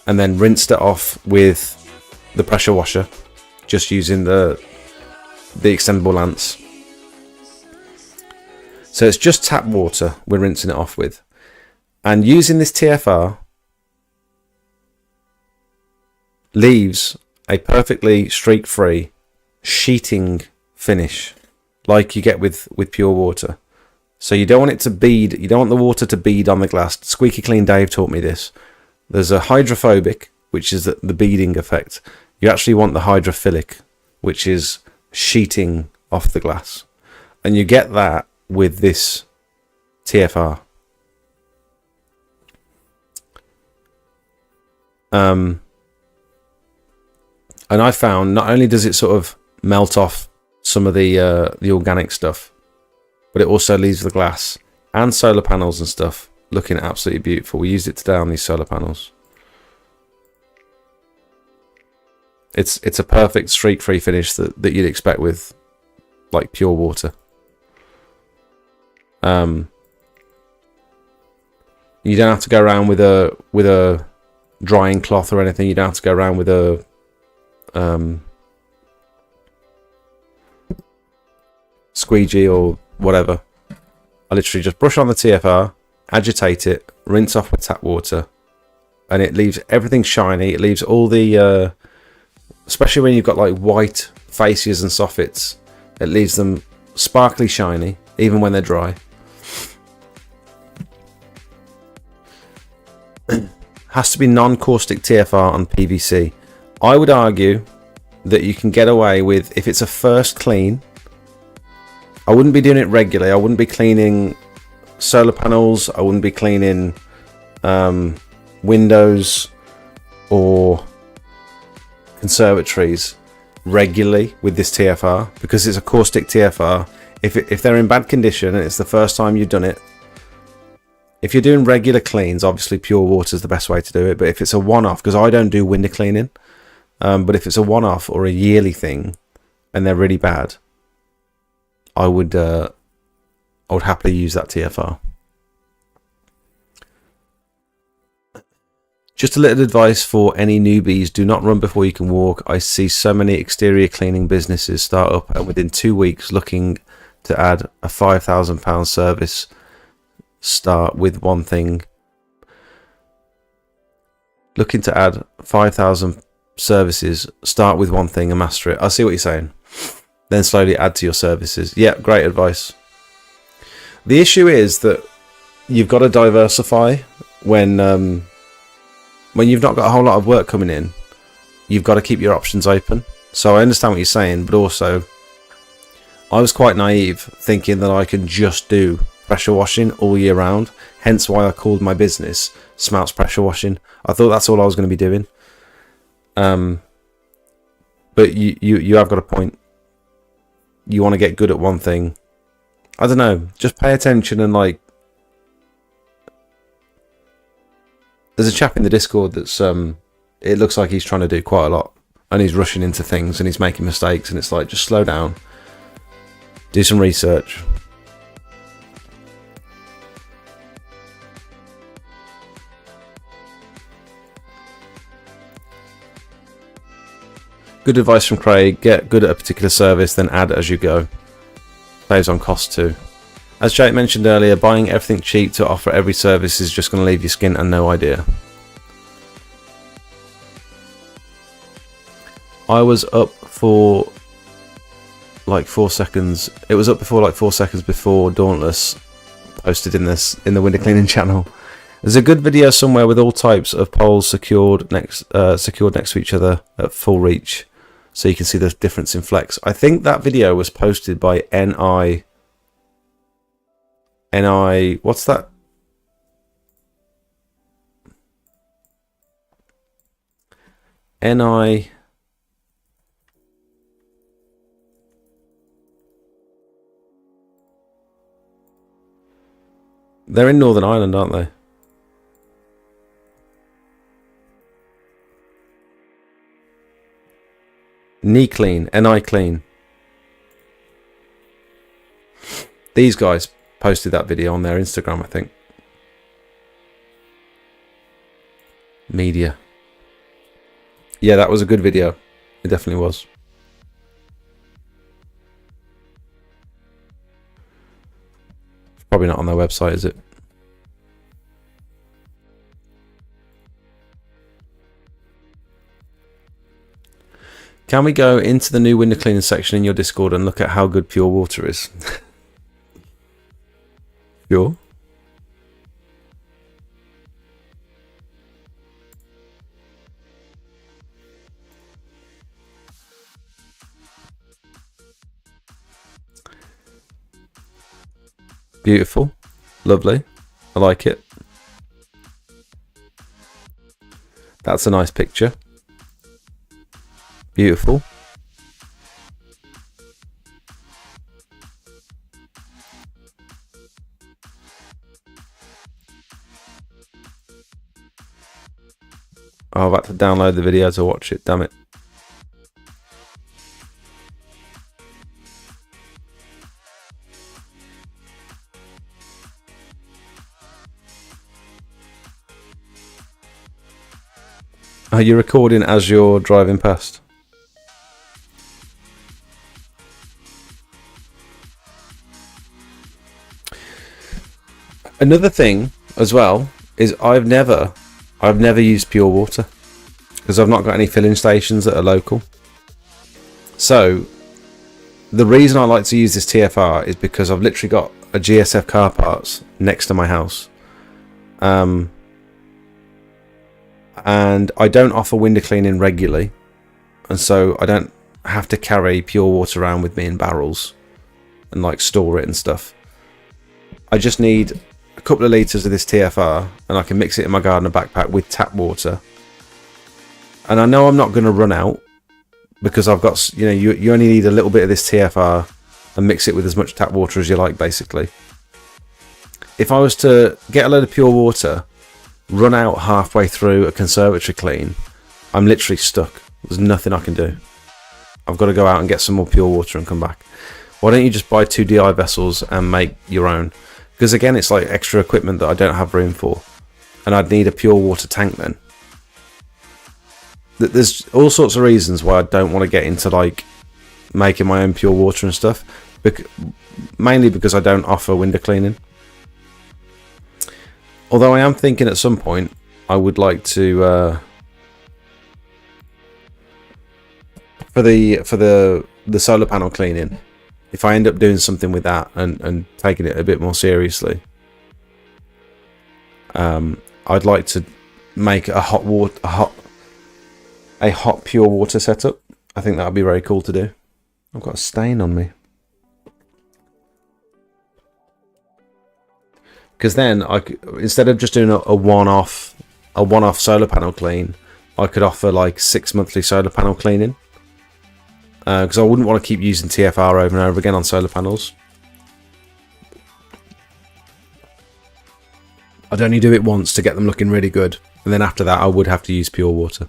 and then rinsed it off with the pressure washer, just using the extendable lance. So it's just tap water we're rinsing it off with. And using this TFR leaves a perfectly streak-free sheeting finish like you get with pure water. So you don't want it to bead, you don't want the water to bead on the glass. Squeaky Clean Dave taught me this. There's a hydrophobic, which is the beading effect. You actually want the hydrophilic, which is sheeting off the glass. And you get that with this TFR. And I found not only does it sort of melt off some of the organic stuff, but it also leaves the glass and solar panels and stuff looking absolutely beautiful. We used it today on these solar panels. It's a perfect streak-free finish that you'd expect with like pure water. You don't have to go around with a drying cloth or anything. You don't have to go around with a squeegee or whatever. I literally just brush on the TFR, agitate it, rinse off with tap water, and it leaves everything shiny. It leaves all the especially when you've got like white fascias and soffits, it leaves them sparkly shiny even when they're dry. Has to be non-caustic TFR on PVC. I would argue that you can get away with, if it's a first clean, I wouldn't be doing it regularly. I wouldn't be cleaning solar panels. I wouldn't be cleaning windows or conservatories regularly with this TFR, because it's a caustic TFR. If they're in bad condition and it's the first time you've done it, if you're doing regular cleans, obviously pure water is the best way to do it. But if it's a one-off, because I don't do window cleaning, but if it's a one-off or a yearly thing and they're really bad, I would happily use that TFR. Just a little advice for any newbies: do not run before you can walk. I see so many exterior cleaning businesses start up and within 2 weeks looking to add a £5,000 service. Start with one thing. Looking to add 5,000 services, start with one thing and master it. I see what you're saying. Then slowly add to your services. Yeah, great advice. The issue is that you've got to diversify when you've not got a whole lot of work coming in. You've got to keep your options open. So I understand what you're saying, but also I was quite naive thinking that I can just do pressure washing all year round, hence why I called my business Smelts Pressure Washing. I thought that's all I was going to be doing. But you have got a point. You want to get good at one thing. I don't know, just pay attention and like, there's a chap in the Discord that's it looks like he's trying to do quite a lot and he's rushing into things and he's making mistakes, and it's like, just slow down, do some research. Good advice from Craig: get good at a particular service, then add as you go. Saves on cost too. As Jake mentioned earlier, buying everything cheap to offer every service is just going to leave your skin and no idea. I was up for like 4 seconds. It was up before like 4 seconds before Dauntless posted in the window cleaning channel. There's a good video somewhere with all types of poles secured next to each other at full reach, so you can see the difference in flex. I think that video was posted by NI. What's that? NI. They're in Northern Ireland, aren't they? Knee Clean, NI Clean. These guys posted that video on their Instagram, I think. Media. Yeah, that was a good video. It definitely was. Probably not on their website, is it? Can we go into the new window cleaning section in your Discord and look at how good pure water is? Pure? Beautiful. Lovely. I like it. That's a nice picture. Beautiful. Oh, I've had to download the video to watch it, damn it. Are you recording as you're driving past? Another thing as well is I've never used pure water because I've not got any filling stations that are local. So the reason I like to use this TFR is because I've literally got a GSF car parts next to my house. And I don't offer window cleaning regularly, and so I don't have to carry pure water around with me in barrels and like store it and stuff. I just need a couple of litres of this TFR and I can mix it in my gardener backpack with tap water, and I know I'm not going to run out because I've got, you know, you only need a little bit of this TFR and mix it with as much tap water as you like, basically. If I was to get a load of pure water, run out halfway through a conservatory clean, I'm literally stuck. There's nothing I can do. I've got to go out and get some more pure water and come back. Why don't you just buy 2 DI vessels and make your own? Because again, it's like extra equipment that I don't have room for, and I'd need a pure water tank then. There's all sorts of reasons why I don't want to get into like making my own pure water and stuff, mainly because I don't offer window cleaning. Although I am thinking at some point I would like to for the solar panel cleaning, if I end up doing something with that and taking it a bit more seriously, I'd like to make a hot pure water setup. I think that would be very cool to do. I've got a stain on me. Because then I could, instead of just doing a one-off solar panel clean, I could offer like 6 monthly solar panel cleaning. Because I wouldn't want to keep using TFR over and over again on solar panels. I'd only do it once to get them looking really good, and then after that I would have to use pure water.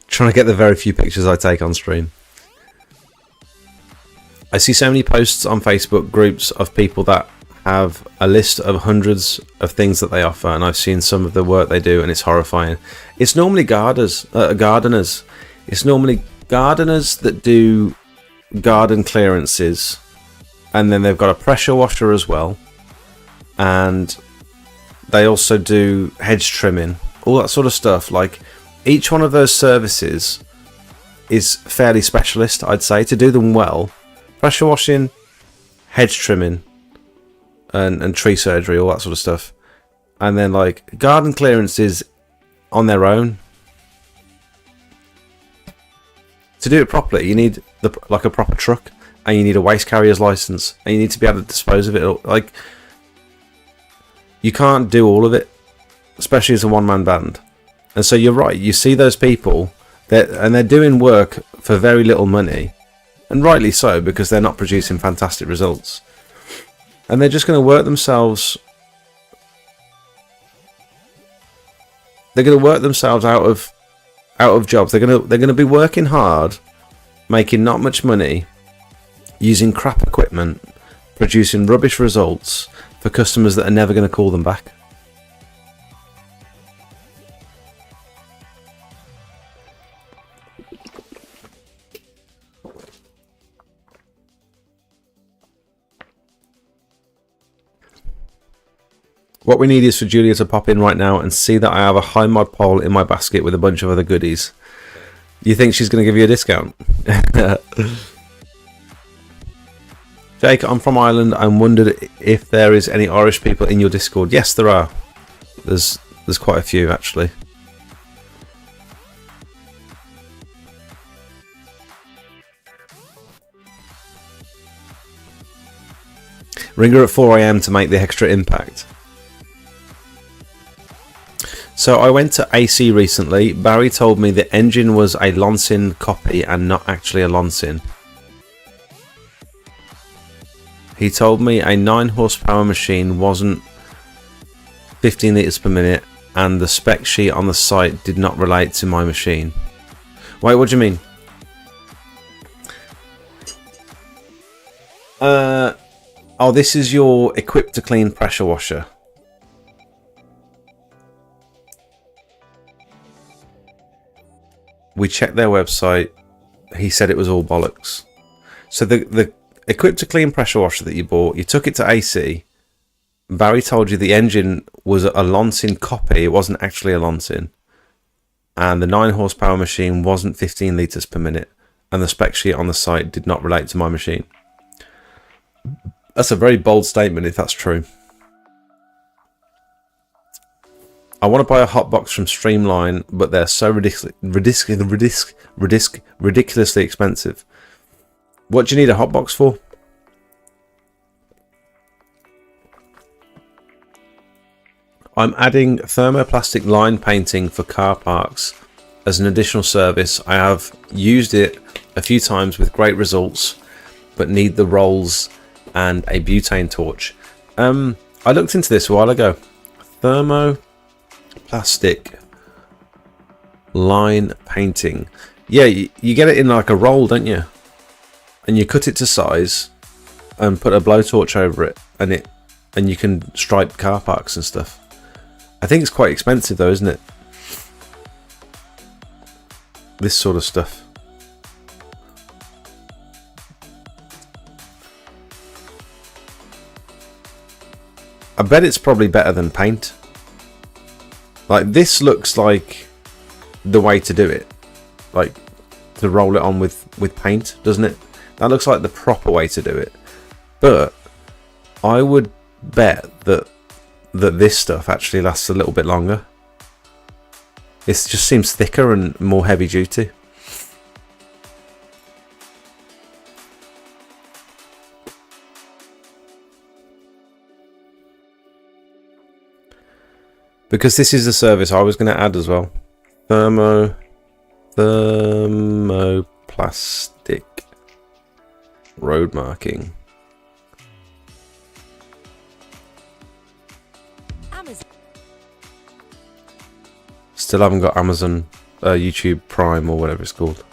Trying to get the very few pictures I take on stream. I see so many posts on Facebook groups of people that have a list of hundreds of things that they offer, and I've seen some of the work they do and it's horrifying. It's normally gardeners. It's normally gardeners that do garden clearances, and then they've got a pressure washer as well, and they also do hedge trimming, all that sort of stuff. Like, each one of those services is fairly specialist, I'd say. To do them well, pressure washing, hedge trimming, and tree surgery, all that sort of stuff. And then like garden clearances on their own. To do it properly, you need like a proper truck, and you need a waste carrier's license, and you need to be able to dispose of it. Like, you can't do all of it, especially as a one-man band. And so you're right, you see those people, they're doing work for very little money, and rightly so, because they're not producing fantastic results. And they're just going to work themselves. They're going to work themselves out of jobs. They're going to be working hard, making not much money, using crap equipment, producing rubbish results for customers that are never going to call them back. What we need is for Julia to pop in right now and see that I have a high mod pole in my basket with a bunch of other goodies. You think she's going to give you a discount? Jake, I'm from Ireland and wondered if there is any Irish people in your Discord. Yes, there are. There's quite a few, actually. Ring her at 4 AM to make the extra impact. So I went to AC recently. Barry told me the engine was a Lonsin copy and not actually a Lonsin. He told me a 9 horsepower machine wasn't 15 litres per minute and the spec sheet on the site did not relate to my machine. Wait, what do you mean? Oh, this is your equipped to clean pressure washer. We checked their website. He said it was all bollocks. So the equipped to clean pressure washer that you bought, you took it to AC. Barry told you the engine was a Lonsin copy. It wasn't actually a Lonsin. And the 9 horsepower machine wasn't 15 litres per minute. And the spec sheet on the site did not relate to my machine. That's a very bold statement if that's true. I want to buy a hotbox from Streamline, but they're so ridiculously expensive. What do you need a hotbox for? I'm adding thermoplastic line painting for car parks as an additional service. I have used it a few times with great results, but need the rolls and a butane torch. I looked into this a while ago. Thermoplastic line painting. Yeah, you get it in like a roll, don't you? And you cut it to size and put a blowtorch over it, and you can stripe car parks and stuff. I think it's quite expensive though, isn't it? This sort of stuff. I bet it's probably better than paint. Like, this looks like the way to do it. Like, to roll it on with paint, doesn't it? That looks like the proper way to do it. But I would bet that this stuff actually lasts a little bit longer. It just seems thicker and more heavy duty. Because this is the service I was going to add as well. Thermoplastic road marking. Still haven't got Amazon, YouTube Prime or whatever it's called.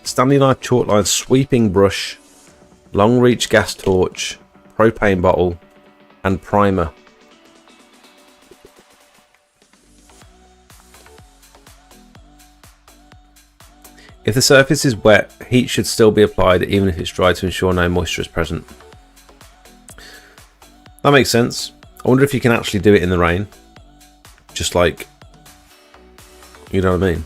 Stanley Knife chalk line sweeping brush, long reach gas torch, propane bottle, and primer. If the surface is wet, heat should still be applied even if it's dry to ensure no moisture is present. That makes sense. I wonder if you can actually do it in the rain. Just like You know what I mean?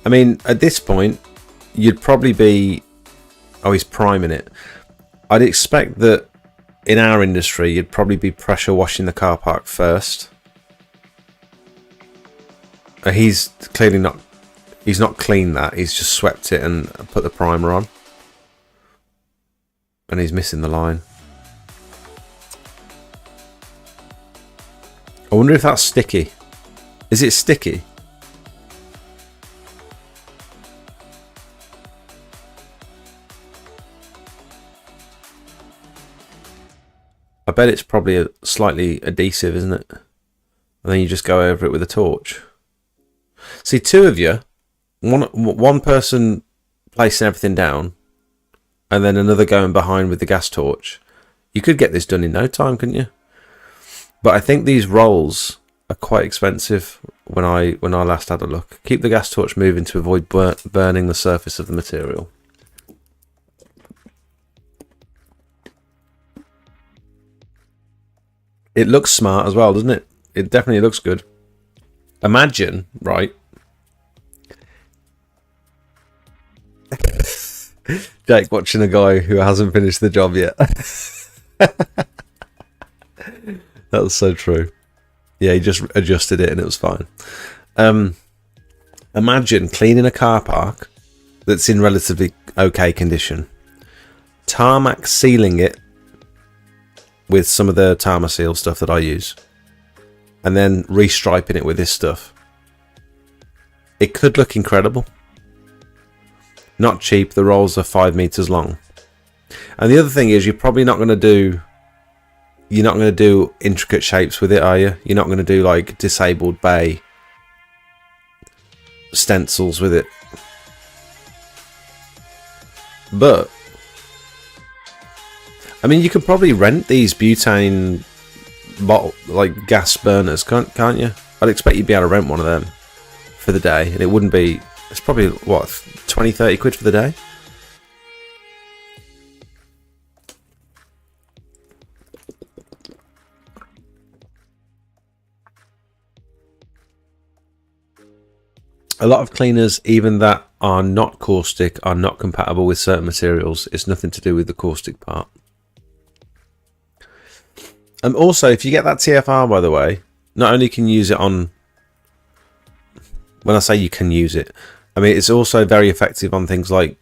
I mean, at this point, you'd probably be... Oh, he's priming it. I'd expect that in our industry, you'd probably be pressure washing the car park first. He's clearly not... He's not cleaned that. He's just swept it and put the primer on. And he's missing the line. I wonder if that's sticky. Is it sticky? I bet it's probably a slightly adhesive, isn't it? And then you just go over it with a torch. See, two of you, one person placing everything down, and then another going behind with the gas torch. You could get this done in no time, couldn't you? But I think these rolls are quite expensive when I last had a look. Keep the gas torch moving to avoid burning the surface of the material. It looks smart as well, doesn't it? It definitely looks good. Imagine, right? Jake watching a guy who hasn't finished the job yet. That was so true. Yeah, he just adjusted it and it was fine. Imagine cleaning a car park that's in relatively okay condition. Tarmac sealing it with some of the Tarmac seal stuff that I use, and then restriping it with this stuff. It could look incredible. Not cheap. The rolls are 5 meters long. And the other thing is, you're probably not going to do... You're not going to do intricate shapes with it, are you? You're not going to do like disabled bay stencils with it. But I mean, you could probably rent these butane bottle, like gas burners, can't you? I'd expect you'd be able to rent one of them for the day, and it wouldn't be... It's probably, what, 20-30 quid for the day? A lot of cleaners, even that are not caustic, are not compatible with certain materials. It's nothing to do with the caustic part. And also, if you get that TFR, by the way, not only can you use it on... When I say you can use it, I mean, it's also very effective on things like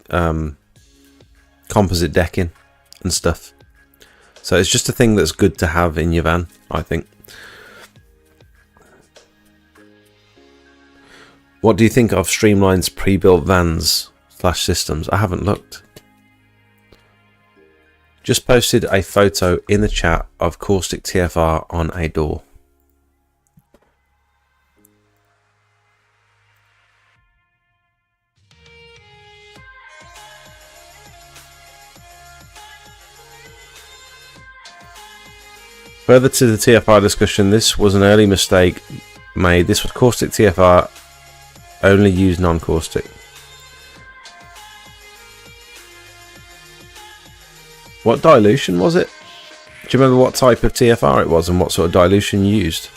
composite decking and stuff. So it's just a thing that's good to have in your van, I think. What do you think of Streamline's pre-built vans / systems? I haven't looked. Just posted a photo in the chat of caustic TFR on a door. Further to the TFR discussion, this was an early mistake made. This was caustic TFR, only use non-caustic. What dilution was it? Do you remember what type of TFR it was and what sort of dilution you used?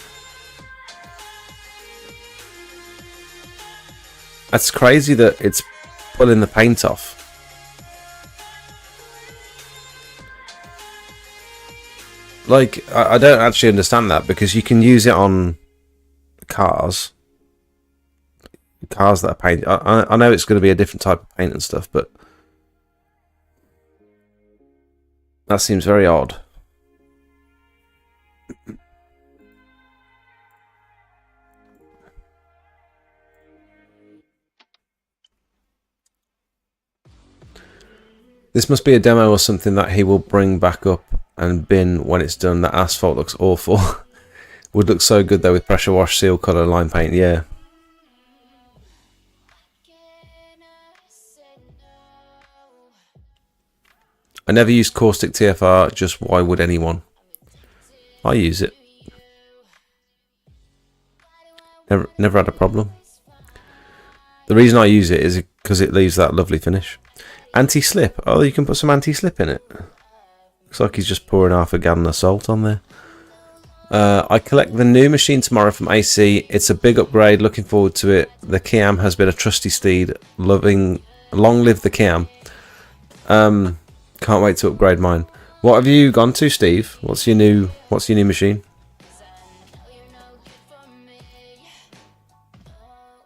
That's crazy that it's pulling the paint off. Like, I don't actually understand that, because you can use it on cars that are painted. I know it's going to be a different type of paint and stuff, but that seems very odd. This must be a demo or something that he will bring back up and bin when it's done. That asphalt looks awful. Would look so good though with pressure wash, seal colour, line paint. Yeah. I never used caustic TFR, just why would anyone? I use it. Never had a problem. The reason I use it is because it leaves that lovely finish. Anti-slip. Oh, you can put some anti-slip in it. Looks like he's just pouring half a gallon of salt on there. I collect the new machine tomorrow from AC. It's a big upgrade. Looking forward to it. The Kiam has been a trusty steed. Long live the Kiam. Can't wait to upgrade mine. What have you gone to, Steve? What's your new machine?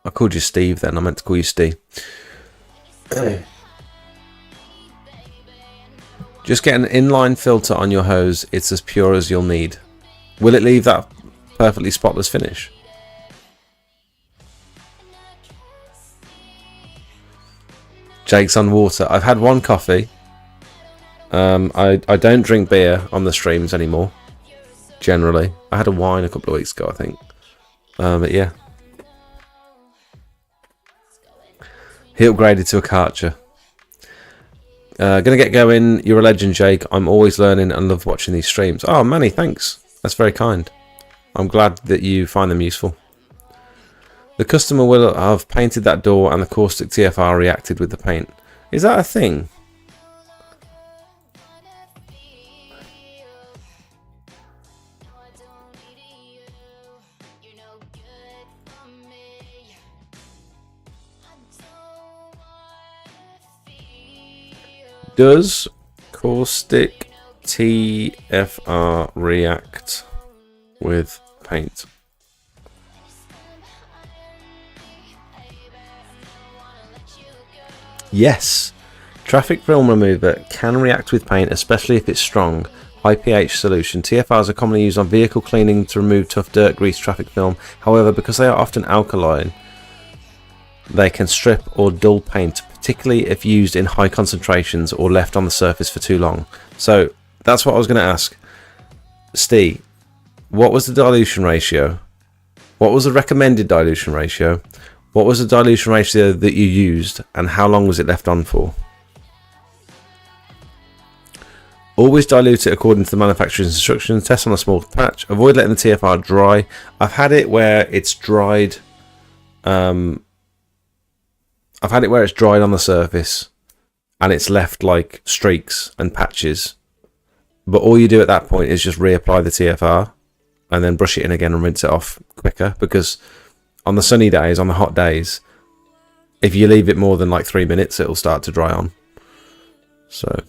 I called you Steve then. I meant to call you Steve. Just get an inline filter on your hose. It's as pure as you'll need. Will it leave that perfectly spotless finish? Jake's on water. I've had one coffee. I don't drink beer on the streams anymore. Generally. I had a wine a couple of weeks ago, I think. But yeah. He upgraded to a Karcher. Gonna get going. You're a legend, Jake. I'm always learning and love watching these streams. Oh, Manny, thanks. That's very kind. I'm glad that you find them useful. The customer will have painted that door and the caustic TFR reacted with the paint. Is that a thing? Does caustic TFR react with paint? Yes. Traffic film remover can react with paint, especially if it's strong. High pH solution. TFRs are commonly used on vehicle cleaning to remove tough dirt, grease, traffic film. However, because they are often alkaline, they can strip or dull paint, particularly if used in high concentrations or left on the surface for too long. So that's what I was going to ask. Steve, what was the dilution ratio? What was the recommended dilution ratio? What was the dilution ratio that you used, and how long was it left on for? Always dilute it according to the manufacturer's instructions. Test on a small patch. Avoid letting the TFR dry. I've had it where it's dried. I've had it where it's dried on the surface and it's left like streaks and patches. But all you do at that point is just reapply the TFR and then brush it in again and rinse it off quicker, because on the sunny days, on the hot days, if you leave it more than like 3 minutes, it'll start to dry on. So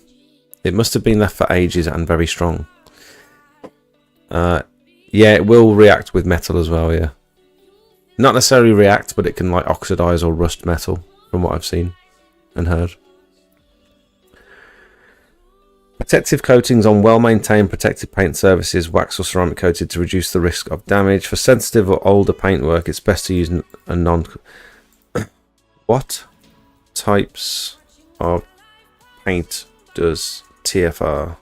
it must have been left for ages and very strong. Yeah, it will react with metal as well, yeah. Not necessarily react, but it can like oxidize or rust metal, from what I've seen and heard. Protective coatings on well-maintained protective paint surfaces, wax or ceramic coated, to reduce the risk of damage. For sensitive or older paintwork, it's best to use a non... What types of paint does TFR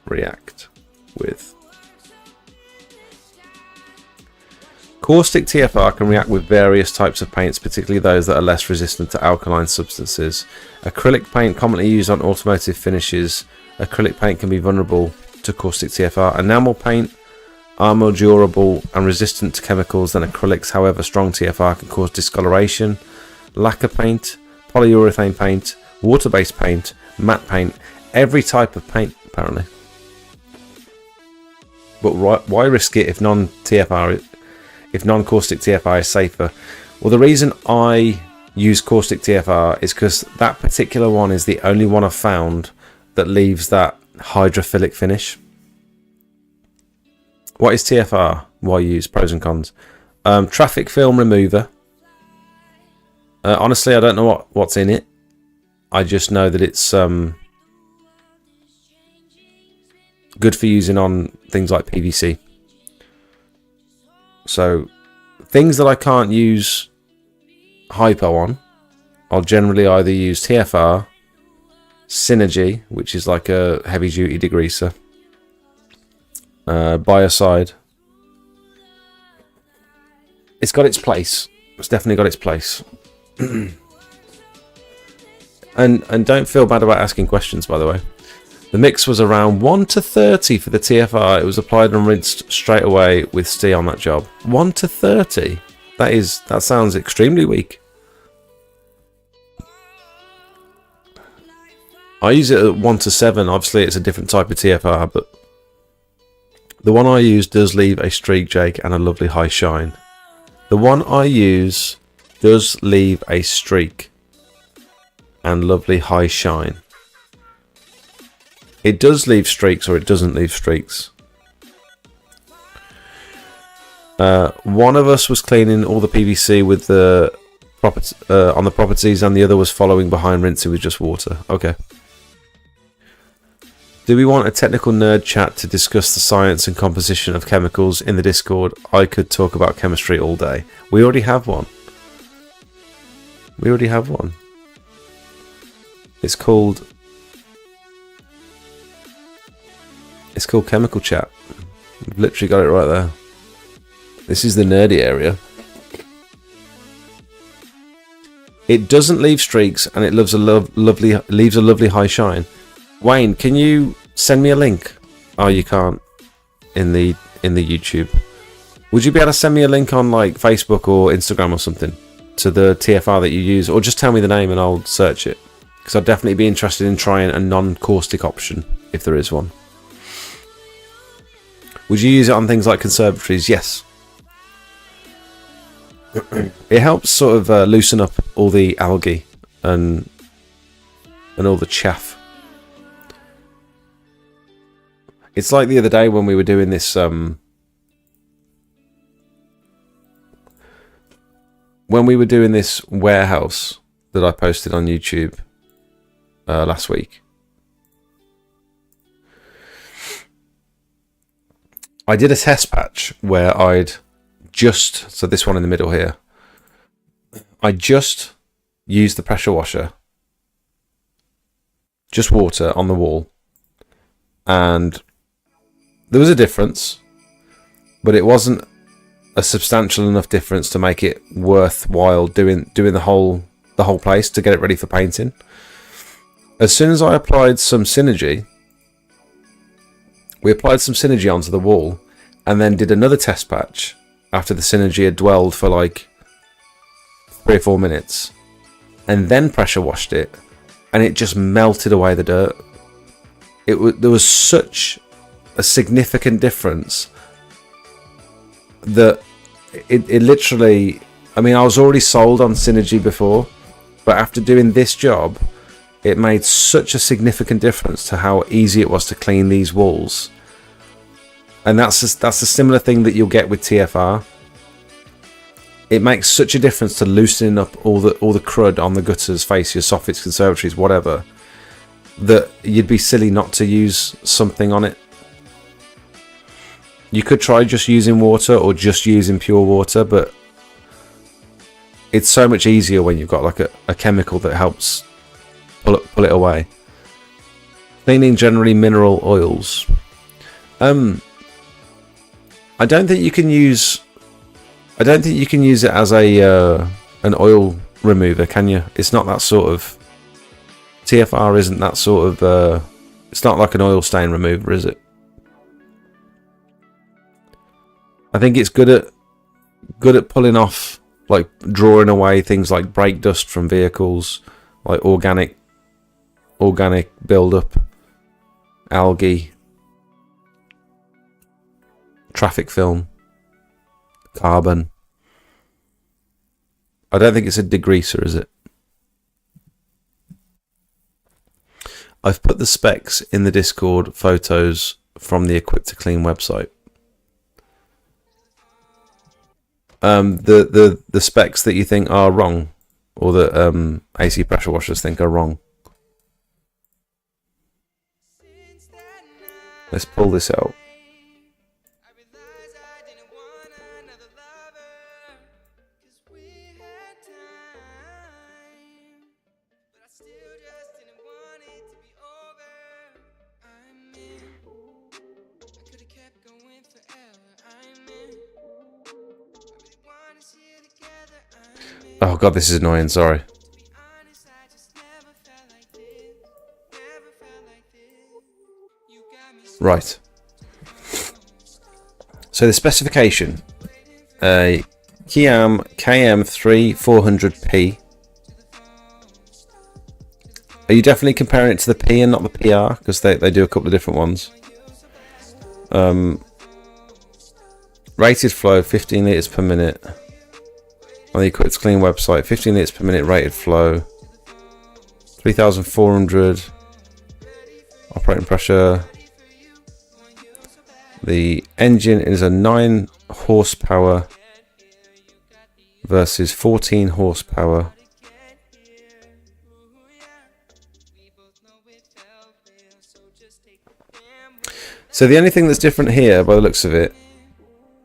react with? Caustic TFR can react with various types of paints, particularly those that are less resistant to alkaline substances. Acrylic paint, commonly used on automotive finishes. Acrylic paint can be vulnerable to caustic TFR. Enamel paint are more durable and resistant to chemicals than acrylics. However, strong TFR can cause discoloration. Lacquer paint, polyurethane paint, water-based paint, matte paint, every type of paint apparently. But why risk it if non-caustic TFR is safer? Well, the reason I use caustic TFR is because that particular one is the only one I've found that leaves that hydrophilic finish. What is TFR? Why use? Pros and cons. Traffic film remover. Honestly, I don't know what's in it. I just know that it's good for using on things like PVC. So things that I can't use hypo on, I'll generally either use TFR, Synergy, which is like a heavy duty degreaser, Biocide. It's got its place. It's definitely got its place. and don't feel bad about asking questions, by the way. The mix was around 1 to 30 for the TFR. It was applied and rinsed straight away with Steve on that job. 1 to 30? That sounds extremely weak. I use it at 1 to 7. Obviously, it's a different type of TFR, but the one I use does leave a streak, Jake, and a lovely high shine. The one I use does leave a streak and lovely high shine. It does leave streaks, or it doesn't leave streaks. One of us was cleaning all the PVC with the on the properties, and the other was following behind, rinsing with just water. Okay. Do we want a technical nerd chat to discuss the science and composition of chemicals in the Discord? I could talk about chemistry all day. We already have one. We already have one. It's called Chemical Chat. We've literally got it right there. This is the nerdy area. It doesn't leave streaks, and it leaves a lovely high shine. Wayne, can you send me a link? Oh, you can't in the YouTube. Would you be able to send me a link on like Facebook or Instagram or something to the TFR that you use, or just tell me the name and I'll search it? Because I'd definitely be interested in trying a non-caustic option if there is one. Would you use it on things like conservatories? Yes. It helps sort of loosen up all the algae and all the chaff. It's like the other day when we were doing this warehouse that I posted on YouTube last week. I did a test patch where so this one in the middle here, I just used the pressure washer, just water on the wall, and there was a difference, but it wasn't a substantial enough difference to make it worthwhile doing the whole place to get it ready for painting. As soon as I applied some synergy, we applied some synergy onto the wall, and then did another test patch after the synergy had dwelled for like 3 or 4 minutes, and then pressure washed it, and it just melted away the dirt. There was such a significant difference that it literally, I mean, I was already sold on synergy before, but after doing this job, it made such a significant difference to how easy it was to clean these walls. And that's a similar thing that you'll get with TFR. It makes such a difference to loosening up all the crud on the gutters, fascias, soffits, conservatories, whatever, that you'd be silly not to use something on it. You could try just using water or just using pure water, but it's so much easier when you've got like a chemical that helps pull it away. Cleaning generally mineral oils. I don't think you can use it as an oil remover, can you? It's not that sort of TFR. Isn't that sort of? It's not like an oil stain remover, is it? I think it's good at pulling off, like drawing away things like brake dust from vehicles, like organic build-up, algae, traffic film, carbon. I don't think it's a degreaser, is it? I've put the specs in the Discord photos from the Equip to Clean website. The specs that you think are wrong, or that AC pressure washers think are wrong. Let's pull this out. Oh god, this is annoying, sorry. Right. So the specification, a Kiam KM3 400p, Are you definitely comparing it to the P and not the PR? Because they do a couple of different ones. Rated flow, 15 litres per minute. On the Equipped to Clean website, 15 litres per minute rated flow. 3,400 operating pressure. The engine is a 9 horsepower versus 14 horsepower. So the only thing that's different here, by the looks of it,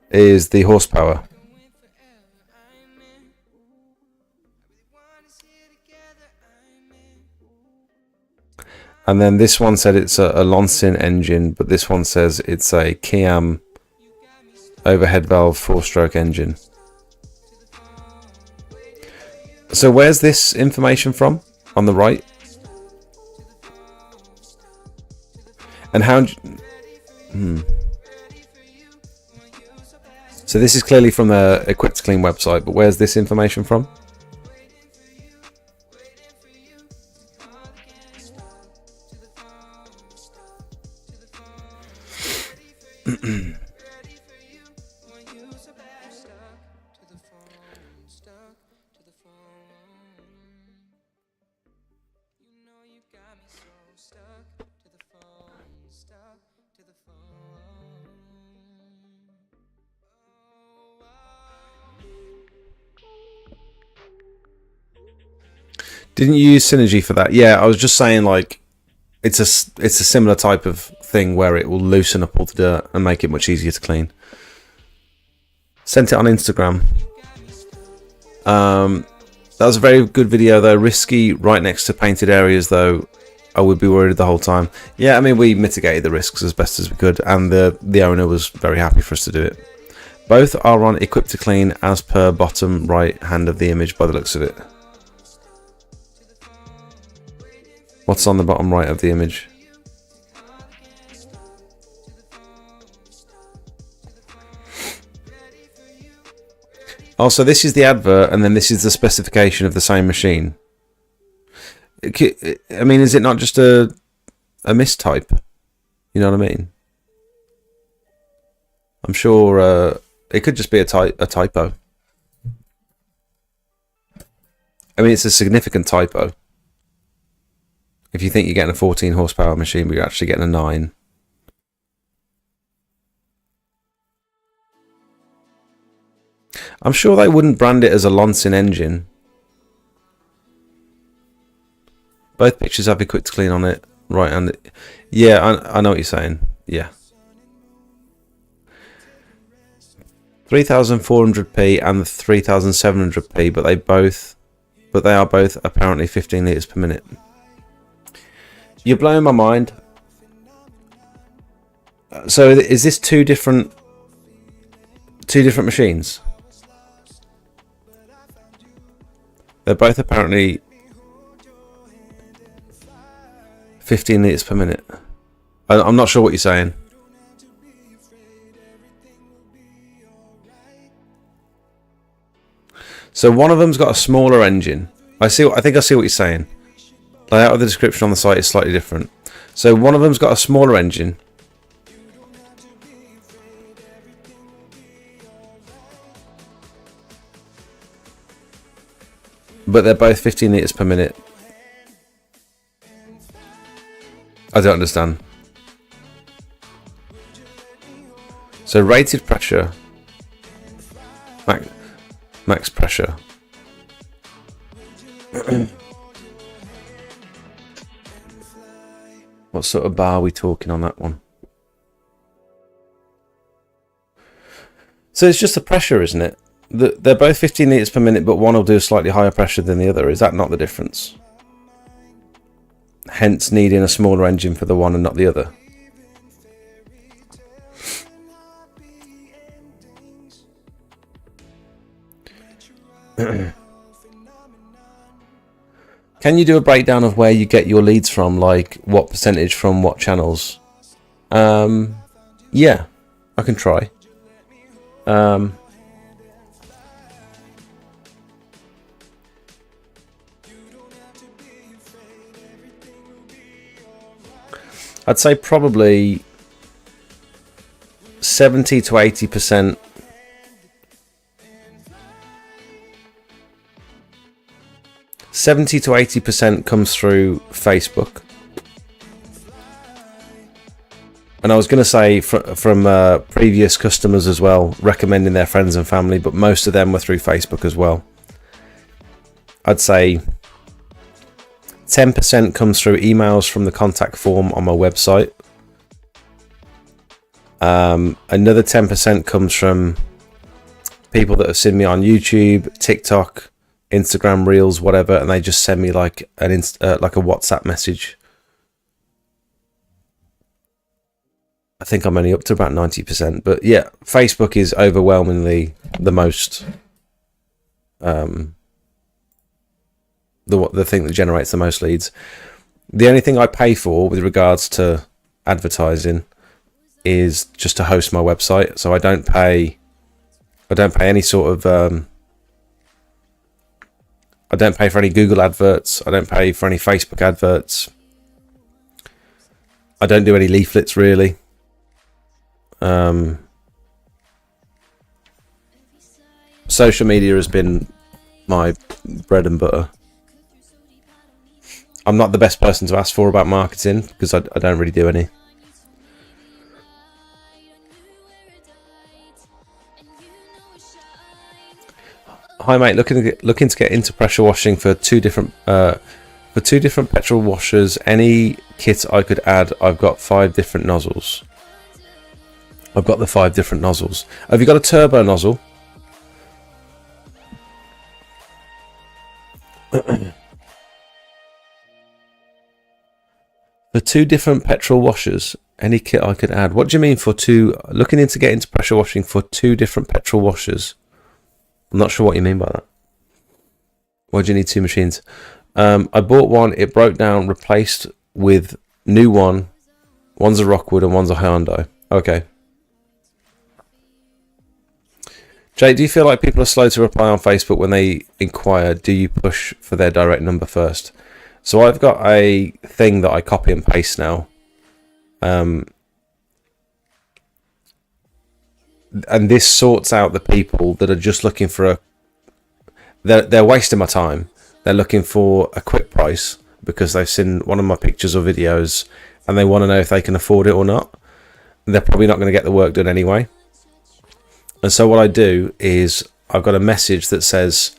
is the horsepower. And then this one said it's a Lonsin engine, but this one says it's a Kiam overhead valve 4-stroke engine. So where's this information from on the right? And how... So this is clearly from the Equipped to Clean website, but where's this information from? Didn't you use Synergy for that? Yeah, I was just saying, like, it's a similar type of thing where it will loosen up all the dirt and make it much easier to clean. Sent it on Instagram. That was a very good video though. Risky right next to painted areas though. I would be worried the whole time. Yeah, I mean, we mitigated the risks as best as we could, and the owner was very happy for us to do it. Both are on Equipped to Clean as per bottom right hand of the image by the looks of it. What's on the bottom right of the image? Oh, so this is the advert, and then this is the specification of the same machine. I mean, is it not just a mistype? You know what I mean? I'm sure it could just be a typo. I mean, it's a significant typo. If you think you're getting a 14 horsepower machine, but you're actually getting a 9. I'm sure they wouldn't brand it as a Lonsin engine. Both pictures have Equipped to Clean on it. Right, and yeah, I know what you're saying. Yeah. 3400p and the 3700p, but they are both apparently 15 litres per minute. You're blowing my mind. So is this two different machines? They're both apparently 15 litres per minute. I'm not sure what you're saying. So one of them's got a smaller engine. I think I see what you're saying. Layout of the description on the site is slightly different. So one of them's got a smaller engine. But they're both 15 litres per minute. I don't understand. So rated pressure. Max pressure. What sort of bar are we talking on that one? So it's just the pressure, isn't it? They're both 15 litres per minute, but one will do a slightly higher pressure than the other. Is that not the difference? Hence needing a smaller engine for the one and not the other. Can you do a breakdown of where you get your leads from, like what percentage from what channels? Yeah, I can try. I'd say probably 70 to 80%. 70 to 80% comes through Facebook. And I was going to say from previous customers as well, recommending their friends and family, but most of them were through Facebook as well. I'd say 10% comes through emails from the contact form on my website. Another 10% comes from people that have seen me on YouTube, TikTok, Instagram Reels, whatever, and they just send me like a WhatsApp message. I think I'm only up to about 90%, but yeah, Facebook is overwhelmingly the most, the thing that generates the most leads. The only thing I pay for with regards to advertising is just to host my website. So I don't pay any sort of, I don't pay for any Google adverts. I don't pay for any Facebook adverts. I don't do any leaflets really. Social media has been my bread and butter. I'm not the best person to ask for about marketing because I don't really do any. Hi mate, looking to get into pressure washing for two different petrol washers. Any kit I could add? I've got 5 different nozzles. I've got the 5 different nozzles. Have you got a turbo nozzle? For 2 different petrol washers, any kit I could add. What do you mean for 2? Looking into getting into pressure washing for 2 different petrol washers. I'm not sure what you mean by that. Why do you need 2 machines? I bought one. It broke down. Replaced with new one. One's a Rockwood and one's a Hyundai. Okay. Jay, do you feel like people are slow to reply on Facebook when they inquire? Do you push for their direct number first? So I've got a thing that I copy and paste now. And this sorts out the people that are just looking for they're wasting my time. They're looking for a quick price because they've seen one of my pictures or videos and they want to know if they can afford it or not. They're probably not going to get the work done anyway. And so what I do is I've got a message that says,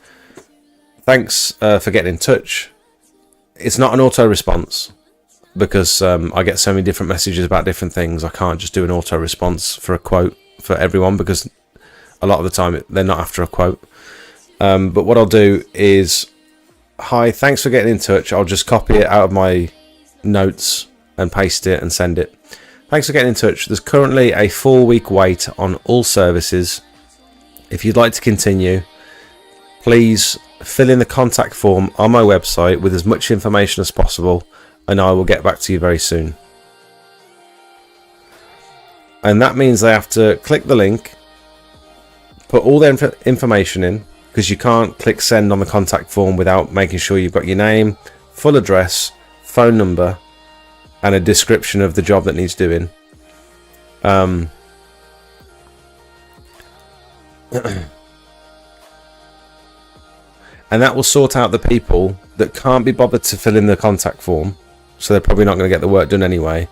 thanks for getting in touch. It's not an auto response because I get so many different messages about different things. I can't just do an auto response for a quote for everyone because a lot of the time they're not after a quote. But what I'll do is, hi, thanks for getting in touch. I'll just copy it out of my notes and paste it and send it. Thanks for getting in touch. There's currently a 4-week wait on all services. If you'd like to continue, please fill in the contact form on my website with as much information as possible and I will get back to you very soon. And that means they have to click the link, put all their information in, because you can't click send on the contact form without making sure you've got your name, full address, phone number, and a description of the job that needs doing. And that will sort out the people that can't be bothered to fill in the contact form, so they're probably not going to get the work done anyway.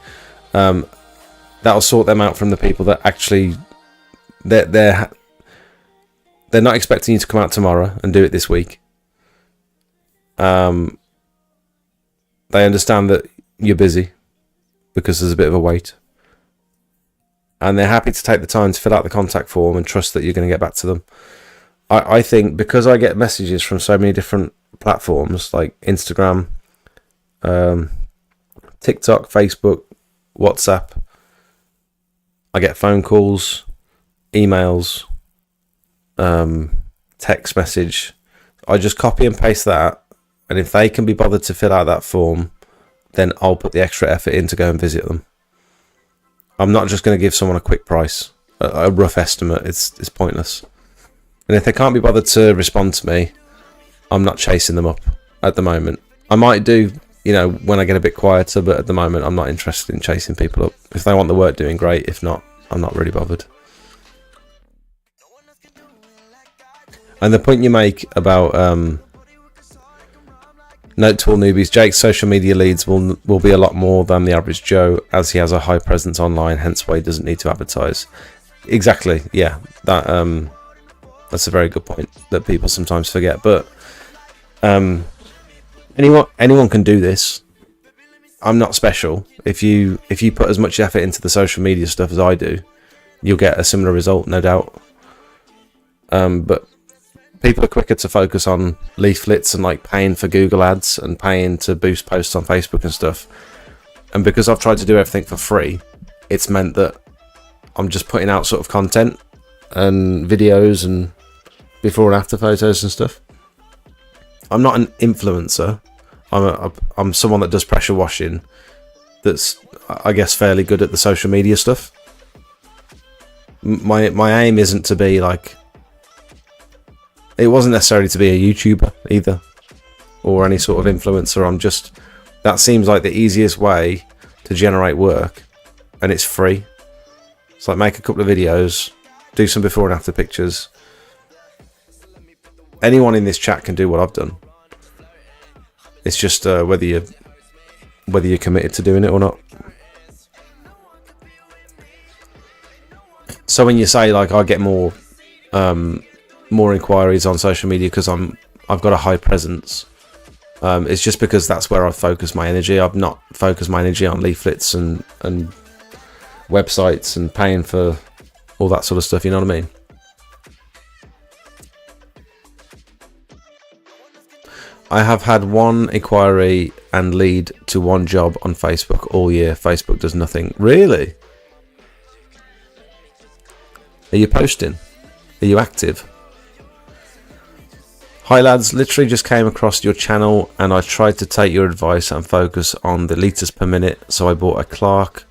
That'll sort them out from the people that actually they're not expecting you to come out tomorrow and do it this week. They understand that you're busy because there's a bit of a wait, and they're happy to take the time to fill out the contact form and trust that you're going to get back to them. I think because I get messages from so many different platforms like Instagram, TikTok, Facebook, WhatsApp, I get phone calls, emails, text message. I just copy and paste that, and if they can be bothered to fill out that form, then I'll put the extra effort in to go and visit them. I'm not just going to give someone a quick price, a rough estimate. It's pointless. And if they can't be bothered to respond to me, I'm not chasing them up at the moment. I might do you know, when I get a bit quieter. But at the moment, I'm not interested in chasing people up. If they want the work doing, great. If not, I'm not really bothered. And the point you make about note to all newbies, Jake's social media leads will be a lot more than the average Joe, as he has a high presence online, hence why he doesn't need to advertise. Exactly, yeah. That's a very good point that people sometimes forget. But anyone can do this. I'm not special. If you put as much effort into the social media stuff as I do, you'll get a similar result, no doubt. But people are quicker to focus on leaflets and like paying for Google ads and paying to boost posts on Facebook and stuff. And because I've tried to do everything for free, it's meant that I'm just putting out sort of content and videos and before and after photos and stuff. I'm not an influencer. I'm someone that does pressure washing. That's, I guess, fairly good at the social media stuff. My aim isn't to be like. It wasn't necessarily to be a YouTuber either, or any sort of influencer. That seems like the easiest way to generate work, and it's free. It's like make a couple of videos, do some before and after pictures. Anyone in this chat can do what I've done. It's just whether you're committed to doing it or not. So when you say like I get more inquiries on social media because I've got a high presence, it's just because that's where I focus my energy. I've not focused my energy on leaflets and websites and paying for all that sort of stuff, you know what I mean? I have had one inquiry and lead to one job on Facebook all year. Facebook does nothing. Really? Are you posting? Are you active? Hi lads, literally just came across your channel and I tried to take your advice and focus on the litres per minute. So I bought a Clark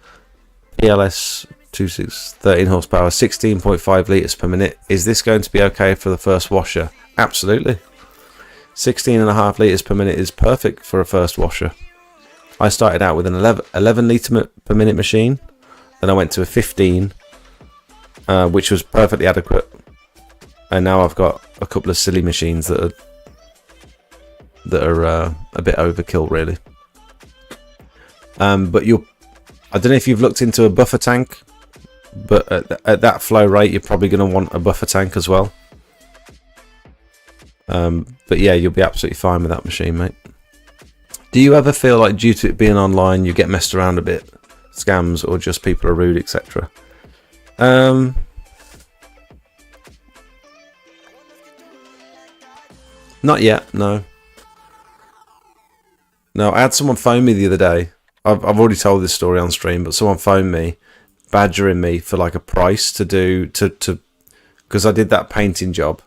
PLS 13 horsepower, 16.5 litres per minute. Is this going to be okay for the first washer? Absolutely. 16.5 litres per minute is perfect for a first washer. I started out with an 11 litre per minute machine. Then I went to a 15, which was perfectly adequate. And now I've got a couple of silly machines that are a bit overkill, really. But I don't know if you've looked into a buffer tank, but at that flow rate, you're probably going to want a buffer tank as well. But yeah, you'll be absolutely fine with that machine, mate. Do you ever feel like due to it being online, you get messed around a bit? Scams or just people are rude, etc.? Not yet, no. No, I had someone phone me the other day. I've already told this story on stream, but someone phoned me, badgering me for like a price to do because I did that painting job,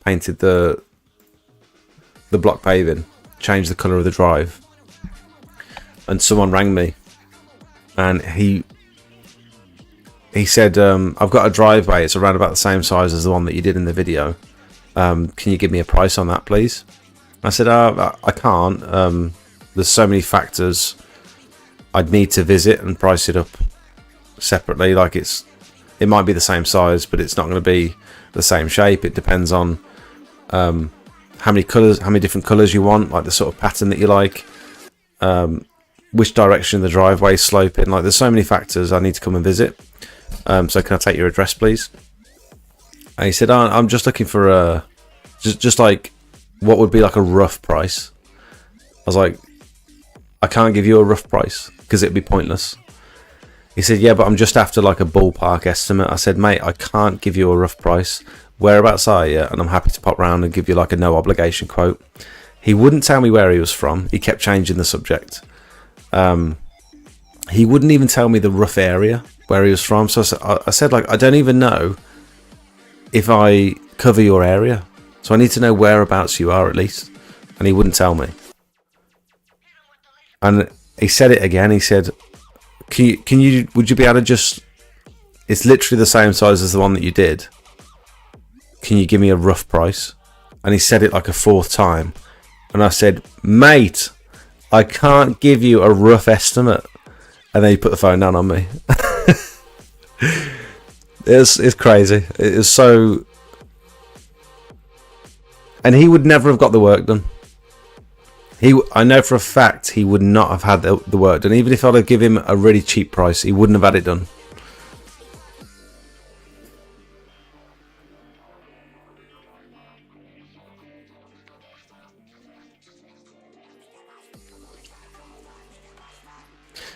painted the block paving, changed the colour of the drive, and someone rang me, and he said, "I've got a driveway. It's around about the same size as the one that you did in the video. Can you give me a price on that, please?" I said, "I can't. There's so many factors. I'd need to visit and price it up separately. Like it might be the same size, but it's not going to be the same shape. It depends on how many different colours you want, like the sort of pattern that you like, which direction the driveway is sloping. Like there's so many factors. I need to come and visit. So can I take your address, please?" And he said, "I'm just looking for just like what would be like a rough price." I was like, "I can't give you a rough price because it'd be pointless." He said, "Yeah, but I'm just after like a ballpark estimate." I said, "Mate, I can't give you a rough price. Whereabouts are you? And I'm happy to pop round and give you like a no obligation quote." He wouldn't tell me where he was from. He kept changing the subject. He wouldn't even tell me the rough area where he was from. So I said like, "I don't even know if I cover your area. So I need to know whereabouts you are at least." And he wouldn't tell me. And he said it again. He said, would you be able to just, it's literally the same size as the one that you did. Can you give me a rough price? And he said it like a fourth time. And I said, "Mate, I can't give you a rough estimate. And then you put the phone down on me. It's crazy. It is so... And he would never have got the work done. I know for a fact he would not have had the work done. Even if I'd have given him a really cheap price, he wouldn't have had it done.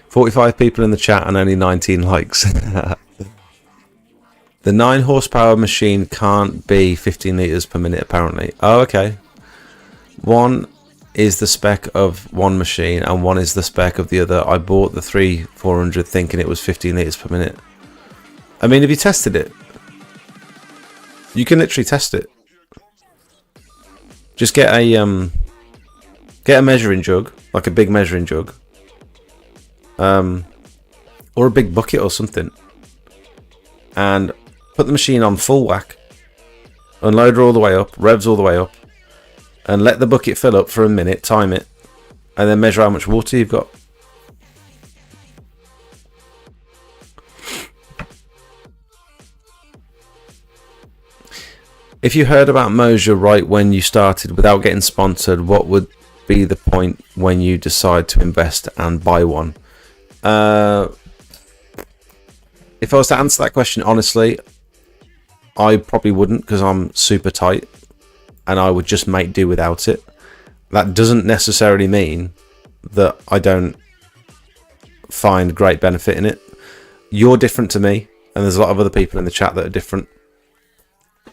"45 people in the chat and only 19 likes." The 9 horsepower machine can't be 15 litres per minute apparently. Oh, okay. One is the spec of one machine and one is the spec of the other. I bought the 3400 thinking it was 15 litres per minute. I mean, have you tested it? You can literally test it. Just get a measuring jug, like a big measuring jug. Or a big bucket or something. And put the machine on full whack. Unload her all the way up, revs all the way up. And let the bucket fill up for a minute, time it. And then measure how much water you've got. If you heard about Moja right when you started without getting sponsored, what would be the point when you decide to invest and buy one? If I was to answer that question honestly, I probably wouldn't, because I'm super tight and I would just make do without it. That doesn't necessarily mean that I don't find great benefit in it. You're different to me, and there's a lot of other people in the chat that are different,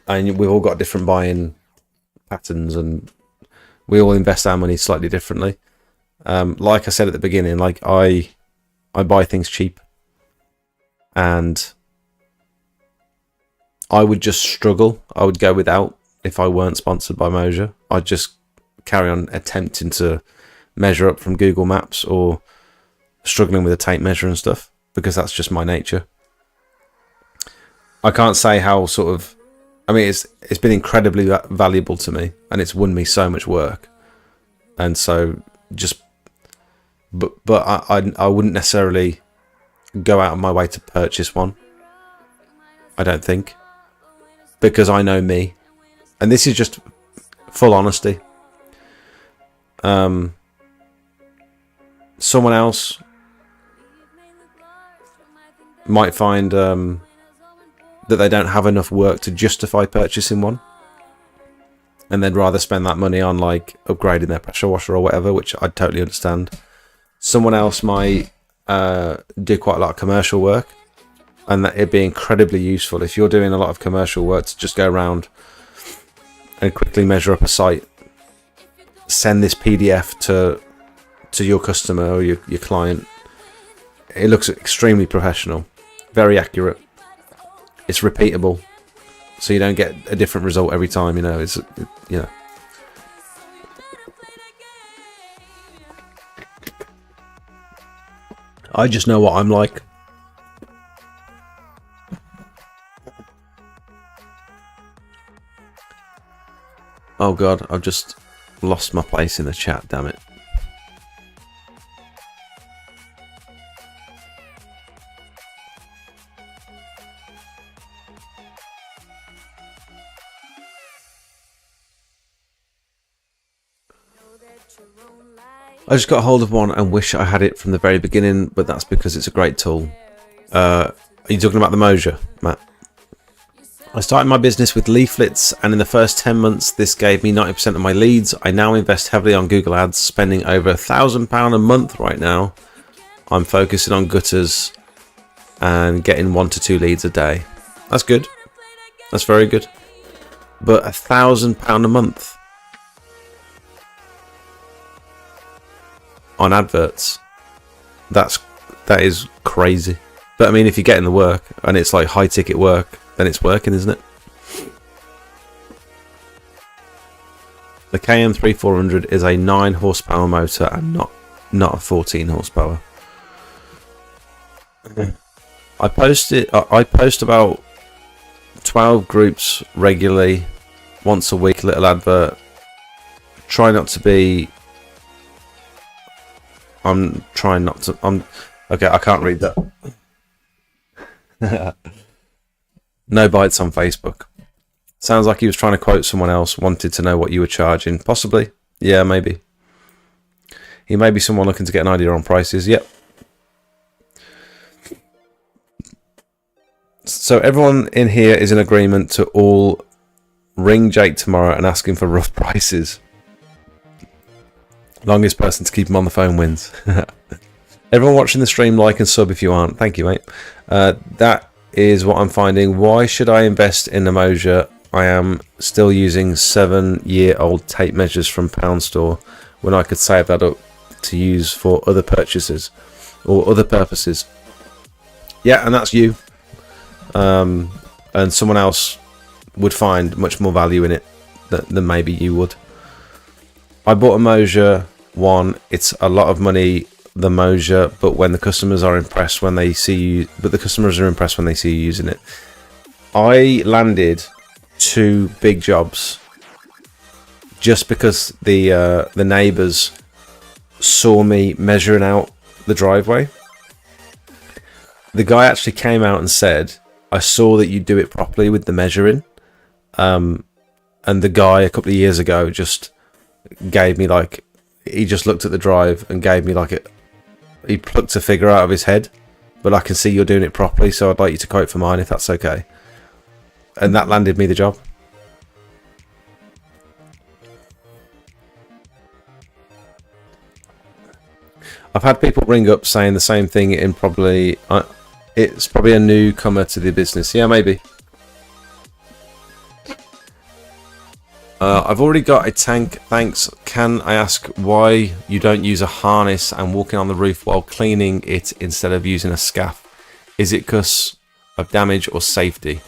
and we've all got different buying patterns, and we all invest our money slightly differently. Like I said at the beginning, like I buy things cheap, and I would just struggle. I would go without if I weren't sponsored by Moja. I'd just carry on attempting to measure up from Google Maps or struggling with a tape measure and stuff, because that's just my nature. I can't say how sort of... I mean, it's been incredibly valuable to me, and it's won me so much work. And so just... But I wouldn't necessarily go out of my way to purchase one. I don't think. Because I know me. And this is just full honesty. Someone else might find that they don't have enough work to justify purchasing one, and they'd rather spend that money on like upgrading their pressure washer or whatever, which I totally understand. Someone else might do quite a lot of commercial work, and that it'd be incredibly useful if you're doing a lot of commercial work to just go around and quickly measure up a site, send this PDF to your customer or your client. It looks extremely professional, very accurate. It's repeatable, so you don't get a different result every time. You know, you know. I just know what I'm like. Oh god, I've just lost my place in the chat, damn it. I just got hold of one and wish I had it from the very beginning, but that's because it's a great tool. Are you talking about the Moja, Matt? I started my business with leaflets, and in the first 10 months this gave me 90% of my leads. I now invest heavily on Google Ads, spending over £1,000 a month right now. I'm focusing on gutters and getting 1 to 2 leads a day. That's good. That's very good. But £1,000 a month on adverts, that is crazy. But I mean, if you're getting the work and it's like high ticket work, then it's working, isn't it? The Kiam 3400 is a 9 horsepower motor and not a 14 horsepower. I post about 12 groups regularly, once a week, little advert. Try not to be I'm trying not to. Okay. I can't read that. No bites on Facebook. Sounds like he was trying to quote someone else. Wanted to know what you were charging. Possibly. Yeah, maybe. He may be someone looking to get an idea on prices. Yep. So everyone in here is in agreement to all ring Jake tomorrow and ask him for rough prices. Longest person to keep him on the phone wins. Everyone watching the stream, like and sub if you aren't. Thank you, mate. That is what I'm finding. Why should I invest in Emoja? I am still using 7-year-old tape measures from Pound Store when I could save that up to use for other purchases or other purposes. Yeah, and that's you. And someone else would find much more value in it than maybe you would. I bought a Moja one. It's a lot of money, the Moja, but when the customers are impressed when they see you, the customers are impressed when they see you using it. I landed 2 big jobs just because the neighbours saw me measuring out the driveway. The guy actually came out and said, I saw that you do it properly with the measuring. And the guy a couple of years ago just gave me he just looked at the drive and gave me he plucked a figure out of his head, but I can see you're doing it properly, so I'd like you to quote for mine if that's okay. And that landed me the job. I've had people ring up saying the same thing in probably... it's probably a newcomer to the business. Yeah, maybe. I've already got a tank, thanks. Can I ask why you don't use a harness and walking on the roof while cleaning it instead of using a scaff? Is it because of damage or safety?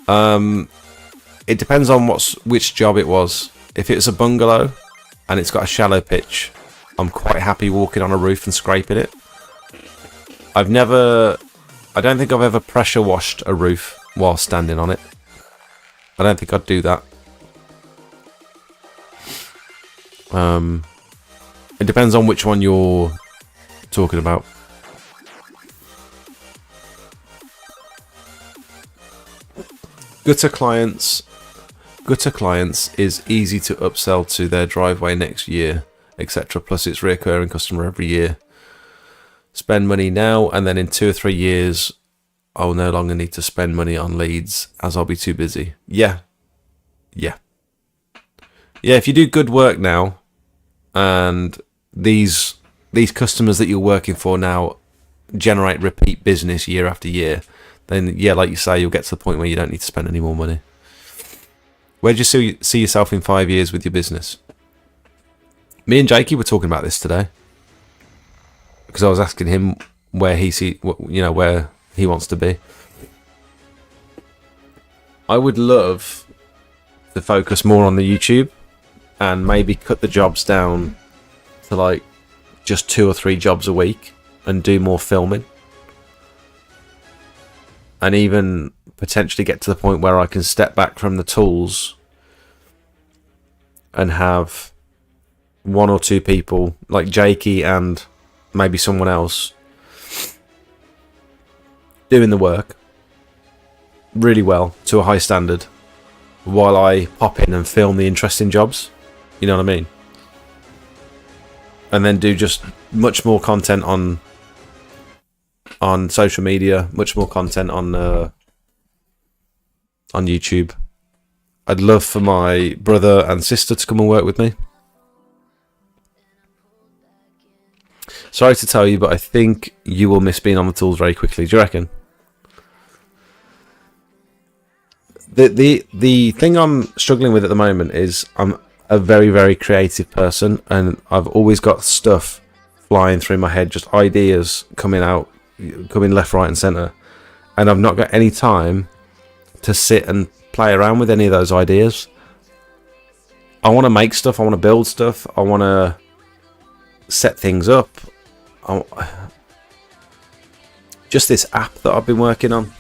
It depends on which job it was. If it's a bungalow and it's got a shallow pitch, I'm quite happy walking on a roof and scraping it. I don't think I've ever pressure washed a roof while standing on it. I don't think I'd do that. It depends on which one you're talking about. Gutter clients is easy to upsell to their driveway next year, etc. Plus it's recurring customer every year. Spend money now and then in 2 or 3 years I will no longer need to spend money on leads as I'll be too busy. Yeah, if you do good work now and these customers that you're working for now generate repeat business year after year, then yeah, like you say, you'll get to the point where you don't need to spend any more money. Where do you see yourself in 5 years with your business? Me and Jakey were talking about this today because I was asking him where where he wants to be. I would love to focus more on the YouTube and maybe cut the jobs down to just 2 or 3 jobs a week and do more filming. And even potentially get to the point where I can step back from the tools and have 1 or 2 people like Jakey and maybe someone else doing the work really well to a high standard while I pop in and film the interesting jobs. You know what I mean? And then do just much more content on social media, much more content on YouTube. I'd love for my brother and sister to come and work with me. Sorry to tell you, but I think you will miss being on the tools very quickly. Do you reckon? The thing I'm struggling with at the moment is I'm a very, very creative person, and I've always got stuff flying through my head, just ideas coming left, right and centre, and I've not got any time to sit and play around with any of those ideas. I want to make stuff, I want to build stuff, I want to set things up. Just this app that I've been working on,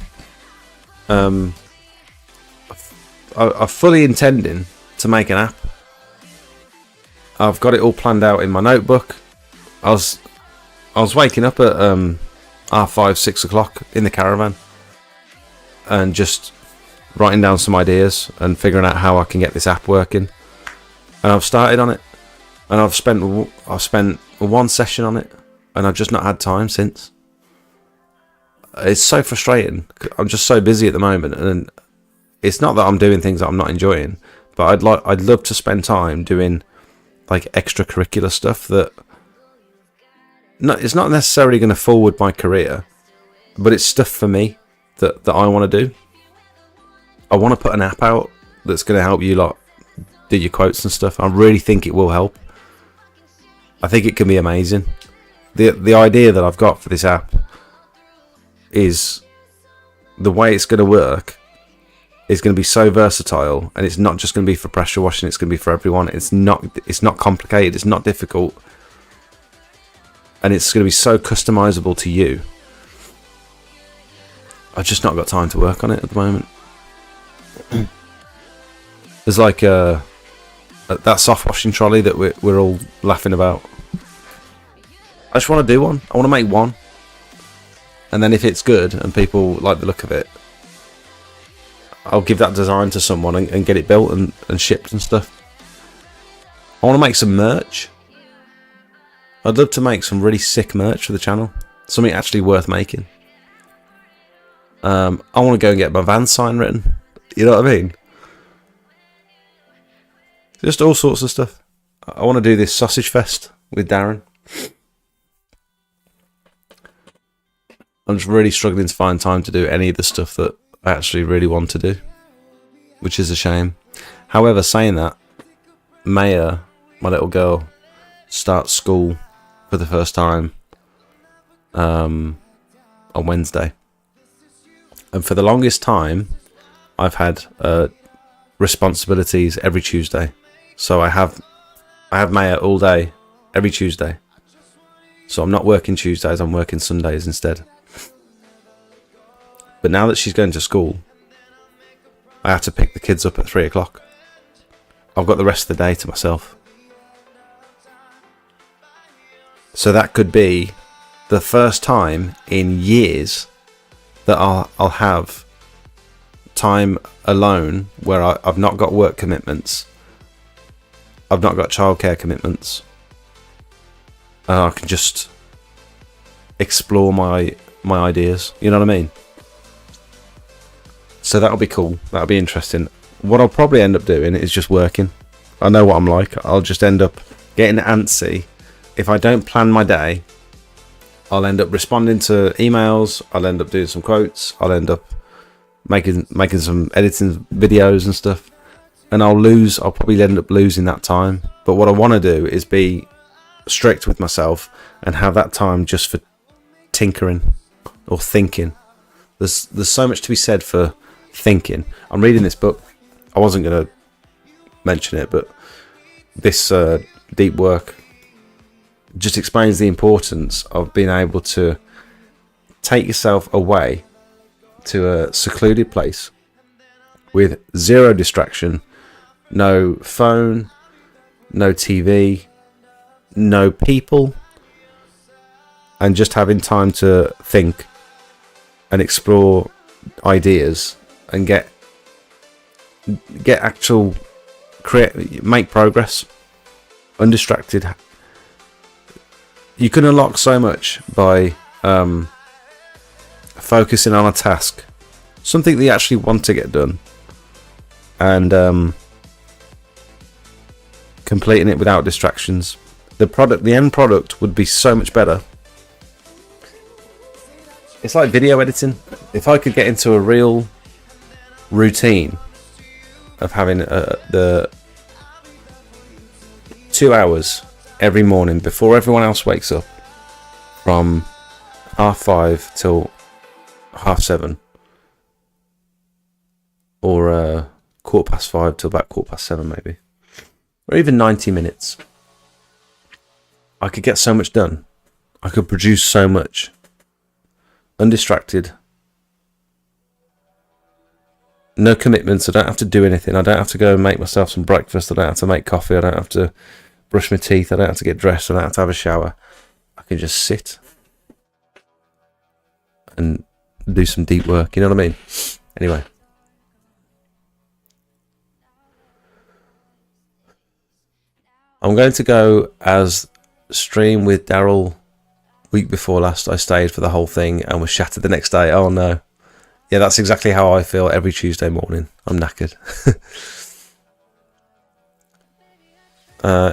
I'm fully intending to make an app. I've got it all planned out in my notebook. I was I was waking up at 5, 6 o'clock in the caravan and just writing down some ideas and figuring out how I can get this app working. And I've started on it, and I've spent one session on it, and I've just not had time since. It's so frustrating. I'm just so busy at the moment, and it's not that I'm doing things that I'm not enjoying, but I'd love to spend time doing like extracurricular stuff that it's not necessarily going to forward my career, but it's stuff for me that I want to do. I want to put an app out that's going to help you lot do your quotes and stuff. I really think it will help. I think it can be amazing. The idea that I've got for this app is the way it's going to work is going to be so versatile, and it's not just going to be for pressure washing, it's going to be for everyone. It's not complicated, it's not difficult, and it's going to be so customizable to you. I've just not got time to work on it at the moment. There's like that soft washing trolley that we're all laughing about. I just want to do one. I want to make one, and then if it's good and people like the look of it, I'll give that design to someone and get it built and shipped and stuff. I want to make some merch. I'd love to make some really sick merch for the channel. Something actually worth making. I want to go and get my van sign written. You know what I mean? Just all sorts of stuff. I want to do this sausage fest with Darren. I'm just really struggling to find time to do any of the stuff that I actually really want to do, which is a shame. However, saying that, Maya, my little girl, starts school for the first time on Wednesday, and for the longest time I've had responsibilities every Tuesday. So I have Maya all day every Tuesday, so I'm not working Tuesdays, I'm working Sundays instead. But now that she's going to school, I have to pick the kids up at 3 o'clock. I've got the rest of the day to myself. So that could be the first time in years that I'll have time alone where I've not got work commitments. I've not got childcare commitments. I can just explore my ideas. You know what I mean? So that'll be cool. That'll be interesting. What I'll probably end up doing is just working. I know what I'm like. I'll just end up getting antsy. If I don't plan my day, I'll end up responding to emails. I'll end up doing some quotes. I'll end up making some editing videos and stuff. And I'll probably end up losing that time. But what I want to do is be strict with myself and have that time just for tinkering or thinking. There's so much to be said for thinking. I'm reading this book. I wasn't going to mention it, but this deep work just explains the importance of being able to take yourself away to a secluded place with zero distraction, no phone, no TV, no people, and just having time to think and explore ideas and make progress undistracted. You can unlock so much by focusing on a task, something that you actually want to get done, and completing it without distractions. The end product would be so much better. It's like video editing. If I could get into a real routine of having the 2 hours every morning before everyone else wakes up, from 5:30 till 7:30, or 5:15 till about 7:15 maybe, or even 90 minutes, I could get so much done. I could produce so much. Undistracted. No commitments. I don't have to do anything. I don't have to go and make myself some breakfast. I don't have to make coffee. I don't have to brush my teeth. I don't have to get dressed. I don't have to have a shower. I can just sit and do some deep work, you know what I mean? Anyway. I'm going to go as stream with Daryl. Week before last, I stayed for the whole thing and was shattered the next day. Oh no. Yeah, that's exactly how I feel every Tuesday morning. I'm knackered.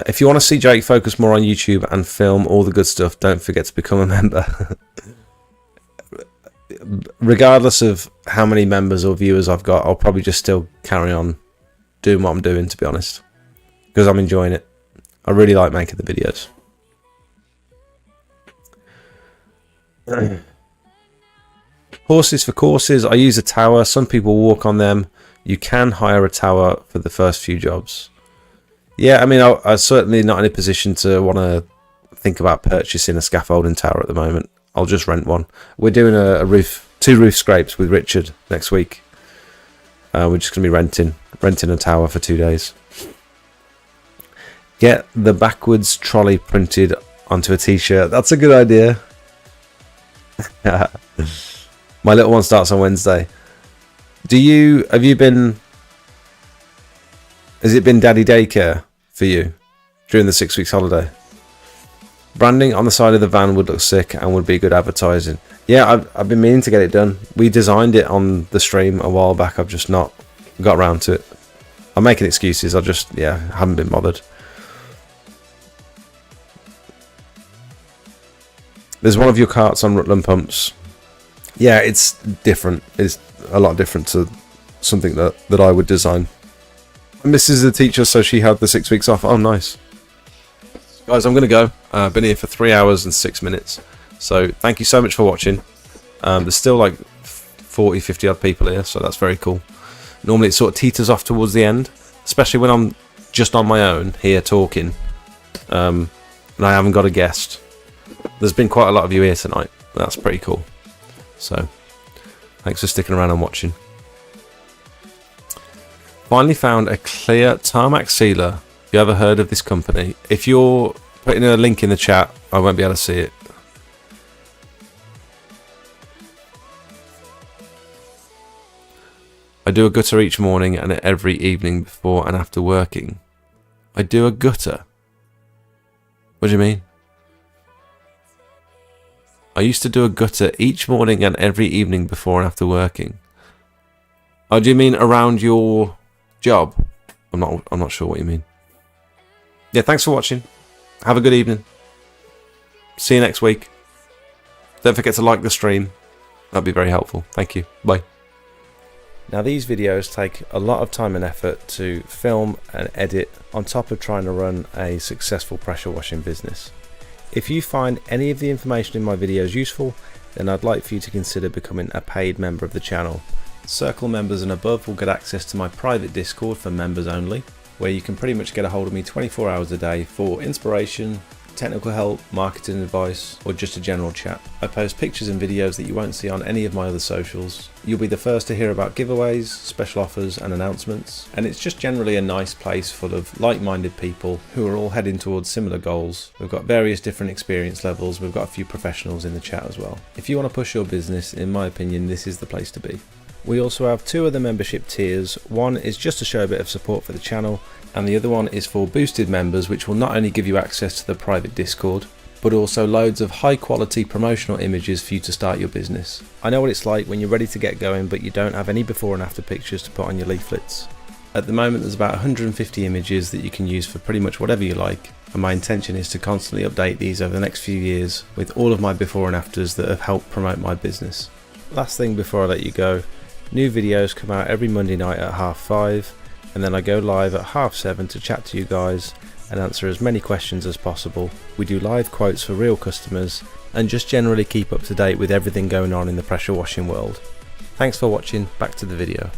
If you want to see Jake focus more on YouTube and film all the good stuff, don't forget to become a member. Regardless of how many members or viewers I've got, I'll probably just still carry on doing what I'm doing, to be honest, because I'm enjoying it. I really like making the videos. Horses for courses. I use a tower. Some people walk on them. You can hire a tower for the first few jobs. Yeah, I mean, I'm certainly not in a position to want to think about purchasing a scaffolding tower at the moment. I'll just rent one. We're doing two roof scrapes with Richard next week. We're just going to be renting a tower for 2 days. Get the backwards trolley printed onto a t-shirt. That's a good idea. My little one starts on Wednesday. Has it been daddy daycare for you during the 6 weeks holiday? Branding on the side of the van would look sick and would be good advertising. Yeah, I've been meaning to get it done. We designed it on the stream a while back. I've just not got around to it. I'm making excuses. I just, haven't been bothered. There's one of your carts on Rutland Pumps. Yeah, it's different. It's a lot different to something that I would design. And this is the teacher, so she had the 6 weeks off. Oh, nice. Guys, I'm going to go. I've been here for 3 hours and 6 minutes. So thank you so much for watching. There's still like 40, 50 odd people here, so that's very cool. Normally it sort of teeters off towards the end, especially when I'm just on my own here talking. And I haven't got a guest. There's been quite a lot of you here tonight. That's pretty cool. So thanks for sticking around and watching. Finally found a clear tarmac sealer. Have you ever heard of this company? If you're putting a link in the chat, I won't be able to see it. I do a gutter each morning and every evening before and after working. I do a gutter? What do you mean? I used to do a gutter each morning and every evening before and after working. Oh, do you mean around your job? I'm not sure what you mean. Yeah, thanks for watching. Have a good evening. See you next week. Don't forget to like the stream. That'd be very helpful. Thank you. Bye. Now these videos take a lot of time and effort to film and edit on top of trying to run a successful pressure washing business. If you find any of the information in my videos useful, then I'd like for you to consider becoming a paid member of the channel. Circle members and above will get access to my private Discord for members only, where you can pretty much get a hold of me 24 hours a day for inspiration, technical help, marketing advice, or just a general chat. I post pictures and videos that you won't see on any of my other socials. You'll be the first to hear about giveaways, special offers and announcements, and it's just generally a nice place full of like-minded people who are all heading towards similar goals. We've got various different experience levels, we've got a few professionals in the chat as well. If you want to push your business, in my opinion, this is the place to be. We also have two other membership tiers. One is just to show a bit of support for the channel, and the other one is for boosted members, which will not only give you access to the private Discord, but also loads of high quality promotional images for you to start your business. I know what it's like when you're ready to get going but you don't have any before and after pictures to put on your leaflets. At the moment there's about 150 images that you can use for pretty much whatever you like, and my intention is to constantly update these over the next few years with all of my before and afters that have helped promote my business. Last thing before I let you go, new videos come out every Monday night at 5:30, and then I go live at 7:30 to chat to you guys and answer as many questions as possible. We do live quotes for real customers and just generally keep up to date with everything going on in the pressure washing world. Thanks for watching, back to the video.